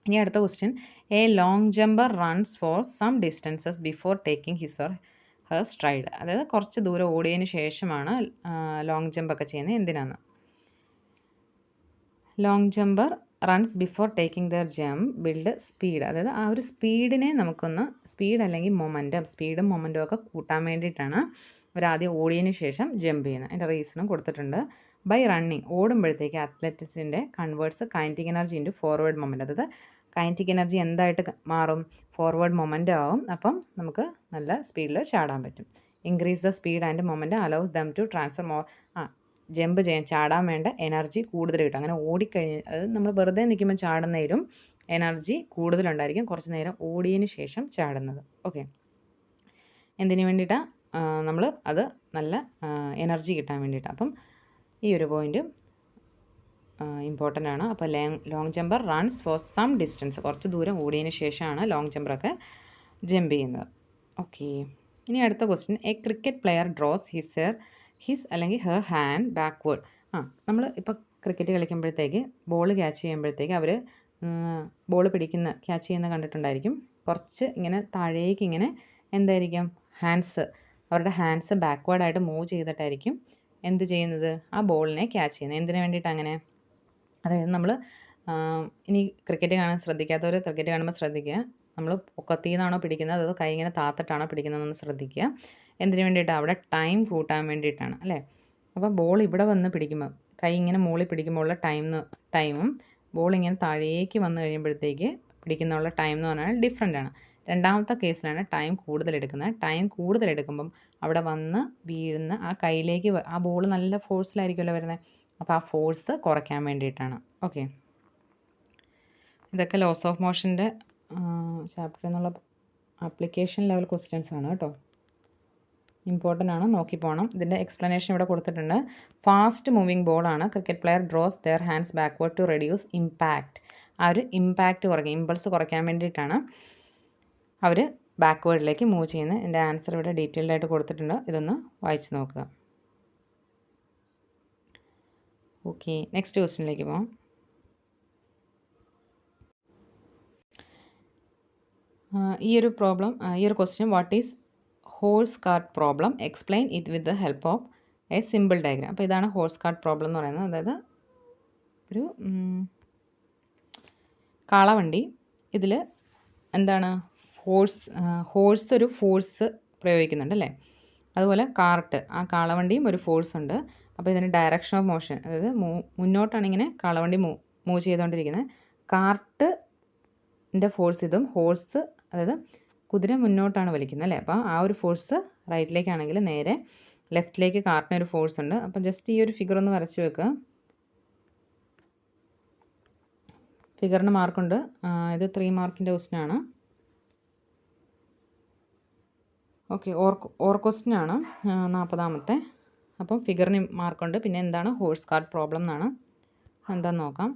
ഇനി അടുത്ത question. A long jumper runs for some distances before taking his or her stride. അതായത് കുറച്ച് ദൂരം ഓടിയതിന് ശേഷമാണ് ലോങ് ജമ്പ് ഒക്കെ ചെയ്യുന്നത്. എന്തിനാണ്? Long jumper runs before taking there jump build speed. അതായത് ആ ഒരു സ്പീഡിനെ നമുക്കൊന്ന് സ്പീഡ് അല്ലെങ്കിൽ മൊമെൻറ്റം, സ്പീഡും മൊമെൻറ്റും ഒക്കെ കൂട്ടാൻ വേണ്ടിയിട്ടാണ് അവരാദ്യം ഓടിയതിന് ശേഷം ജമ്പ് ചെയ്യുന്നത്. അതിൻ്റെ റീസണും കൊടുത്തിട്ടുണ്ട്. ബൈ റണ്ണിങ്, ഓടുമ്പോഴത്തേക്ക് അത്ലറ്റിക്സിൻ്റെ converts kinetic energy into forward moment. അതായത് കൈനറ്റിക് എനർജി എന്തായിട്ട് മാറും? ഫോർവേഡ് മൊമെൻറ്റ് ആവും. അപ്പം നമുക്ക് നല്ല സ്പീഡിൽ ചാടാൻ പറ്റും. Increase the speed and moment allows them to transfer more jump ചെയ്യാൻ, ചാടാൻ വേണ്ട എനർജി കൂടുതൽ കിട്ടും. അങ്ങനെ ഓടിക്കഴിഞ്ഞ്, അതായത് നമ്മൾ വെറുതെ നിൽക്കുമ്പോൾ ചാടുന്നതിലും എനർജി കൂടുതലുണ്ടായിരിക്കും കുറച്ച് നേരം ഓടിയതിന് ശേഷം ചാടുന്നത്. ഓക്കെ, എന്തിനു വേണ്ടിയിട്ടാണ്? നമ്മൾ അത് നല്ല എനർജി കിട്ടാൻ വേണ്ടിയിട്ടാണ്. അപ്പം ഈ ഒരു പോയിൻറ്റ് ഇമ്പോർട്ടൻ്റ് ആണ്. അപ്പോൾ long jumper runs for some distance, കുറച്ച് ദൂരം ഓടിയതിന് ശേഷമാണ് ലോങ് ജമ്പറൊക്കെ ജമ്പ് ചെയ്യുന്നത്. ഓക്കെ, ഇനി അടുത്ത question. A cricket player draws his അല്ലെങ്കിൽ ഹെർ ഹാൻഡ് ബാക്ക്വേർഡ്. നമ്മൾ ഇപ്പോൾ ക്രിക്കറ്റ് കളിക്കുമ്പോഴത്തേക്ക് ബോൾ ക്യാച്ച് ചെയ്യുമ്പോഴത്തേക്ക് അവർ ബോൾ ക്യാച്ച് ചെയ്യുന്ന കണ്ടിട്ടുണ്ടായിരിക്കും. കുറച്ച് ഇങ്ങനെ താഴേക്ക് ഇങ്ങനെ എന്തായിരിക്കും, അവരുടെ ഹാൻഡ്സ് ബാക്ക്വേർഡായിട്ട് മൂവ് ചെയ്തിട്ടായിരിക്കും എന്ത് ചെയ്യുന്നത്, ആ ബോളിനെ ക്യാച്ച് ചെയ്യുന്നത്. എന്തിനു വേണ്ടിയിട്ട് അങ്ങനെ? അതായത് നമ്മൾ ഇനി ക്രിക്കറ്റ് കാണുമ്പോൾ ശ്രദ്ധിക്കുക. നമ്മൾ പൊക്കത്തിൽ നിന്നാണോ പിടിക്കുന്നത്, അതോ കൈ ഇങ്ങനെ താത്തിട്ടാണോ പിടിക്കുന്നതെന്ന് ശ്രദ്ധിക്കുക. എന്തിനു വേണ്ടിയിട്ടാണ്? അവിടെ ടൈം കൂട്ടാൻ വേണ്ടിയിട്ടാണ് അല്ലേ. അപ്പോൾ ബോൾ ഇവിടെ വന്ന് പിടിക്കുമ്പോൾ, കൈ ഇങ്ങനെ മുകളിൽ പിടിക്കുമ്പോൾ ഉള്ള ടൈമും ബോൾ ഇങ്ങനെ താഴേക്ക് വന്നു കഴിയുമ്പോഴത്തേക്ക് പിടിക്കുന്നുള്ള ടൈം എന്ന് പറഞ്ഞാൽ ഡിഫറെൻ്റ് ആണ്. രണ്ടാമത്തെ കേസിലാണ് ടൈം കൂടുതലെടുക്കുന്നത്. ടൈം കൂടുതലെടുക്കുമ്പം അവിടെ വന്ന് വീഴുന്ന ആ കൈയിലേക്ക് ആ ബോൾ നല്ല ഫോഴ്സിലായിരിക്കുമല്ലോ വരുന്നത്. അപ്പോൾ ആ ഫോഴ്സ് കുറയ്ക്കാൻ വേണ്ടിയിട്ടാണ്. ഓക്കെ, ഇതൊക്കെ ലോസ് ഓഫ് മോഷൻ്റെ ചാപ്റ്ററിൽ നിന്നുള്ള ആപ്ലിക്കേഷൻ ലെവൽ ക്വസ്റ്റ്യൻസ് ആണ് കേട്ടോ. ഇമ്പോർട്ടൻ്റ് ആണ്, നോക്കി പോകണം. ഇതിൻ്റെ എക്സ്പ്ലനേഷൻ ഇവിടെ കൊടുത്തിട്ടുണ്ട്. ഫാസ്റ്റ് മൂവിങ് ബോളാണ്. Cricket player draws their hands backward to reduce impact. ആ ഒരു ഇമ്പാക്റ്റ് ഇമ്പൾസ് കുറയ്ക്കാൻ വേണ്ടിയിട്ടാണ് അവർ ബാക്ക്വേർഡിലേക്ക് മൂവ് ചെയ്യുന്നത്. എൻ്റെ ആൻസർ ഇവിടെ ഡീറ്റെയിൽഡ് ആയിട്ട് കൊടുത്തിട്ടുണ്ട്. ഇതൊന്ന് വായിച്ച് നോക്കുക. ഓക്കെ, നെക്സ്റ്റ് ക്വസ്റ്റ്യനിലേക്ക് പോകാം. ഈ ഒരു question, what is horse cart problem, explain it with the help of A simple diagram. അപ്പോൾ ഇതാണ് ഹോഴ്സ് കാർട്ട് പ്രോബ്ലം എന്ന് പറയുന്നത്. അതായത് ഒരു കാളവണ്ടി, ഇതിൽ എന്താണ് ഹോഴ്സ് ഒരു ഫോഴ്സ് പ്രയോഗിക്കുന്നുണ്ട് അല്ലേ. അതുപോലെ കാർട്ട്, ആ കാളവണ്ടിയും ഒരു ഫോഴ്സ് ഉണ്ട്. അപ്പോൾ ഇതിന് ഡയറക്ഷൻ ഓഫ് മോഷൻ, അതായത് മുന്നോട്ടാണ് ഇങ്ങനെ കാളവണ്ടി മൂവ് ചെയ്തുകൊണ്ടിരിക്കുന്നത്. കാർട്ടിൻ്റെ ഫോഴ്സ് ഇതും, ഹോഴ്സ് അതായത് കുതിര മുന്നോട്ടാണ് വലിക്കുന്നത് അല്ലേ. അപ്പോൾ ആ ഒരു ഫോഴ്സ് റൈറ്റിലേക്കാണെങ്കിൽ നേരെ ലെഫ്റ്റിലേക്ക് കാർട്ടിനൊരു ഫോഴ്സ് ഉണ്ട്. അപ്പം ജസ്റ്റ് ഈ ഒരു ഫിഗർ ഒന്ന് വരച്ച് വെക്കുക. ഫിഗറിന് മാർക്കുണ്ട്. ഇത് 3 മാർക്കിൻ്റെ ക്വസ്റ്റ്യനാണ്. ഓക്കെ, ക്വസ്റ്റ്യനാണ് 40ാമത്തെ. അപ്പം ഫിഗറിന് മാർക്കുണ്ട്. പിന്നെ എന്താണ് ഹോഴ്സ് കാർട്ട് പ്രോബ്ലം എന്നാണ്. എന്താണെന്ന് നോക്കാം.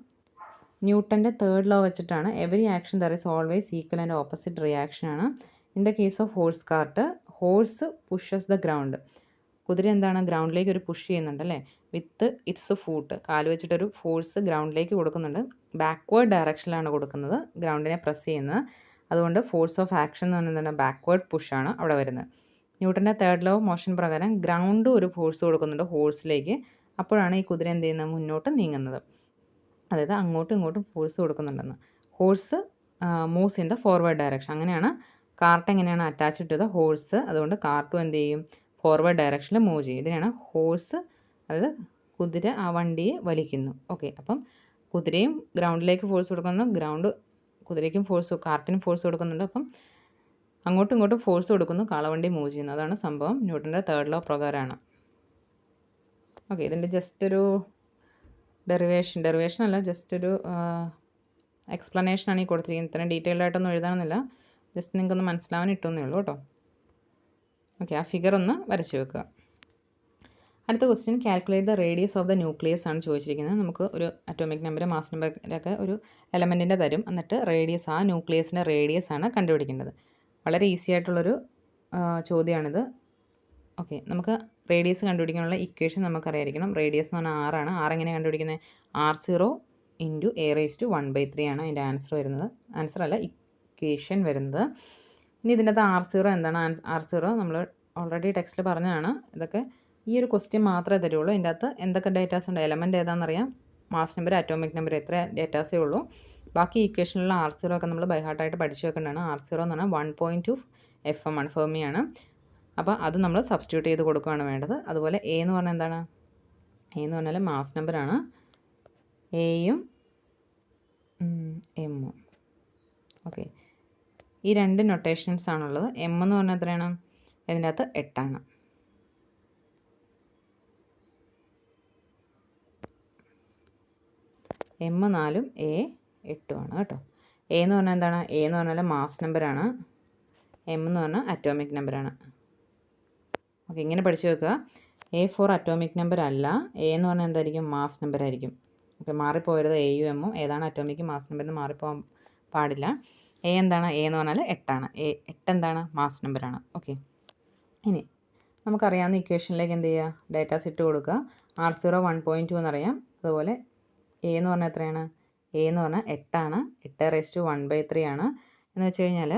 ന്യൂട്ടൻ്റെ 3rd ലോ വെച്ചിട്ടാണ് every action there is always equal and opposite reaction ആണ്. In the case of horse cart, horse pushes the ground. കുതിര എന്താണ്, ഗ്രൗണ്ടിലേക്ക് ഒരു പുഷ് ചെയ്യുന്നുണ്ട് അല്ലേ. വിത്ത് ഇറ്റ്സ് ഫൂട്ട്, കാല് വെച്ചിട്ടൊരു ഫോഴ്സ് ഗ്രൗണ്ടിലേക്ക് കൊടുക്കുന്നുണ്ട്. ബാക്ക്വേർഡ് ഡയറക്ഷനിലാണ് കൊടുക്കുന്നത്, ഗ്രൗണ്ടിനെ പ്രസ് ചെയ്യുന്നത്. അതുകൊണ്ട് ഫോഴ്സ് ഓഫ് ആക്ഷൻ എന്ന് പറയുന്നത് ബാക്ക്വേർഡ് പുഷാണ് അവിടെ വരുന്നത്. ന്യൂട്ടൻ്റെ 3rd ലോ ഓഫ് മോഷൻ പ്രകാരം ഗ്രൗണ്ട് ഒരു ഫോഴ്സ് കൊടുക്കുന്നുണ്ട് ഹോഴ്സിലേക്ക്. അപ്പോഴാണ് ഈ കുതിര എന്ത് ചെയ്യുന്നത്, മുന്നോട്ട് നീങ്ങുന്നത്. അതായത് അങ്ങോട്ടും ഇങ്ങോട്ടും ഫോഴ്സ് കൊടുക്കുന്നുണ്ടെന്ന്. Horse moves in the forward direction. അങ്ങനെയാണ് കാർട്ട് എങ്ങനെയാണ് അറ്റാച്ച്ഡ് ടു ദ ഹോഴ്സ്. അതുകൊണ്ട് കാർട്ടും എന്ത് ചെയ്യും, ഫോർവേഡ് ഡയറക്ഷനിൽ മൂവ് ചെയ്യും. ഇതിനാണ് ഹോഴ്സ്, അതായത് കുതിര ആ വണ്ടിയെ വലിക്കുന്നു. ഓക്കെ, അപ്പം കുതിരയും ഗ്രൗണ്ടിലേക്ക് ഫോഴ്സ് കൊടുക്കുന്നു, കുതിരയ്ക്കും കാർട്ടിനും ഫോഴ്സ് കൊടുക്കുന്നുണ്ട്. അപ്പം അങ്ങോട്ടും ഇങ്ങോട്ടും ഫോഴ്സ് കൊടുക്കുന്നു, കാളവണ്ടി മൂവ് ചെയ്യുന്നു. അതാണ് സംഭവം. ന്യൂട്ടൻ്റെ 3rd ലോ പ്രകാരമാണ്. ഓക്കെ, ഇതിൻ്റെ ജസ്റ്റ് ഒരു ഡെറിവേഷൻ അല്ല, ജസ്റ്റ് ഒരു എക്സ്പ്ലനേഷനാണ് ഈ കൊടുത്തിരിക്കുന്നത്. ഇത്രയും ഡീറ്റെയിൽഡ് ആയിട്ടൊന്നും എഴുതാമെന്നില്ല, ജസ്റ്റ് നിങ്ങൾക്കൊന്ന് മനസ്സിലാവാൻ ഇട്ടൊന്നേ ഉള്ളൂ കേട്ടോ. ഓക്കെ, ആ ഫിഗർ ഒന്ന് വരച്ച് വെക്കുക. അടുത്ത question, calculate the radius of the nucleus ആണ് ചോദിച്ചിരിക്കുന്നത്. നമുക്ക് ഒരു അറ്റോമിക് നമ്പർ, മാസ് നമ്പറൊക്കെ ഒരു എലമെൻറ്റിൻ്റെ തരും. എന്നിട്ട് റേഡിയസ്, ആ ന്യൂക്ലിയസിൻ്റെ റേഡിയസ് ആണ് കണ്ടുപിടിക്കേണ്ടത്. വളരെ ഈസി ആയിട്ടുള്ളൊരു ചോദ്യമാണിത്. ഓക്കെ, നമുക്ക് റേഡിയസ് കണ്ടുപിടിക്കാനുള്ള ഇക്വേഷൻ നമുക്കറിയായിരിക്കണം. റേഡിയസ് എന്ന് പറഞ്ഞാൽ ആറാണ്. എങ്ങനെ കണ്ടുപിടിക്കുന്നത്? R0 × a⁻⁴ ആണ് അതിൻ്റെ ആൻസർ അല്ല, ഇക്വേഷൻ വരുന്നത്. ഇനി ഇതിൻ്റെ അകത്ത് R0 എന്താണ്? R0 നമ്മൾ ഓൾറെഡി ടെക്സ്റ്റിൽ പറഞ്ഞതാണ്. ഇതൊക്കെ ഈ ഒരു ക്വസ്റ്റ്യൻ മാത്രമേ തരുള്ളൂ. ഇതിൻ്റെ അകത്ത് എന്തൊക്കെ ഡേറ്റാസ് ഉണ്ട്, എലമെൻറ്റ് ഏതാണെന്നറിയാം, മാസ് നമ്പർ, അറ്റോമിക് നമ്പർ, എത്ര ഡേറ്റാസേ ഉള്ളൂ. ബാക്കി ഇക്വേഷനിലുള്ള R0 ഒക്കെ നമ്മൾ ബൈ ഹാർട്ടായിട്ട് പഠിച്ചു വെക്കേണ്ടതാണ്. R0 എന്ന് പറഞ്ഞാൽ 1.2 FM ആണ്, ഫെർമിയാണ്. അപ്പോൾ അത് നമ്മൾ സബ്സ്റ്റിറ്റ്യൂട്ട് ചെയ്ത് കൊടുക്കുകയാണ് വേണ്ടത്. അതുപോലെ എ എന്ന് പറഞ്ഞാൽ എന്താണ്? എ എന്ന് പറഞ്ഞാൽ മാസ് നമ്പറാണ്. എയും എമ്മും. ഓക്കെ, ഈ രണ്ട് നൊട്ടേഷൻസ് ആണുള്ളത്. എം എന്ന് പറഞ്ഞാൽ എത്രയാണ്? ഇതിൻ്റെ അകത്ത് 8 ആണ്. എം 4 എ 8 ആണ് കേട്ടോ. എ എന്ന് പറഞ്ഞാൽ എന്താണ്? എ എന്ന് പറഞ്ഞാൽ മാസ് നമ്പറാണ്. എം എന്ന് പറഞ്ഞാൽ അറ്റോമിക് നമ്പറാണ്. ഓക്കെ, ഇങ്ങനെ പഠിച്ചു വെക്കുക. എ ഫോർ അറ്റോമിക് നമ്പർ അല്ല, എ എന്ന് പറഞ്ഞാൽ എന്തായിരിക്കും? മാസ് നമ്പർ ആയിരിക്കും. ഓക്കെ, മാറിപ്പോയരുത്. എയും എമ്മും ഏതാണ് അറ്റോമിക് മാസ് നമ്പർ എന്ന് മാറിപ്പോകാൻ പാടില്ല. എ എന്താണ്? എ എന്ന് പറഞ്ഞാൽ 8 ആണ്. 8 എന്താണ്? മാസ് നമ്പറാണ്. ഓക്കെ, ഇനി നമുക്കറിയാവുന്ന ഇക്വേഷനിലേക്ക് എന്ത് ചെയ്യുക? ഡേറ്റാസ് ഇട്ട് കൊടുക്കുക. R0 1.2 എന്നറിയാം. അതുപോലെ എ എന്ന് പറഞ്ഞാൽ എത്രയാണ്? എ എന്ന് പറഞ്ഞാൽ 8 ആണ്. 8⁻⁴ ആണ്. എന്ന് വെച്ച് കഴിഞ്ഞാൽ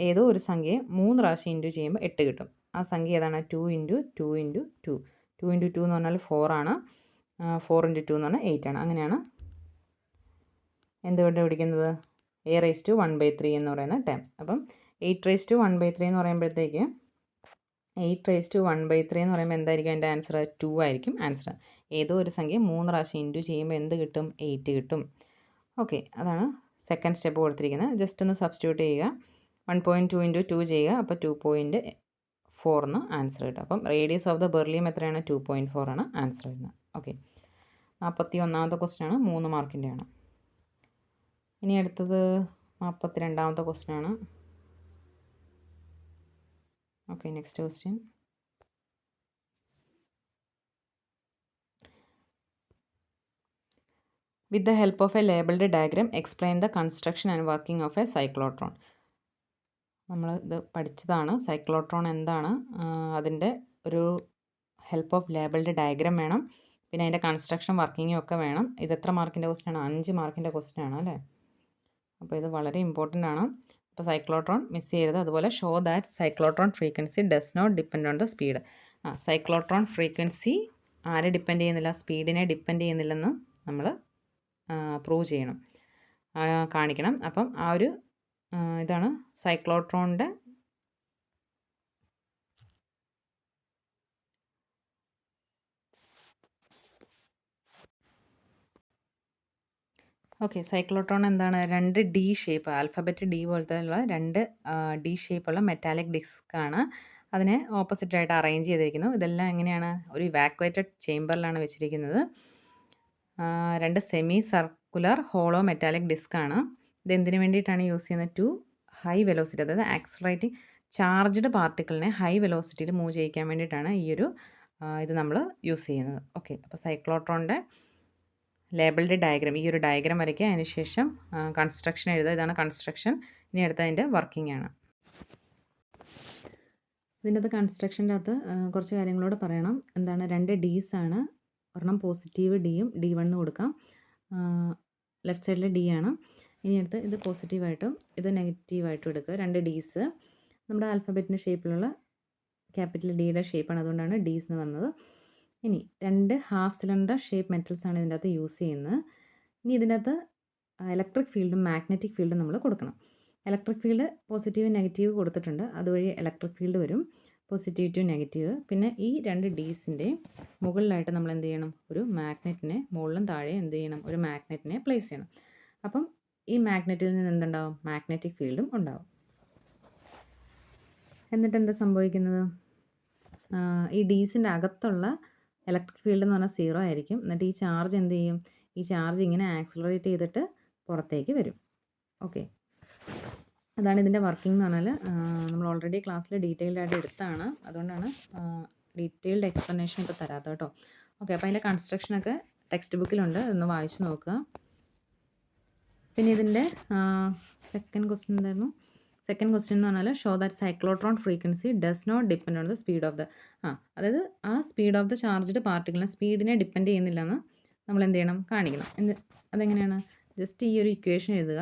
ഏതോ ഒരു സംഖ്യയെ 3 പ്രാവശ്യം ഇൻറ്റു ചെയ്യുമ്പോൾ 8 കിട്ടും. ആ സംഖ്യ ഏതാണ്? 2 × 2 × 2. 2 × 2 എന്ന് പറഞ്ഞാൽ 4 ആണ്. 4 × 2 എന്ന് പറഞ്ഞാൽ 8 ആണ്. അങ്ങനെയാണ് എന്തുകൊണ്ട് പിടിക്കുന്നത്? A⁻⁴ എന്ന് പറയുന്ന ടേം. അപ്പം 8⁻⁴ എന്ന് പറയുമ്പോഴത്തേക്ക് 8⁻⁴ എന്ന് പറയുമ്പോൾ എന്തായിരിക്കും അതിൻ്റെ ആൻസർ? 2 ആയിരിക്കും ആൻസർ. ഏതോ ഒരു സംഖ്യ 3 പ്രാവശ്യം ഇൻറ്റു ചെയ്യുമ്പോൾ എന്ത് കിട്ടും? 8 കിട്ടും. ഓക്കെ, അതാണ് സെക്കൻഡ് സ്റ്റെപ്പ് കൊടുത്തിരിക്കുന്നത്. ജസ്റ്റ് ഒന്ന് സബ്സ്റ്റിറ്റ്യൂട്ട് ചെയ്യുക. 1.2 × 2 ചെയ്യുക. അപ്പോൾ 2.4 എന്ന് ആൻസർ കിട്ടും. അപ്പം റേഡിയസ് ഓഫ് ദ ബെർലിയം എത്രയാണ്? 2.4 ആണ് ആൻസർ വരുന്നത്. ഓക്കെ, 41ാമത്തെ ക്വസ്റ്റ്യൻ ആണ്, 3 മാർക്കിൻ്റെയാണ്. ഇനി അടുത്തത് 42ാമത്തെ ക്വസ്റ്റ്യൻ ആണ്. Okay, next question. With the help of a labeled diagram, explain the construction and working of a cyclotron. നമ്മൾ ഇത് പഠിച്ചതാണ്. സൈക്ലോട്രോൺ എന്താണ്, അതിൻ്റെ ഒരു ഹെൽപ്പ് ഓഫ് ലേബിൾഡ് ഡയഗ്രാം വേണം. പിന്നെ അതിൻ്റെ കൺസ്ട്രക്ഷൻ വർക്കിങ്ങും ഒക്കെ വേണം. ഇത് എത്ര മാർക്കിൻ്റെ ക്വസ്റ്റ്യൻ ആണ്? 5 മാർക്കിൻ്റെ ക്വസ്റ്റ്യൻ ആണ് അല്ലേ? അപ്പോൾ ഇത് വളരെ ഇമ്പോർട്ടൻ്റ് ആണ്. അപ്പോൾ സൈക്ലോട്രോൺ മിസ് ചെയ്യരുത്. അതുപോലെ show that cyclotron frequency does not depend on the speed. Cyclotron frequency ആരെ ഡിപ്പെൻഡ് ചെയ്യുന്നില്ല? സ്പീഡിനെ ഡിപ്പെൻഡ് ചെയ്യുന്നില്ലെന്ന് നമ്മൾ പ്രൂവ് ചെയ്യണം, കാണിക്കണം. അപ്പം ആ ഒരു ഇതാണ് സൈക്ലോട്രോണിൻ്റെ ഓക്കെ. സൈക്ലോട്രോൺ എന്താണ്? 2 ഡി ഷേപ്പ്, ആൽഫബറ്റ് ഡി പോലത്തെ ഉള്ള 2 ഡി ഷേപ്പുള്ള മെറ്റാലിക് ഡിസ്ക് ആണ്. അതിനെ ഓപ്പോസിറ്റായിട്ട് അറേഞ്ച് ചെയ്തിരിക്കുന്നു. ഇതെല്ലാം എങ്ങനെയാണ്? ഒരു ഇവാക്വേറ്റഡ് ചേമ്പറിലാണ് വെച്ചിരിക്കുന്നത്. 2 semi circular hollow metallic disc ആണ്. ഇത് എന്തിനു വേണ്ടിയിട്ടാണ് യൂസ് ചെയ്യുന്നത്? ടു ഹൈ വെലോസിറ്റി, അതായത് ആക്സലറേറ്റിംഗ് ചാർജ്ഡ് പാർട്ടിക്കിളിനെ ഹൈ വെലോസിറ്റിയിൽ മൂവ് ചെയ്യിക്കാൻ വേണ്ടിയിട്ടാണ് ഈ ഒരു ഇത് നമ്മൾ യൂസ് ചെയ്യുന്നത്. ഓക്കെ, അപ്പോൾ സൈക്ലോട്രോണിൻ്റെ ലേബിൾഡ് ഡയഗ്രാം, ഈ ഒരു ഡയഗ്രാം വരയ്ക്കുക. അതിനുശേഷം കൺസ്ട്രക്ഷൻ എഴുതുക. ഇതാണ് കൺസ്ട്രക്ഷൻ. ഇനി അടുത്തതിൻ്റെ വർക്കിംഗ് ആണ്. ഇതിൻ്റെ അകത്ത് കൺസ്ട്രക്ഷൻ്റെ അകത്ത് കുറച്ച് കാര്യങ്ങളോട് പറയണം. എന്താണ്? 2 ഡീസ് ആണ്. ഒരെണ്ണം പോസിറ്റീവ് ഡിയും D1 കൊടുക്കാം. ലെഫ്റ്റ് സൈഡിൽ ഡി ആണ്. ഇനി അടുത്ത് ഇത് പോസിറ്റീവായിട്ടും ഇത് നെഗറ്റീവായിട്ടും എടുക്കുക. 2 ഡീസ് നമ്മുടെ ആൽഫബറ്റിൻ്റെ ഷേപ്പിലുള്ള ക്യാപിറ്റൽ ഡിയുടെ ഷേപ്പാണ്, അതുകൊണ്ടാണ് ഡീസ് എന്ന് വന്നത്. ഇനി 2 ഹാഫ് സിലിണ്ടർ ഷേപ്പ് മെറ്റൽസ് ആണ് ഇതിൻ്റെ അകത്ത് യൂസ് ചെയ്യുന്നത്. ഇനി ഇതിൻ്റെ അകത്ത് ഇലക്ട്രിക് ഫീൽഡും മാഗ്നറ്റിക് ഫീൽഡും നമ്മൾ കൊടുക്കണം. ഇലക്ട്രിക് ഫീൽഡ് പോസിറ്റീവ് നെഗറ്റീവ് കൊടുത്തിട്ടുണ്ട്, അതുവഴി ഇലക്ട്രിക് ഫീൽഡ് വരും, പോസിറ്റീവ് ടു നെഗറ്റീവ്. പിന്നെ ഈ 2 ഡീസിൻ്റെ മുകളിലായിട്ട് നമ്മൾ എന്ത് ചെയ്യണം? ഒരു മാഗ്നറ്റിനെ, മുകളിലും താഴെ എന്ത് ചെയ്യണം? ഒരു മാഗ്നറ്റിനെ പ്ലേസ് ചെയ്യണം. അപ്പം ഈ മാഗ്നറ്റിൽ നിന്ന് എന്തുണ്ടാവും? മാഗ്നറ്റിക് ഫീൽഡും ഉണ്ടാവും. എന്നിട്ട് എന്താ സംഭവിക്കുന്നത്? ഈ ഡീസിൻ്റെ അകത്തുള്ള ഇലക്ട്രിക് ഫീൽഡ് എന്ന് പറഞ്ഞാൽ 0 ആയിരിക്കും. എന്നിട്ട് ഈ ചാർജ് എന്ത് ചെയ്യും? ഈ ചാർജ് ഇങ്ങനെ ആക്സിലറേറ്റ് ചെയ്തിട്ട് പുറത്തേക്ക് വരും. ഓക്കെ, അതാണ് ഇതിൻ്റെ വർക്കിംഗ് എന്ന് പറഞ്ഞാൽ. നമ്മൾ ഓൾറെഡി ക്ലാസ്സിൽ ഡീറ്റെയിൽഡ് ആയിട്ട് എടുത്താണ്, അതുകൊണ്ടാണ് ഡീറ്റെയിൽഡ് എക്സ്പ്ലനേഷൻ ഇപ്പോൾ തരാത്തത് കേട്ടോ. ഓക്കെ, അപ്പോൾ അതിൻ്റെ കൺസ്ട്രക്ഷനൊക്കെ ടെക്സ്റ്റ് ബുക്കിലുണ്ട്, അതൊന്ന് വായിച്ച് നോക്കുക. പിന്നെ ഇതിൻ്റെ സെക്കൻഡ് ക്വസ്റ്റ്യൻ എന്തായിരുന്നു? സെക്കൻഡ് ക്വസ്റ്റ്യൻ എന്ന് പറഞ്ഞാൽ show that cyclotron frequency does not depend on the speed of the അതായത് ആ സ്പീഡ് ഓഫ് ദ ചാർജ്ഡ് പാർട്ടിക്കിളിനെ സ്പീഡിനെ ഡിപ്പെൻഡ് ചെയ്യുന്നില്ലെന്ന് നമ്മൾ എന്ത് ചെയ്യണം? കാണിക്കണം. അതെങ്ങനെയാണ്? ജസ്റ്റ് ഈ ഒരു ഇക്വേഷൻ എഴുതുക.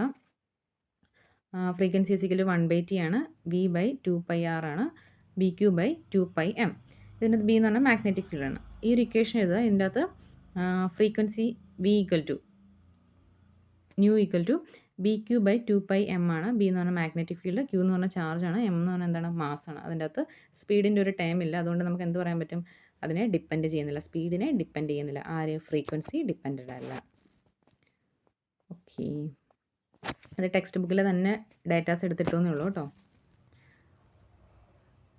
ഫ്രീക്വൻസി = 1/T ആണ്. V/2πr ആണ്. BQ/2πm. ഇതിൻ്റെ B എന്ന് പറഞ്ഞാൽ മാഗ്നറ്റിക് ഫീൽഡാണ്. ഈ ഒരു ഇക്വേഷൻ എഴുതുക. ഇതിൻ്റെ അകത്ത് frequency V equal to nu equal to B Q by 2πm ആണ്. ബി എന്ന് പറഞ്ഞാൽ മാഗ്നറ്റിക് ഫീൽഡ്, ക്യൂ എന്ന് പറഞ്ഞാൽ ചാർജാണ്, എം എന്ന് പറഞ്ഞാൽ എന്താണ് മാസ്സാണ്. അതിൻ്റെ അകത്ത് സ്പീഡിൻ്റെ ഒരു ടൈം ഇല്ല. അതുകൊണ്ട് നമുക്ക് എന്ത് പറയാൻ പറ്റും? അതിനെ ഡിപ്പെൻഡ് ചെയ്യുന്നില്ല, സ്പീഡിനെ ഡിപ്പെൻഡ് ചെയ്യുന്നില്ല. ആര്? ഫ്രീക്വൻസി ഡിപ്പെൻഡഡ് അല്ല. ഓക്കെ, അത് ടെക്സ്റ്റ് ബുക്കിൽ തന്നെ ഡേറ്റാസ് എടുത്തിട്ടേ ഉള്ളൂ കേട്ടോ.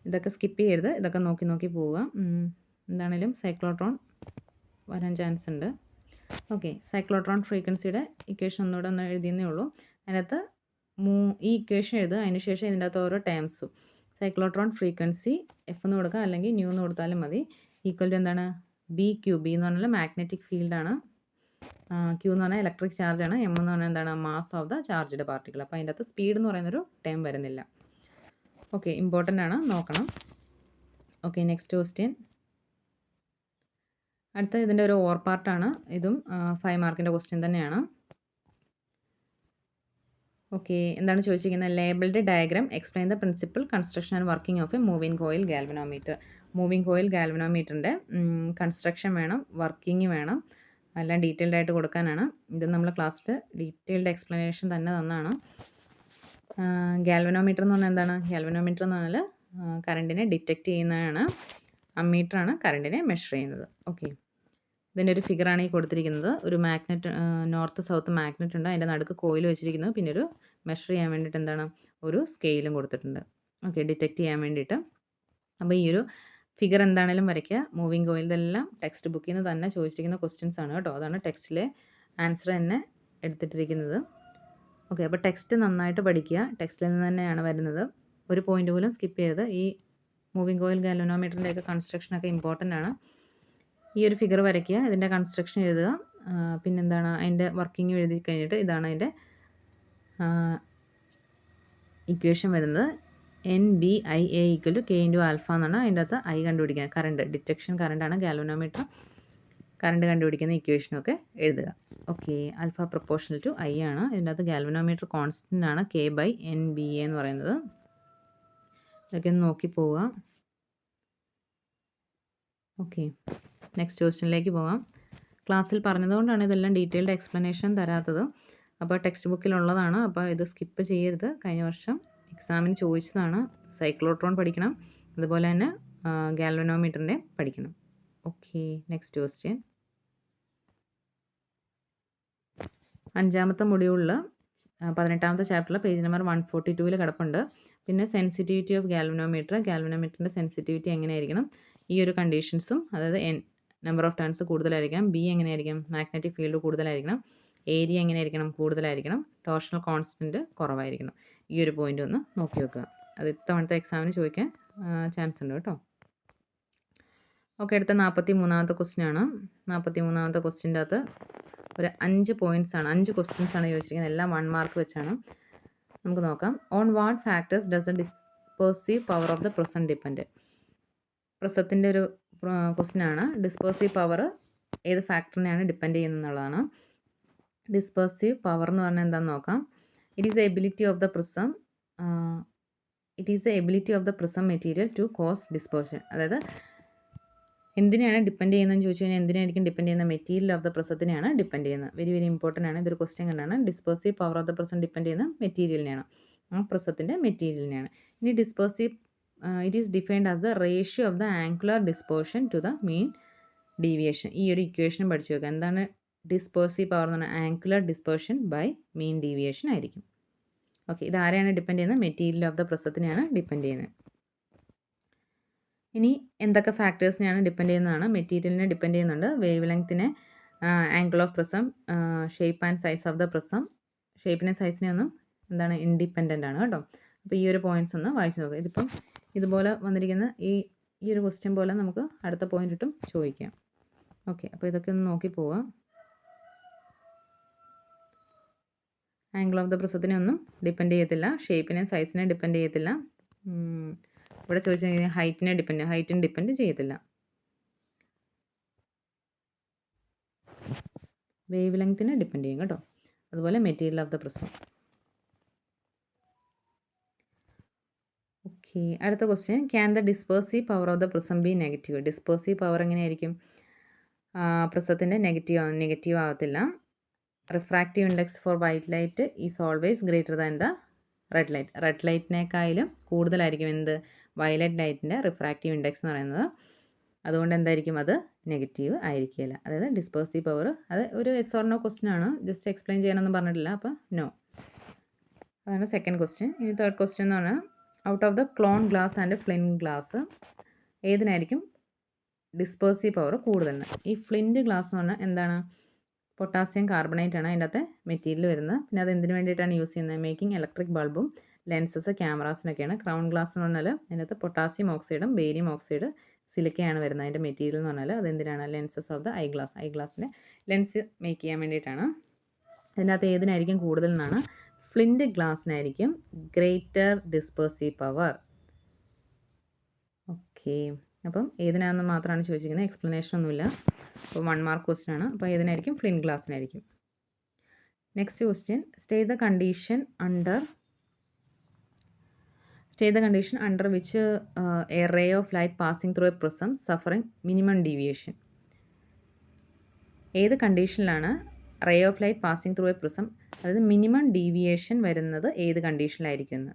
ഇതൊക്കെ സ്കിപ്പ് ചെയ്യരുത്, ഇതൊക്കെ നോക്കി നോക്കി പോവുക. എന്താണേലും സൈക്ലോട്രോൺ വരാൻ ചാൻസ് ഉണ്ട്. ഓക്കെ, സൈക്ലോട്രോൺ ഫ്രീക്വൻസിയുടെ ഇക്വേഷൻ ഒന്നുകൂടെ ഒന്ന് എഴുതിയെന്നേ ഉള്ളൂ. അതിനകത്ത് ഈ ഇക്വേഷൻ എഴുതുക, അതിന് ശേഷം ഇതിൻ്റെ അകത്ത് ഓരോ ടേംസും. സൈക്ലോട്രോൺ ഫ്രീക്വൻസി എഫ് എന്ന് കൊടുക്കുക, അല്ലെങ്കിൽ ന്യൂ എന്ന് കൊടുത്താലും മതി. ഈക്വൽ ടു എന്താണ്? B Q. ബി എന്ന് പറഞ്ഞാൽ മാഗ്നറ്റിക് ഫീൽഡാണ്, ക്യൂ എന്ന് പറഞ്ഞാൽ ഇലക്ട്രിക് ചാർജാണ്, എം എന്ന് പറഞ്ഞാൽ എന്താണ്? Mass of the charged particle. അപ്പോൾ അതിൻ്റെ അകത്ത് സ്പീഡ് എന്ന് പറയുന്നൊരു ടേം വരുന്നില്ല. ഓക്കെ, ഇമ്പോർട്ടൻ്റ് ആണ്, നോക്കണം. Okay, next question. അടുത്ത ഇതിൻ്റെ ഒരു ഓർ പാർട്ടാണ്. ഇതും 5 മാർക്കിൻ്റെ ക്വസ്റ്റ്യൻ തന്നെയാണ്. ഓക്കെ, എന്താണ് ചോദിച്ചിരിക്കുന്നത്? Labelled diagram explain the principle construction and working of a moving coil galvanometer. Moving coil ഗാൽവനോമീറ്ററിൻ്റെ കൺസ്ട്രക്ഷൻ വേണം, വർക്കിംഗ് വേണം, എല്ലാം ഡീറ്റെയിൽഡ് ആയിട്ട് കൊടുക്കാനാണ്. ഇത് നമ്മൾ ക്ലാസ്സിൽ ഡീറ്റെയിൽഡ് എക്സ്പ്ലനേഷൻ തന്നെ തന്നാണ്. ഗാൽവനോമീറ്റർ എന്ന് പറഞ്ഞാൽ എന്താണ്? ഗാൽവനോമീറ്റർ എന്ന് പറഞ്ഞാൽ കറണ്ടിനെ ഡിറ്റക്റ്റ് ചെയ്യുന്നതാണ്. അമ്മീറ്ററാണ് കറണ്ടിനെ മെഷർ ചെയ്യുന്നത്. ഓക്കെ, ഇതിൻ്റെ ഒരു ഫിഗറാണ് ഈ കൊടുത്തിരിക്കുന്നത്. ഒരു മാഗ്നറ്റ്, നോർത്ത് സൗത്ത് മാഗ്നറ്റ് ഉണ്ട്, അതിൻ്റെ നടുക്ക് കോയിൽ വെച്ചിരിക്കുന്നു. പിന്നെ ഒരു മെഷർ ചെയ്യാൻ വേണ്ടിയിട്ട് എന്താണ്? ഒരു സ്കെയിലും കൊടുത്തിട്ടുണ്ട്. ഓക്കെ, ഡിറ്റക്റ്റ് ചെയ്യാൻ വേണ്ടിയിട്ട്. അപ്പോൾ ഈ ഒരു ഫിഗർ എന്താണേലും വരയ്ക്കുക. മൂവിങ് കോയിൽ, ഇതെല്ലാം ടെക്സ്റ്റ് ബുക്കിൽ നിന്ന് തന്നെ ചോദിച്ചിരിക്കുന്ന ക്വസ്റ്റ്യൻസ് ആണ് കേട്ടോ. അതാണ് ടെക്സ്റ്റിലെ ആൻസർ തന്നെ എടുത്തിട്ടിരിക്കുന്നത്. ഓക്കെ, അപ്പോൾ ടെക്സ്റ്റ് നന്നായിട്ട് പഠിക്കുക. ടെക്സ്റ്റിൽ നിന്ന് തന്നെയാണ് വരുന്നത്. ഒരു പോയിന്റ് പോലും സ്കിപ്പ് ചെയ്യരുത്. ഈ മൂവിങ് കോയിൽ ഗാൽവനോമീറ്ററിൻ്റെയൊക്കെ കൺസ്ട്രക്ഷനൊക്കെ ഇമ്പോർട്ടൻ്റ് ആണ്. ഈ ഒരു ഫിഗർ വരയ്ക്കുക, ഇതിൻ്റെ കൺസ്ട്രക്ഷൻ എഴുതുക, പിന്നെന്താണ് അതിൻ്റെ വർക്കിംഗ് എഴുതി കഴിഞ്ഞിട്ട് ഇതാണ് അതിൻ്റെ ഇക്വേഷൻ വരുന്നത്. NBIA equal to K into alpha എന്നാണ്. അതിൻ്റെ അകത്ത് ഐ കണ്ടുപിടിക്കുക, കറണ്ട്, ഡിറ്റക്ഷൻ കറണ്ടാണ് ഗാൽവനോമീറ്റർ. കറണ്ട് കണ്ടുപിടിക്കുന്ന ഇക്വേഷനൊക്കെ എഴുതുക. Okay, alpha proportional to I ആണ്. ഇതിൻ്റെ അകത്ത് ഗാൽവനോമീറ്റർ കോൺസ്റ്റൻ്റ് ആണ് K/NBA എന്ന് പറയുന്നത്. ഇതൊക്കെ ഒന്ന് നോക്കി പോവുക. ഓക്കെ, നെക്സ്റ്റ് ക്വസ്റ്റ്യനിലേക്ക് പോകാം. ക്ലാസ്സിൽ പറഞ്ഞതുകൊണ്ടാണ് ഇതെല്ലാം ഡീറ്റെയിൽഡ് എക്സ്പ്ലനേഷൻ തരാത്തത്. അപ്പോൾ ടെക്സ്റ്റ് ബുക്കിലുള്ളതാണ്, അപ്പോൾ ഇത് സ്കിപ്പ് ചെയ്യരുത്. കഴിഞ്ഞ വർഷം എക്സാമിന് ചോദിച്ചതാണ്. സൈക്ലോട്രോൺ പഠിക്കണം, അതുപോലെ തന്നെ ഗാൽവനോമീറ്ററിൻ്റെ പഠിക്കണം. Okay, next question. 5ാമത്തെ മൊഡ്യൂളിൽ 18ാമത്തെ ചാപ്റ്ററിൽ പേജ് നമ്പർ 142 കിടപ്പുണ്ട്. പിന്നെ സെൻസിറ്റിവിറ്റി ഓഫ് ഗാൽവനോമീറ്റർ, ഗാൽവനോമീറ്ററിൻ്റെ സെൻസിറ്റിവിറ്റി എങ്ങനെയായിരിക്കണം, ഈ ഒരു കണ്ടീഷൻസും, അതായത് നമ്പർ ഓഫ് ടേൺസ് കൂടുതലായിരിക്കണം, ബി എങ്ങനെയായിരിക്കും, മാഗ്നറ്റിക് ഫീൽഡ് കൂടുതലായിരിക്കണം, ഏരിയ എങ്ങനെയായിരിക്കണം, കൂടുതലായിരിക്കണം, ടോർഷണൽ കോൺസ്റ്റൻറ്റ് കുറവായിരിക്കണം. ഈ ഒരു പോയിൻ്റ് ഒന്ന് നോക്കി വെക്കുക. അത് ഇത്തവണത്തെ എക്സാമിന് ചോദിക്കാൻ ചാൻസ് ഉണ്ട് കേട്ടോ. ഓക്കെ, അടുത്ത 43ാമത്തെ ക്വസ്റ്റ്യൻ ആണ്. 43ാമത്തെ ക്വസ്റ്റ്യൻ്റെ അകത്ത് ഒരു 5 പോയിൻറ്റ്സ് ആണ്, 5 ക്വസ്റ്റ്യൻസ് ആണ് ചോദിച്ചിരിക്കുന്നത്. എല്ലാം 1 മാർക്ക് വെച്ചാണ്. നമുക്ക് നോക്കാം. On what factors does the dispersive power of the prism depend? പ്രിസത്തിൻ്റെ ഒരു ക്വസ്റ്റ്യൻ ആണ്. ഡിസ്പേഴ്സീവ് പവർ ഏത് ഫാക്ടറിനെയാണ് ഡിപ്പെൻഡ് ചെയ്യുന്നതെന്നുള്ളതാണ്. ഡിസ്പേഴ്സീവ് പവർ എന്ന് പറഞ്ഞാൽ എന്താണെന്ന് നോക്കാം. It is the ability of the prism material to cause dispersion. അതായത് എന്തിനെയാണ് ഡിപ്പെൻഡ് ചെയ്യുന്നതെന്ന് ചോദിച്ചു കഴിഞ്ഞാൽ എന്തിനായിരിക്കും ഡിപ്പെൻഡ് ചെയ്യുന്ന? മെറ്റീരിയൽ ഓഫ് ദ പ്രിസത്തിനെയാണ് ഡിപ്പെൻഡ് ചെയ്യുന്നത്. വെരി വെരി ഇമ്പോർട്ടൻ്റ് ആണ്. ഇതൊരു ക്വസ്റ്റ്യൻ കണ്ടാണ്. Dispersive power of the prism depend ചെയ്യുന്ന മെറ്റീരിയലിനെയാണ്, ആ പ്രിസത്തിൻ്റെ മെറ്റീരിയലിനെയാണ്. ഇനി dispersive it is defined as the ratio of the angular dispersion to the mean deviation. ഈ ഒരു ഇക്വേഷൻ പഠിച്ചു വെക്കുക. എന്താണ് ഡിസ്പേഴ്സീവ് പവർ എന്ന് പറഞ്ഞാൽ? Angular dispersion by mean deviation ആയിരിക്കും. ഓക്കെ, ഇത് ആരെയാണ് ഡിപ്പെൻഡ് ചെയ്യുന്നത്? മെറ്റീരിയൽ ഓഫ് ദ പ്രിസത്തിനെയാണ് ഡിപ്പെൻഡ് ചെയ്യുന്നത്. ഇനി എന്തൊക്കെ ഫാക്ടേഴ്സിനെയാണ് ഡിപ്പെൻഡ് ചെയ്യുന്നതാണ്? മെറ്റീരിയലിനെ ഡിപ്പെൻഡ് ചെയ്യുന്നുണ്ട്, വേവ് ലെങ്ത്തിനെ, angle of prism, shape and size of the prism. ഷേപ്പിനെ സൈസിനെ ഒന്നും എന്താണ് ഇൻഡിപെൻഡൻ്റ് ആണ് കേട്ടോ. അപ്പോൾ ഈ ഒരു പോയിൻറ്റ്സ് ഒന്ന് വായിച്ച് നോക്കുക. ഇതിപ്പം ഇതുപോലെ വന്നിരിക്കുന്ന ഈ ഒരു ക്വസ്റ്റ്യൻ പോലെ നമുക്ക് അടുത്ത പോയിൻ്റ് ഇട്ടും ചോദിക്കാം. ഓക്കെ, അപ്പോൾ ഇതൊക്കെ ഒന്ന് നോക്കി പോവുക. ആംഗിൾ ഓഫ് ദ പ്രിസത്തിനെ ഒന്നും ഡിപ്പെൻഡ് ചെയ്യത്തില്ല, ഷേപ്പിനെ സൈസിനെ ഡിപ്പെൻഡ് ചെയ്യത്തില്ല. ഇവിടെ ചോദിച്ചു കഴിഞ്ഞാൽ ഹൈറ്റിനെ ഡിപ്പെൻഡ് ചെയ്യത്തില്ല. വേവ് ലെങ്ത്തിനെ ഡിപ്പെൻഡ് ചെയ്യും കേട്ടോ. അതുപോലെ material of the prism. Okay, അടുത്ത question. Can the dispersive power of the prism be negative? Dispersive power എങ്ങനെയായിരിക്കും? പ്രിസത്തിൻ്റെ നെഗറ്റീവ് ആവത്തില്ല. Refractive index for white light is always greater than the red ലൈറ്റിനേക്കാളും കൂടുതലായിരിക്കും എന്ത് വയലറ്റ് ലൈറ്റിൻ്റെ റിഫ്രാക്റ്റീവ് ഇൻഡെക്സ് എന്ന് പറയുന്നത്. അതുകൊണ്ട് എന്തായിരിക്കും അത് നെഗറ്റീവ് ആയിരിക്കില്ല. അതായത് ഡിസ്പേഴ്സീവ് പവർ അത് ഒരു എസ് ഓർ നോ ക്വസ്റ്റ്യൻ ആണ്, ജസ്റ്റ് എക്സ്പ്ലെയിൻ ചെയ്യാനൊന്നും പറഞ്ഞിട്ടില്ല, അപ്പോൾ നോ. അതാണ് സെക്കൻഡ് ക്വസ്റ്റ്യൻ. ഇനി തേർഡ് ക്വസ്റ്റ്യൻ എന്ന് പറഞ്ഞാൽ out of the crown glass and flint glass ഏതിനായിരിക്കും ഡിസ്പേഴ്സീവ് പവർ കൂടുതലെന്ന്. ഈ ഫ്ലിൻറ്റ് ഗ്ലാസ് എന്ന് പറഞ്ഞാൽ എന്താണ്, പൊട്ടാസ്യം കാർബണേറ്റ് ആണ് അതിൻ്റെ അകത്തെ മെറ്റീരിയൽ വരുന്നത്. പിന്നെ അത് എന്തിനു വേണ്ടിയിട്ടാണ് യൂസ് ചെയ്യുന്നത്, മേക്കിംഗ് ഇലക്ട്രിക് ബൾബും ലെൻസസ് ക്യാമറാസിനൊക്കെയാണ്. ക്രൗൺ ഗ്ലാസ് എന്ന് പറഞ്ഞാൽ അതിനകത്ത് പൊട്ടാസ്യം ഓക്സൈഡും ബേരിയം ഓക്സൈഡ് സിലിക്കയാണ് വരുന്നത്. അതിൻ്റെ മെറ്റീരിയൽ എന്ന് പറഞ്ഞാൽ അതെന്തിനാണ്, ലെൻസസ് ഓഫ് ദ ഐ ഗ്ലാസിൻ്റെ ലെൻസ് മേക്ക് ചെയ്യാൻ വേണ്ടിയിട്ടാണ്. അതിൻ്റെ അകത്ത് ഏതിനായിരിക്കും കൂടുതൽ എന്നാണ്, ഫ്ലിൻറ്റ് ഗ്ലാസ്സിനായിരിക്കും ഗ്രേറ്റർ ഡിസ്പേഴ്സീവ് പവർ. ഓക്കെ, അപ്പം ഏതിനാണെന്ന് മാത്രമാണ് ചോദിച്ചിരിക്കുന്നത്, എക്സ്പ്ലനേഷൻ ഒന്നുമില്ല. അപ്പോൾ 1 മാർക്ക് ക്വസ്റ്റ്യൻ ആണ്. അപ്പോൾ ഏതിനായിരിക്കും, ഫ്ലിൻറ്റ് ഗ്ലാസ്സിനായിരിക്കും. Next question, state the condition under which a ray of light passing through a prism suffering minimum deviation. ഏത് കണ്ടീഷനിലാണ് ray of light passing through a prism, അതായത് മിനിമം ഡീവിയേഷൻ വരുന്നത് ഏത് കണ്ടീഷനിലായിരിക്കും എന്ന്.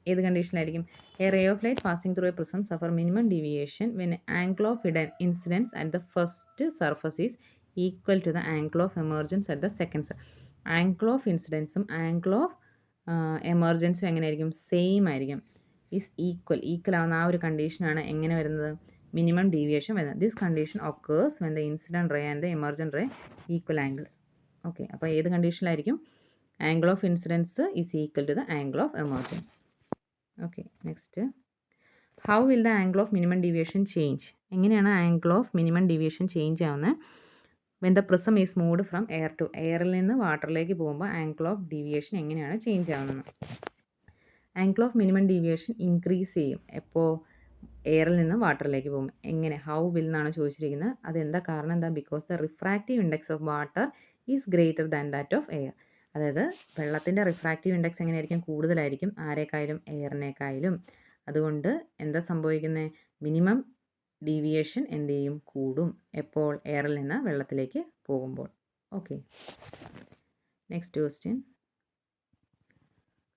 ഏത് കണ്ടീഷനിലായിരിക്കും, a ray of light passing through a prism suffer minimum deviation when angle of incidence at the first surface is equal to the angle of emergence at the second. Angle of ഇൻസിഡൻസും angle of എമർജൻസും എങ്ങനെയായിരിക്കും, same ആയിരിക്കും. Is equal ആവുന്ന ആ ഒരു കണ്ടീഷനാണ് എങ്ങനെ വരുന്നത്, മിനിമം ഡീവിയേഷൻ വരുന്നത്. This condition occurs when the incident ray and the emergent ray equal angles. Okay, അപ്പോൾ ഏത് കണ്ടീഷനിലായിരിക്കും, angle of incidence is equal to the angle of emergence. Okay, next, how will the angle of minimum deviation change. എങ്ങനെയാണ് angle of minimum deviation change ആവുന്നത്, when the prism is moved from air to എയറിൽ നിന്ന് വാട്ടറിലേക്ക് പോകുമ്പോൾ angle of deviation എങ്ങനെയാണ് change ആവുന്നത്. Angle of minimum deviation increase ചെയ്യും എപ്പോൾ, എയറിൽ നിന്ന് വാട്ടറിലേക്ക് പോകും. എങ്ങനെ, ഹൗ വിൽ എന്നാണ് ചോദിച്ചിരിക്കുന്നത്. അതെന്താ കാരണം, എന്താ, because the refractive index of water is greater than that of air. അതായത് വെള്ളത്തിൻ്റെ റിഫ്രാക്റ്റീവ് ഇൻഡെക്സ് എങ്ങനെയായിരിക്കും, കൂടുതലായിരിക്കും ആരെക്കായാലും, എയറിനേക്കായാലും. അതുകൊണ്ട് എന്താ സംഭവിക്കുന്നത്, മിനിമം ഡീവിയേഷൻ എന്ത് ചെയ്യും, കൂടും എപ്പോൾ, എയറിൽ നിന്ന് വെള്ളത്തിലേക്ക് പോകുമ്പോൾ. Okay, next question.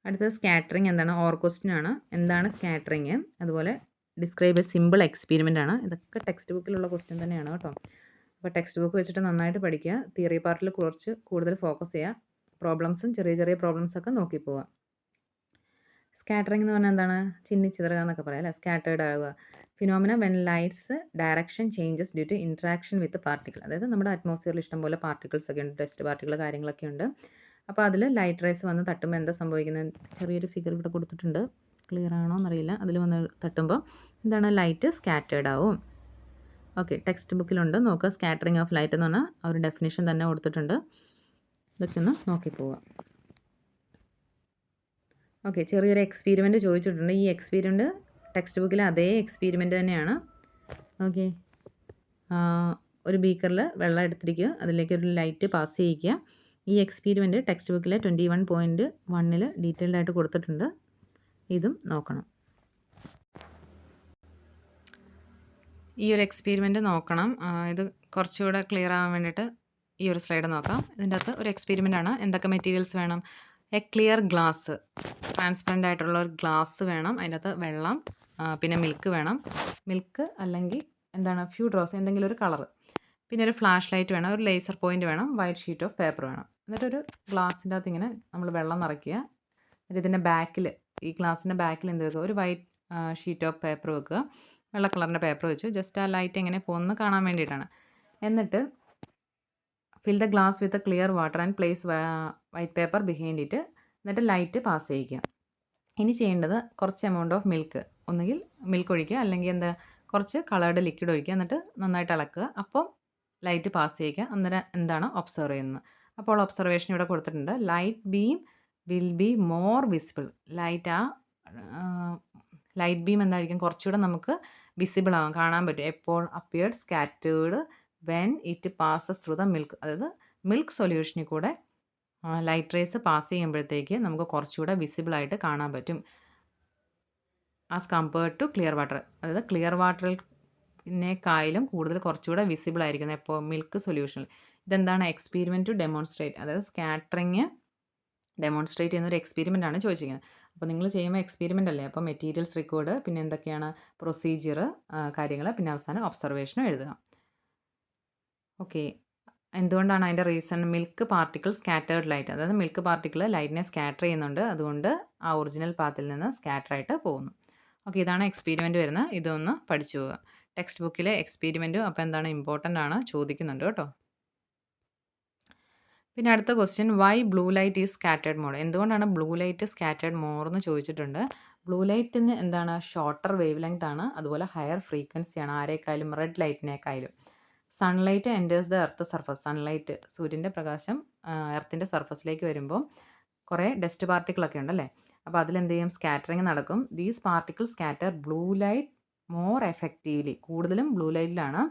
അടുത്തത് സ്കാറ്ററിങ് എന്താണ്, ഓർ ക്വസ്റ്റ്യൻ ആണ്. എന്താണ് സ്കാറ്ററിങ്, അതുപോലെ ഡിസ്ക്രൈബ് എ സിമ്പിൾ എക്സ്പെരിമെൻ്റ് ആണ്. ഇതൊക്കെ ടെക്സ്റ്റ് ബുക്കിലുള്ള ക്വസ്റ്റ്യൻ തന്നെയാണ് കേട്ടോ. അപ്പോൾ ടെക്സ്റ്റ് ബുക്ക് വെച്ചിട്ട് നന്നായിട്ട് പഠിക്കുക, തിയറി പാർട്ടിൽ കുറച്ച് കൂടുതൽ ഫോക്കസ് ചെയ്യുക, പ്രോബ്ലംസും ചെറിയ പ്രോബ്ലംസൊക്കെ നോക്കി പോവുക. സ്കാറ്ററിങ് എന്ന് പറഞ്ഞാൽ എന്താണ്, ചിന്നിച്ചിതറുക എന്നൊക്കെ പറയാം അല്ലേ, സ്കാറ്റേർഡ് ആവുക. Phenomena when light's direction changes due to interaction with particle. അതായത് നമ്മുടെ അറ്റ്മോസ്ഫിയറിൽ ഇഷ്ടംപോലെ പാർട്ടിക്കിൾസ് ഒക്കെ ഉണ്ട്, ഡസ്റ്റ് പാർട്ടിക്കിൾ കാര്യങ്ങളൊക്കെ ഉണ്ട്. അപ്പോൾ അതിൽ ലൈറ്റ് റേസ് വന്ന് തട്ടുമ്പോൾ എന്താ സംഭവിക്കുന്നത്, ചെറിയൊരു ഫിഗർ ഇവിടെ കൊടുത്തിട്ടുണ്ട്, ക്ലിയർ ആണോ എന്നറിയില്ല. അതിൽ വന്ന് തട്ടുമ്പോൾ എന്താണ്, ലൈറ്റ് സ്കാറ്റേർഡ് ആവും. ഓക്കെ, ടെക്സ്റ്റ് ബുക്കിലുണ്ട്, നോക്കുക. സ്കാറ്ററിങ് ഓഫ് ലൈറ്റ് എന്ന് പറഞ്ഞാൽ ആ ഒരു ഡെഫിനേഷൻ തന്നെ കൊടുത്തിട്ടുണ്ട്, ഇതൊക്കെ ഒന്ന് നോക്കി പോവാം. ഓക്കെ, ചെറിയൊരു എക്സ്പെരിമെൻറ്റ് ചോദിച്ചിട്ടുണ്ട്. ഈ എക്സ്പെരിമെൻറ്റ് ടെക്സ്റ്റ് ബുക്കിലെ അതേ എക്സ്പെരിമെൻറ്റ് തന്നെയാണ്. ഓക്കെ, ഒരു ബീക്കറിൽ വെള്ളം എടുത്തിരിക്കുക, അതിലേക്ക് ഒരു ലൈറ്റ് പാസ് ചെയ്യിക്കുക. ഈ എക്സ്പെരിമെൻറ്റ് ടെക്സ്റ്റ് ബുക്കിലെ 21.1 ഡീറ്റെയിൽഡ് ആയിട്ട് കൊടുത്തിട്ടുണ്ട്, ഇതും നോക്കണം. ഈ ഒരു എക്സ്പെരിമെൻറ്റ് നോക്കണം, ഇത് കുറച്ചുകൂടെ ക്ലിയർ ആവാൻ വേണ്ടിയിട്ട് ഈ ഒരു സ്ലൈഡ് നോക്കാം. ഇതിൻ്റെ അകത്ത് ഒരു എക്സ്പെരിമെൻ്റ് ആണ്. എന്തൊക്കെ മെറ്റീരിയൽസ് വേണം, എ ക്ലിയർ ഗ്ലാസ്, ട്രാൻസ്പെറൻ്റ് ആയിട്ടുള്ള ഒരു ഗ്ലാസ് വേണം, അതിനകത്ത് വെള്ളം, പിന്നെ മിൽക്ക് വേണം, മിൽക്ക് അല്ലെങ്കിൽ എന്താണ് ഫ്യൂ ഡ്രോപ്സ് എന്തെങ്കിലും ഒരു കളർ, പിന്നെ ഒരു ഫ്ലാഷ് ലൈറ്റ് വേണം, ഒരു ലേസർ പോയിൻ്റ് വേണം, വൈറ്റ് ഷീറ്റ് ഓഫ് പേപ്പർ വേണം. എന്നിട്ടൊരു ഗ്ലാസിൻ്റെ അകത്ത് ഇങ്ങനെ നമ്മൾ വെള്ളം നിറയ്ക്കുക. എന്നിട്ട് ഇതിൻ്റെ ബാക്കിൽ, ഈ ഗ്ലാസിൻ്റെ ബാക്കിൽ എന്ത് വെക്കുക, ഒരു വൈറ്റ് ഷീറ്റ് ഓഫ് പേപ്പർ വെക്കുക, വെള്ള കളറിൻ്റെ പേപ്പർ വെച്ചു, ജസ്റ്റ് ആ ലൈറ്റ് എങ്ങനെ പോകുന്നത് കാണാൻ വേണ്ടിയിട്ടാണ്. എന്നിട്ട് fill the glass with clear water and place white paper behind it. എന്നിട്ട് ലൈറ്റ് പാസ് ചെയ്യിക്കുക. ഇനി ചെയ്യേണ്ടത് കുറച്ച് എമൗണ്ട് ഓഫ് മിൽക്ക്, ഒന്നുകിൽ മിൽക്ക് ഒഴിക്കുക അല്ലെങ്കിൽ എന്താ കുറച്ച് കളേർഡ് ലിക്വിഡ് ഒഴിക്കുക. എന്നിട്ട് നന്നായിട്ട് ഇളക്കുക. അപ്പോൾ ലൈറ്റ് പാസ് ചെയ്യിക്കുക. അന്നേരം എന്താണ് ഒബ്സർവ് ചെയ്യുന്നത്. അപ്പോൾ ഒബ്സർവേഷൻ ഇവിടെ കൊടുത്തിട്ടുണ്ട്. Light beam will be more visible. Light beam എന്തായിരിക്കും, കുറച്ചുകൂടെ നമുക്ക് വിസിബിൾ ആവാം, കാണാൻ പറ്റും. എപ്പോൾ appeared scattered when it passes through the milk. അതായത് മിൽക്ക് സൊല്യൂഷനിൽ കൂടെ ലൈറ്റ് റേസ് പാസ് ചെയ്യുമ്പോഴത്തേക്ക് നമുക്ക് കുറച്ചുകൂടെ വിസിബിളായിട്ട് കാണാൻ പറ്റും as compared to clear water. അതായത് ക്ലിയർ വാട്ടറിൽ മിൽക്കിനേക്കാളും കൂടുതൽ കുറച്ചുകൂടെ വിസിബിൾ ആയിരിക്കുന്നത് എപ്പോൾ മിൽക്ക് സൊല്യൂഷനിൽ. ഇതെന്താണ്? എക്സ്പെരിമെൻറ്റ് ടു ഡെമോൺസ്ട്രേറ്റ്, അതായത് സ്കാറ്ററിങ് ഡെമോൺസ്ട്രേറ്റ് ചെയ്യുന്ന ഒരു എക്സ്പെരിമെൻ്റ് ആണ് ചോദിച്ചിരിക്കുന്നത്. അപ്പോൾ നിങ്ങൾ ചെയ്യുമ്പോൾ എക്സ്പെരിമെൻ്റ് അല്ലേ, അപ്പോൾ മെറ്റീരിയൽസ് റെക്കോർഡ്, പിന്നെ എന്തൊക്കെയാണ് പ്രൊസീജിയർ കാര്യങ്ങൾ, പിന്നെ അവസാനം ഒബ്സർവേഷനും എഴുതുക. ഓക്കെ, എന്തുകൊണ്ടാണ് അതിൻ്റെ reason? Milk particle scattered light, അതായത് മിൽക്ക് പാർട്ടിക്കിൾ ലൈറ്റിനെ സ്കാറ്റർ ചെയ്യുന്നുണ്ട്, അതുകൊണ്ട് ആ ഒറിജിനൽ പാത്തിൽ നിന്ന് സ്കാറ്റർ ആയിട്ട് പോകുന്നു. ഓക്കെ, ഇതാണ് എക്സ്പെരിമെൻ്റ് വരുന്നത്. ഇതൊന്ന് പഠിച്ചു പോവുക. ടെക്സ്റ്റ് ബുക്കിലെ എക്സ്പെരിമെൻറ്റും അപ്പോൾ എന്താണ് ഇമ്പോർട്ടൻ്റ് ആണ്, ചോദിക്കുന്നുണ്ട് കേട്ടോ. പിന്നെ അടുത്ത question, why blue light is scattered more? എന്തുകൊണ്ടാണ് ബ്ലൂ ലൈറ്റ് സ്കാറ്റേർഡ് മോർ എന്ന് ചോദിച്ചിട്ടുണ്ട്. ബ്ലൂ ലൈറ്റിന് എന്താണ്? ഷോർട്ടർ വേവ് ലെങ്ത് ആണ്, അതുപോലെ ഹയർ ഫ്രീക്വൻസിയാണ് ആരേക്കാളും, റെഡ് ലൈറ്റിനേക്കാളും. Sunlight enters the earth surface, sunlight സൂര്യൻ്റെ പ്രകാശം എർത്തിൻ്റെ സർഫസിലേക്ക് വരുമ്പോൾ കുറേ ഡസ്റ്റ് പാർട്ടിക്കിളൊക്കെ ഉണ്ടല്ലേ, അപ്പോൾ അതിലെന്ത് ചെയ്യും? സ്കാറ്ററിങ് നടക്കും. These particle scatter blue light more effectively, കൂടുതലും ബ്ലൂ ലൈറ്റിലാണ്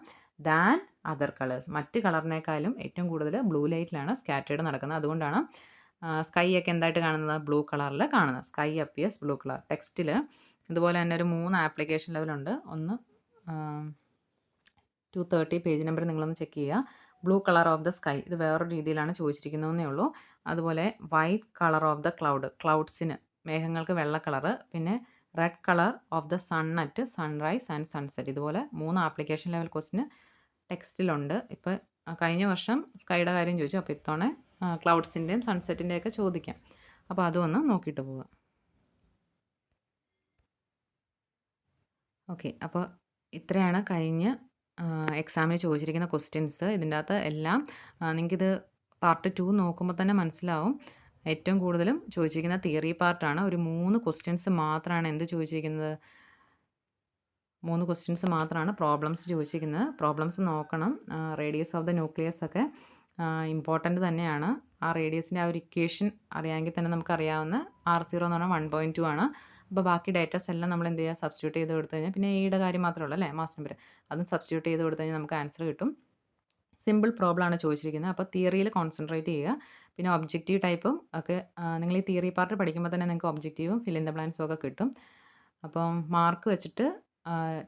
ദാൻ അതർ കളേഴ്സ്, മറ്റ് കളറിനേക്കാളും ഏറ്റവും കൂടുതൽ ബ്ലൂ ലൈറ്റിലാണ് സ്കാറ്റേർഡ് നടക്കുന്നത്. അതുകൊണ്ടാണ് സ്കൈ ഒക്കെ എന്തായിട്ട് കാണുന്നത്? ബ്ലൂ കളറിൽ കാണുന്നത്. Sky appears blue colour. ടെക്സ്റ്റിൽ ഇതുപോലെ തന്നെ ഒരു 3 ആപ്ലിക്കേഷൻ ലെവലുണ്ട്. ഒന്ന് 230 പേജ് നമ്പർ നിങ്ങളൊന്ന് ചെക്ക് ചെയ്യുക. Blue colour of the sky, ഇത് വേറൊരു രീതിയിലാണ് ചോദിച്ചിരിക്കുന്നതെന്നേ ഉള്ളൂ. അതുപോലെ white colour of the cloud, ക്ലൗഡ്സിന് മേഘങ്ങൾക്ക് വെള്ള കളറ്. പിന്നെ red colour of the sun at sunrise and sunset. ഇതുപോലെ 3 ആപ്ലിക്കേഷൻ ലെവൽ ക്വസ്റ്റിന് ടെക്സ്റ്റിലുണ്ട്. ഇപ്പോൾ കഴിഞ്ഞ വർഷം സ്കൈയുടെ കാര്യം ചോദിച്ചു, അപ്പോൾ ഇത്തവണ ക്ലൗഡ്സിൻ്റെയും സൺസെറ്റിൻ്റെയൊക്കെ ചോദിക്കാം. അപ്പോൾ അതും ഒന്ന് നോക്കിയിട്ട് പോവുക. ഓക്കെ, അപ്പോൾ ഇത്രയാണ് കഴിഞ്ഞ എക്സാമിന് ചോദിച്ചിരിക്കുന്ന ക്വസ്റ്റ്യൻസ്. ഇതിൻ്റെ അകത്ത് എല്ലാം നിങ്ങൾക്കിത് പാർട്ട് 2 നോക്കുമ്പോൾ തന്നെ മനസ്സിലാവും. ഏറ്റവും കൂടുതലും ചോദിച്ചിരിക്കുന്ന തിയറി പാർട്ടാണ്. ഒരു 3 ക്വസ്റ്റ്യൻസ് മാത്രമാണ് എന്ത് ചോദിച്ചിരിക്കുന്നത്? 3 ക്വസ്റ്റ്യൻസ് മാത്രമാണ് പ്രോബ്ലംസ് ചോദിച്ചിരിക്കുന്നത്. പ്രോബ്ലംസ് നോക്കണം. റേഡിയസ് ഓഫ് ദ ന്യൂക്ലിയസ് ഒക്കെ ഇമ്പോർട്ടൻ്റ് തന്നെയാണ്. ആ റേഡിയസിൻ്റെ ആ ഒരു ഇക്വേഷൻ അറിയാമെങ്കിൽ തന്നെ നമുക്കറിയാവുന്ന R0 എന്ന് പറഞ്ഞാൽ 1.2 ആണ്. അപ്പോൾ ബാക്കി ഡേറ്റാസ് എല്ലാം നമ്മൾ എന്ത് ചെയ്യുക? സബ്സ്റ്റിറ്റ്യൂട്ട് ചെയ്ത് കൊടുത്തു കഴിഞ്ഞാൽ, പിന്നെ എയുടെ കാര്യം മാത്രമേ ഉള്ളൂ അല്ലേ, മാസ് നമ്പർ, അതും സബ്സ്റ്റിറ്റ്യൂട്ട് ചെയ്ത് കൊടുത്തു കഴിഞ്ഞാൽ നമുക്ക് ആൻസർ കിട്ടും. സിമ്പിൾ പ്രോബ്ലം ആണ് ചോദിച്ചിരിക്കുന്നത്. അപ്പോൾ തിയറിയിൽ കോൺസെൻട്രേറ്റ് ചെയ്യുക. പിന്നെ ഒബ്ജക്റ്റീവ് ടൈപ്പും ഒക്കെ നിങ്ങൾ ഈ തിയറി പാർട്ട് പഠിക്കുമ്പോൾ തന്നെ നിങ്ങൾക്ക് ഒബ്ജക്റ്റീവും ഫിൽ ഇൻ ദ ബ്ലാങ്ക്സും ഒക്കെ കിട്ടും. അപ്പം മാർക്ക് വെച്ചിട്ട്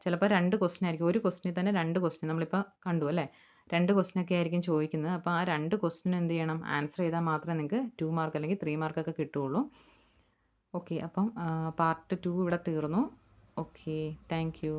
ചിലപ്പോൾ 2 ക്വസ്റ്റ്യൻ ആയിരിക്കും. ഒരു ക്വസ്റ്റ്യനിൽ തന്നെ 2 ക്വസ്റ്റ്യൻ നമ്മളിപ്പോൾ കണ്ടു അല്ലേ, 2 ക്വസ്റ്റ്യനൊക്കെ ആയിരിക്കും ചോദിക്കുന്നത്. അപ്പോൾ ആ 2 ക്വസ്റ്റ്യൻ എന്ത് ചെയ്യണം? ആൻസർ ചെയ്താൽ മാത്രമേ നിങ്ങൾക്ക് 2 മാർക്ക് അല്ലെങ്കിൽ 3 മാർക്കൊക്കെ കിട്ടുകയുള്ളൂ. ഓക്കെ, അപ്പം പാർട്ട് 2 ഇവിടെ തീർന്നു. Okay, thank you.